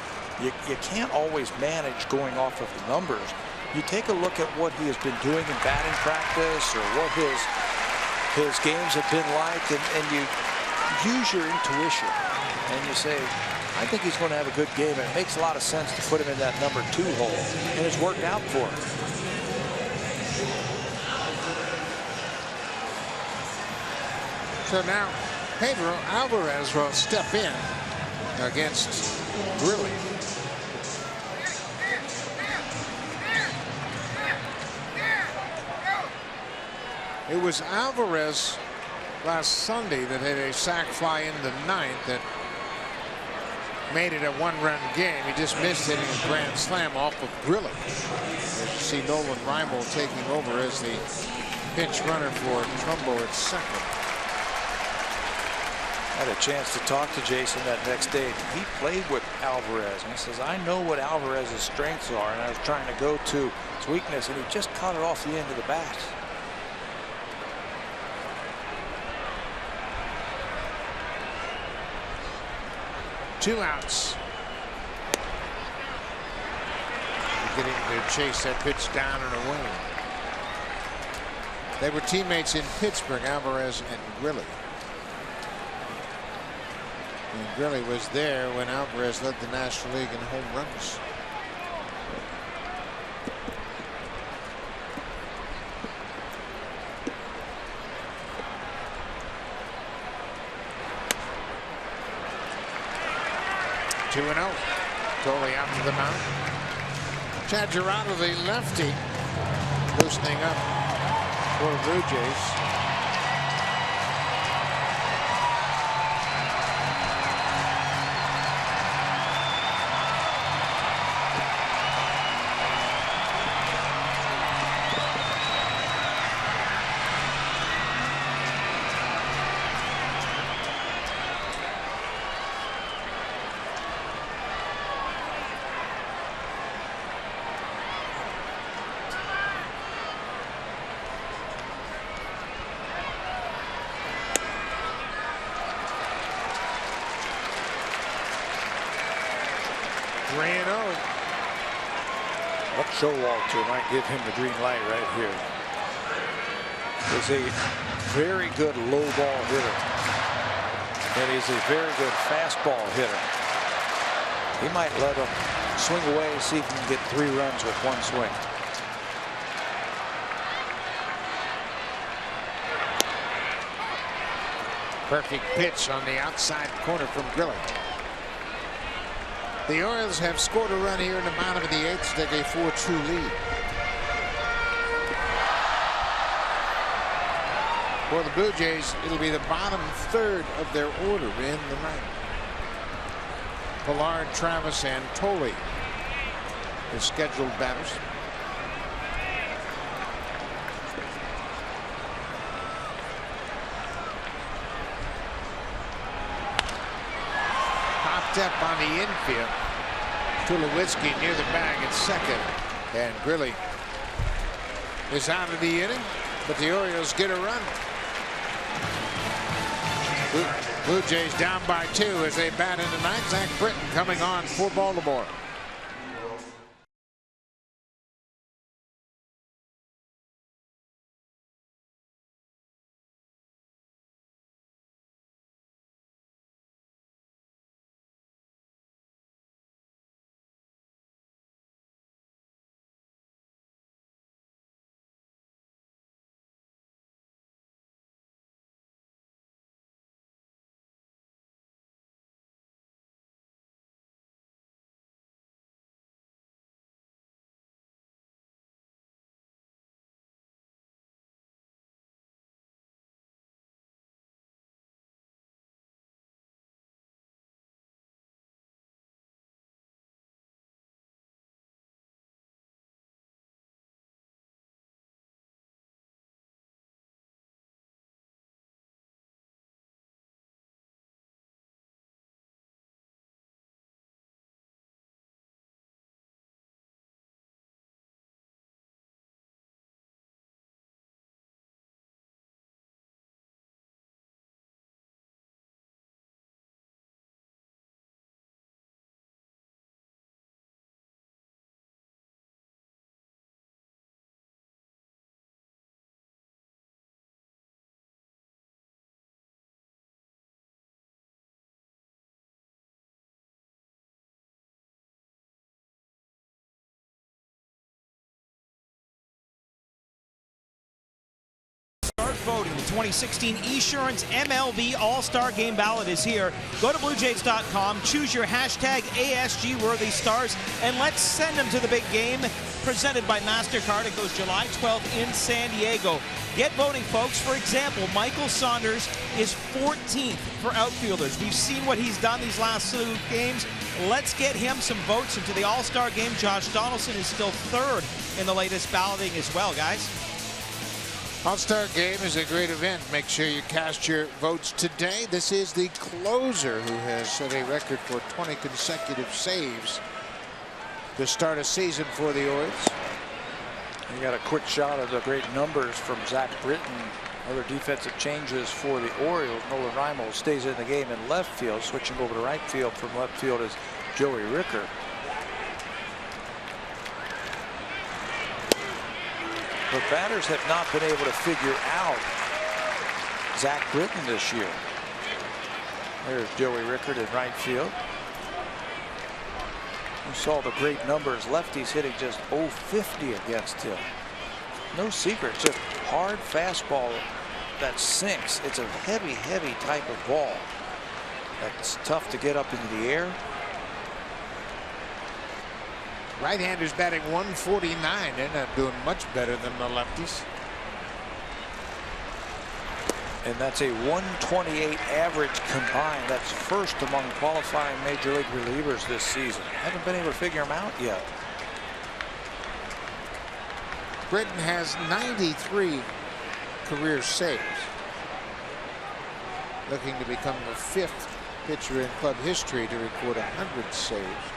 you can't always manage going off of the numbers. You take a look at what he has been doing in batting practice, or what his games have been like, and you use your intuition, and you say, I think he's going to have a good game, and it makes a lot of sense to put him in that number 2 hole, and it's worked out for him. So now Pedro Alvarez will step in against Grilly. It was Alvarez last Sunday that had a sac fly in the 9th that made it a 1-run game. He just missed hitting a grand slam off of Grilly. As you see Nolan Reimel taking over as the pinch runner for Trumbo at second. I had a chance to talk to Jason that next day. He played with Alvarez, and he says, I know what Alvarez's strengths are, and I was trying to go to his weakness, and he just caught it off the end of the bat. Two outs. Beginning to chase that pitch down and away. They were teammates in Pittsburgh, Alvarez and Grilly. And Grilly was there when Alvarez led the National League in home runs. Two and 0. Totally out to the mound. Chad Girardo, the lefty, loosening up for the Blue Jays. 3-0. What Showalter might give him the green light right here. He's a very good low ball hitter. And he's a very good fastball hitter. He might let him swing away and see if he can get 3 runs with 1 swing. Perfect pitch on the outside corner from Grilly. The Orioles have scored a run here in the bottom of the 8th to take a 4-2 lead. For the Blue Jays, it'll be the bottom 3rd of their order in the ninth. Pilar, Travis, and Tolley, the scheduled batters. Popped up on the infield. Tulowitzki near the bag at second. And Grilly is out of the inning, but the Orioles get a run. Blue Jays down by 2 as they bat in the ninth. Zach Britton coming on for Baltimore. Voting. The 2016 Esurance MLB All-Star Game ballot is here. Go to BlueJays.com, choose your hashtag ASG-worthy stars, and let's send them to the big game presented by MasterCard. It goes July 12th in San Diego. Get voting, folks. For example, Michael Saunders is 14th for outfielders. We've seen what he's done these last 2 games. Let's get him some votes into the All-Star Game. Josh Donaldson is still 3rd in the latest balloting as well, guys. All-Star Game is a great event. Make sure you cast your votes today. This is the closer who has set a record for 20 consecutive saves to start a season for the Orioles. You got a quick shot of the great numbers from Zach Britton. Other defensive changes for the Orioles. Nolan Ramos stays in the game in left field. Switching over to right field from left field is Joey Ricker. But batters have not been able to figure out Zach Britton this year. There's Joey Rickard in right field. You saw the great numbers. Lefties hitting just .050 against him. No secret, just hard fastball that sinks. It's a heavy, heavy type of ball that's tough to get up into the air. Right-handers batting 149. They're not doing much better than the lefties. And that's a 128 average combined. That's first among qualifying major league relievers this season. Haven't been able to figure them out yet. Britton has 93 career saves. Looking to become the 5th pitcher in club history to record 100 saves.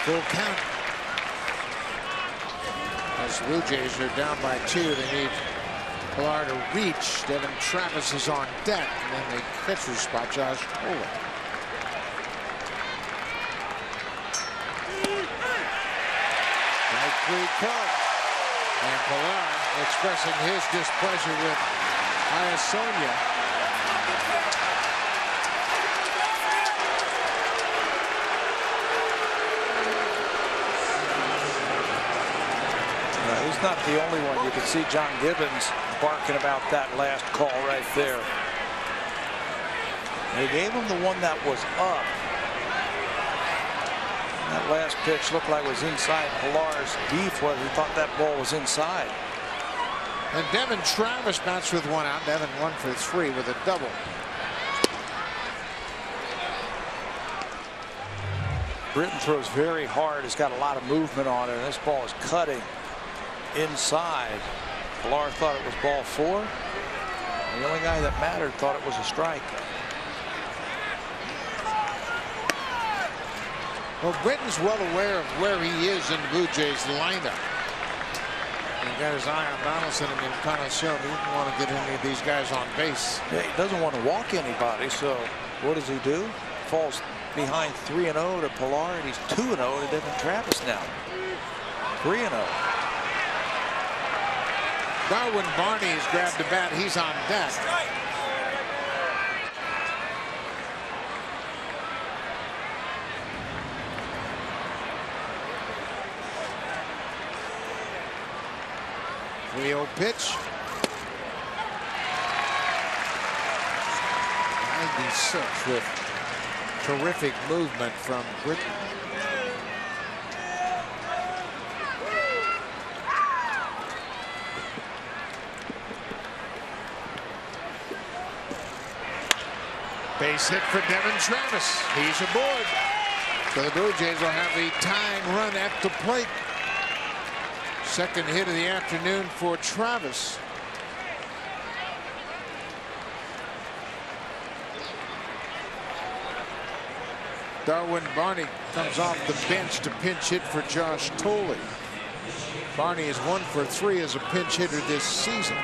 Full count. As Blue Jays are down by 2, they need Pilar to reach. Devin Travis is on deck. And then the catcher's spot, Josh Tolley. Strike 3 caught. And Pilar expressing his displeasure with Iasonia. He's not the only one. You can see John Gibbons barking about that last call right there. They gave him the one that was up. That last pitch looked like it was inside Pilar's beef, whether he thought that ball was inside. And Devin Travis bats with 1 out. Devin 1 for 3 with a double. Britton throws very hard. He's got a lot of movement on it, and this ball is cutting inside. Pilar thought it was ball 4. The only guy that mattered thought it was a strike. Well, Britton's well aware of where he is in the Blue Jays lineup. He got his eye on Donaldson and Encarnacion. He didn't want to get any of these guys on base. Yeah, he doesn't want to walk anybody, so what does he do? Falls behind 3-0 to Pilar, and he's 2-0 to Devin Travis now. 3-0. Darwin Barney has grabbed the bat. He's on deck. Rio pitch. 96 with terrific movement from Britton. Base hit for Devin Travis. He's aboard. So the Blue Jays will have the tying run at the plate. Second hit of the afternoon for Travis. Darwin Barney comes off the bench to pinch hit for Josh Tolley. Barney is 1 for 3 as a pinch hitter this season.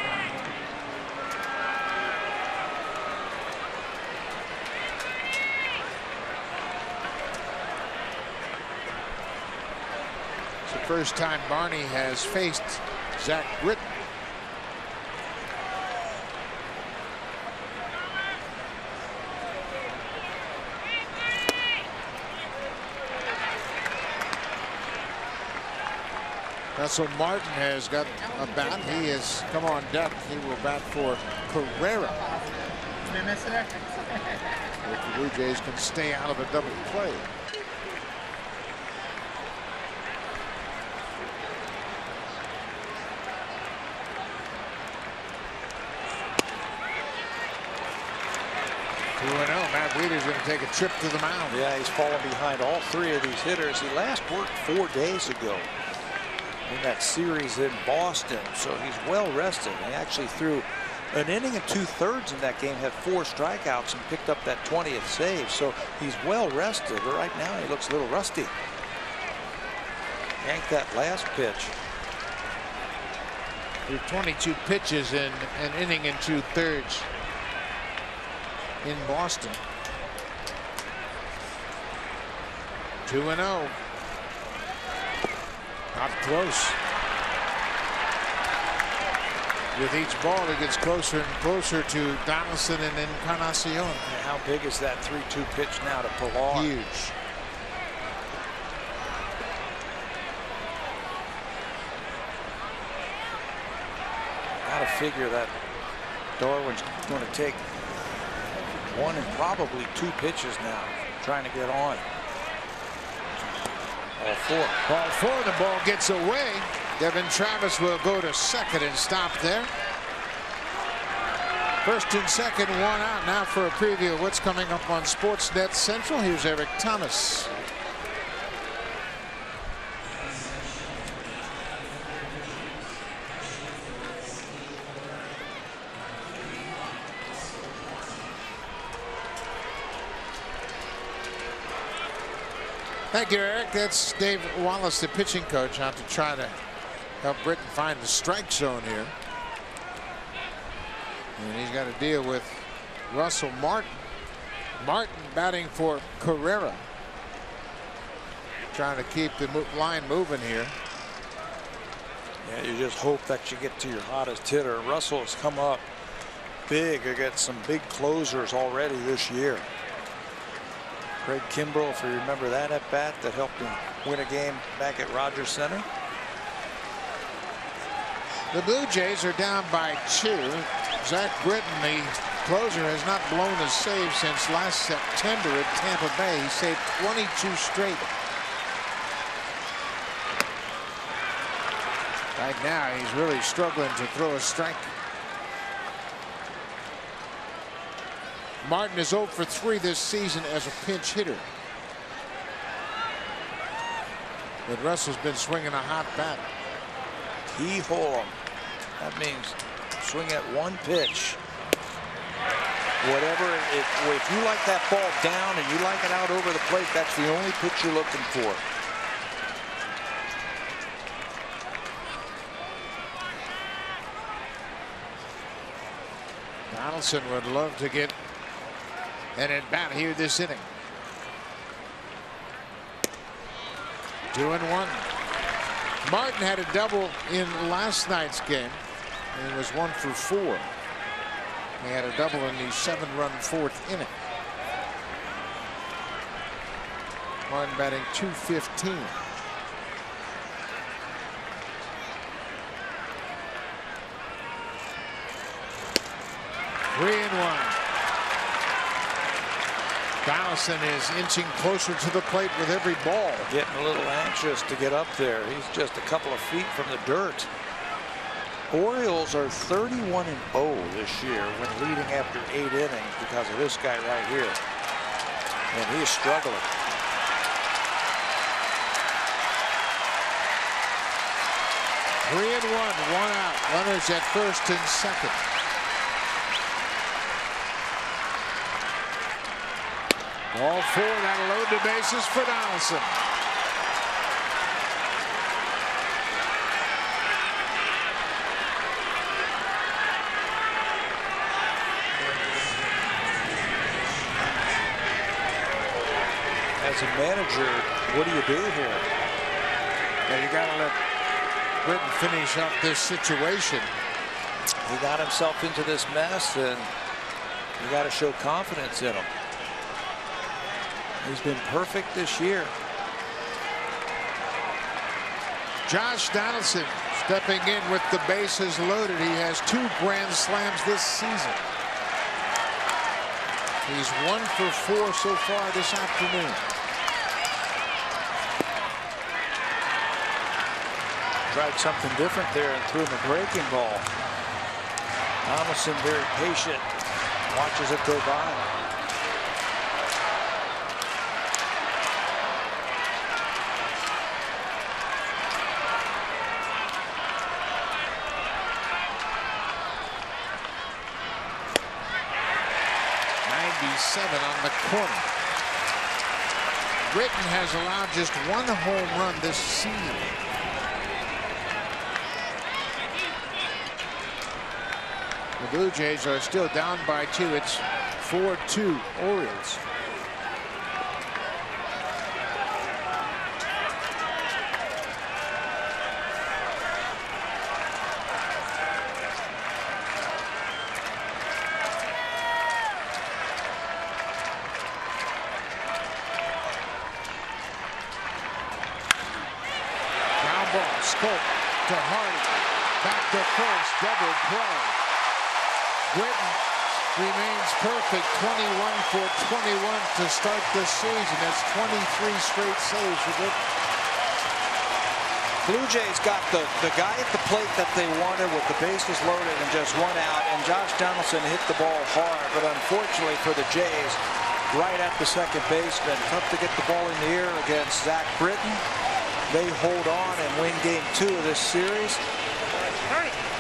First time Barney has faced Zach Britton. Russell Martin has got a bat. He has come on deck. He will bat for Carrera. If the Blue Jays can stay out of a double play. Matt Wheeler's going to take a trip to the mound. Yeah, he's fallen behind all 3 of these hitters. He last worked 4 days ago in that series in Boston, so he's well rested. He actually threw an inning and 2/3 in that game, had 4 strikeouts, and picked up that 20th save. So he's well rested, but right now he looks a little rusty. Yanked that last pitch. Through 22 pitches in an inning and 2/3. In Boston. 2-0. Not close. With each ball, it gets closer and closer to Donaldson and Encarnacion. And how big is that 3-2 pitch now to Pilar? Huge. Gotta figure that Darwin's going to take 1 and probably 2 pitches now, trying to get on. Ball 4. Ball 4. The ball gets away. Devin Travis will go to second and stop there. First and second, 1 out. Now for a preview of what's coming up on Sportsnet Central. Here's Eric Thomas. Thank you, Eric. That's Dave Wallace, the pitching coach, out to try to help Britton find the strike zone here. And he's got to deal with Russell Martin. Martin batting for Carrera. Trying to keep the line moving here. Yeah, you just hope that you get to your hottest hitter. Russell has come up big against some big closers already this year. Craig Kimbrell, if you remember that at bat, that helped him win a game back at Rogers Center. The Blue Jays are down by 2. Zach Britton, the closer, has not blown a save since last September at Tampa Bay. He saved 22 straight. Right now, he's really struggling to throw a strike. Martin is 0 for 3 this season as a pinch hitter. But Russell's been swinging a hot bat. Keyhole him. That means swing at one pitch. Whatever, if you like that ball down and you like it out over the plate, that's the only pitch you're looking for. Donaldson would love to get an at-bat here this inning. 2-1. Martin had a double in last night's game and was 1 for 4. He had a double in the 7-run 4th inning. Martin batting .215. Three and 1. Donaldson is inching closer to the plate with every ball. Getting a little anxious to get up there. He's just a couple of feet from the dirt. Orioles are 31-0 this year when leading after 8 innings because of this guy right here. And he is struggling. Three and 1, 1 out. Runners at first and second. Ball 4, that'll load the bases for Donaldson. As a manager, what do you do here? Yeah, you got to let Britton finish up this situation. He got himself into this mess, and you got to show confidence in him. He's been perfect this year. Josh Donaldson stepping in with the bases loaded. He has 2 grand slams this season. He's 1 for 4 so far this afternoon. Tried something different there and threw him a breaking ball. Donaldson very patient. Watches it go by. On the corner. Britton has allowed just 1 home run this season. The Blue Jays are still down by 2. It's 4-2 Orioles. To Hardy, back to first, double play. Britton remains perfect, 21 for 21 to start the season. That's 23 straight saves for Britton. Blue Jays got the guy at the plate that they wanted with the bases loaded and just 1 out, and Josh Donaldson hit the ball hard, but unfortunately for the Jays, right at the second baseman, tough to get the ball in the air against Zach Britton. They hold on and win game 2 of this series.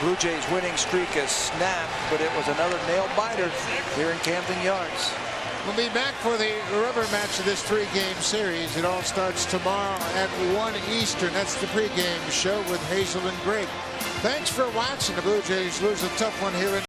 Blue Jays winning streak is snapped, but it was another nail biter here in Camden Yards. We'll be back for the rubber match of this 3-game series. It all starts tomorrow at 1 Eastern. That's the pregame show with Hazel and Greg. Thanks for watching. The Blue Jays lose a tough one here in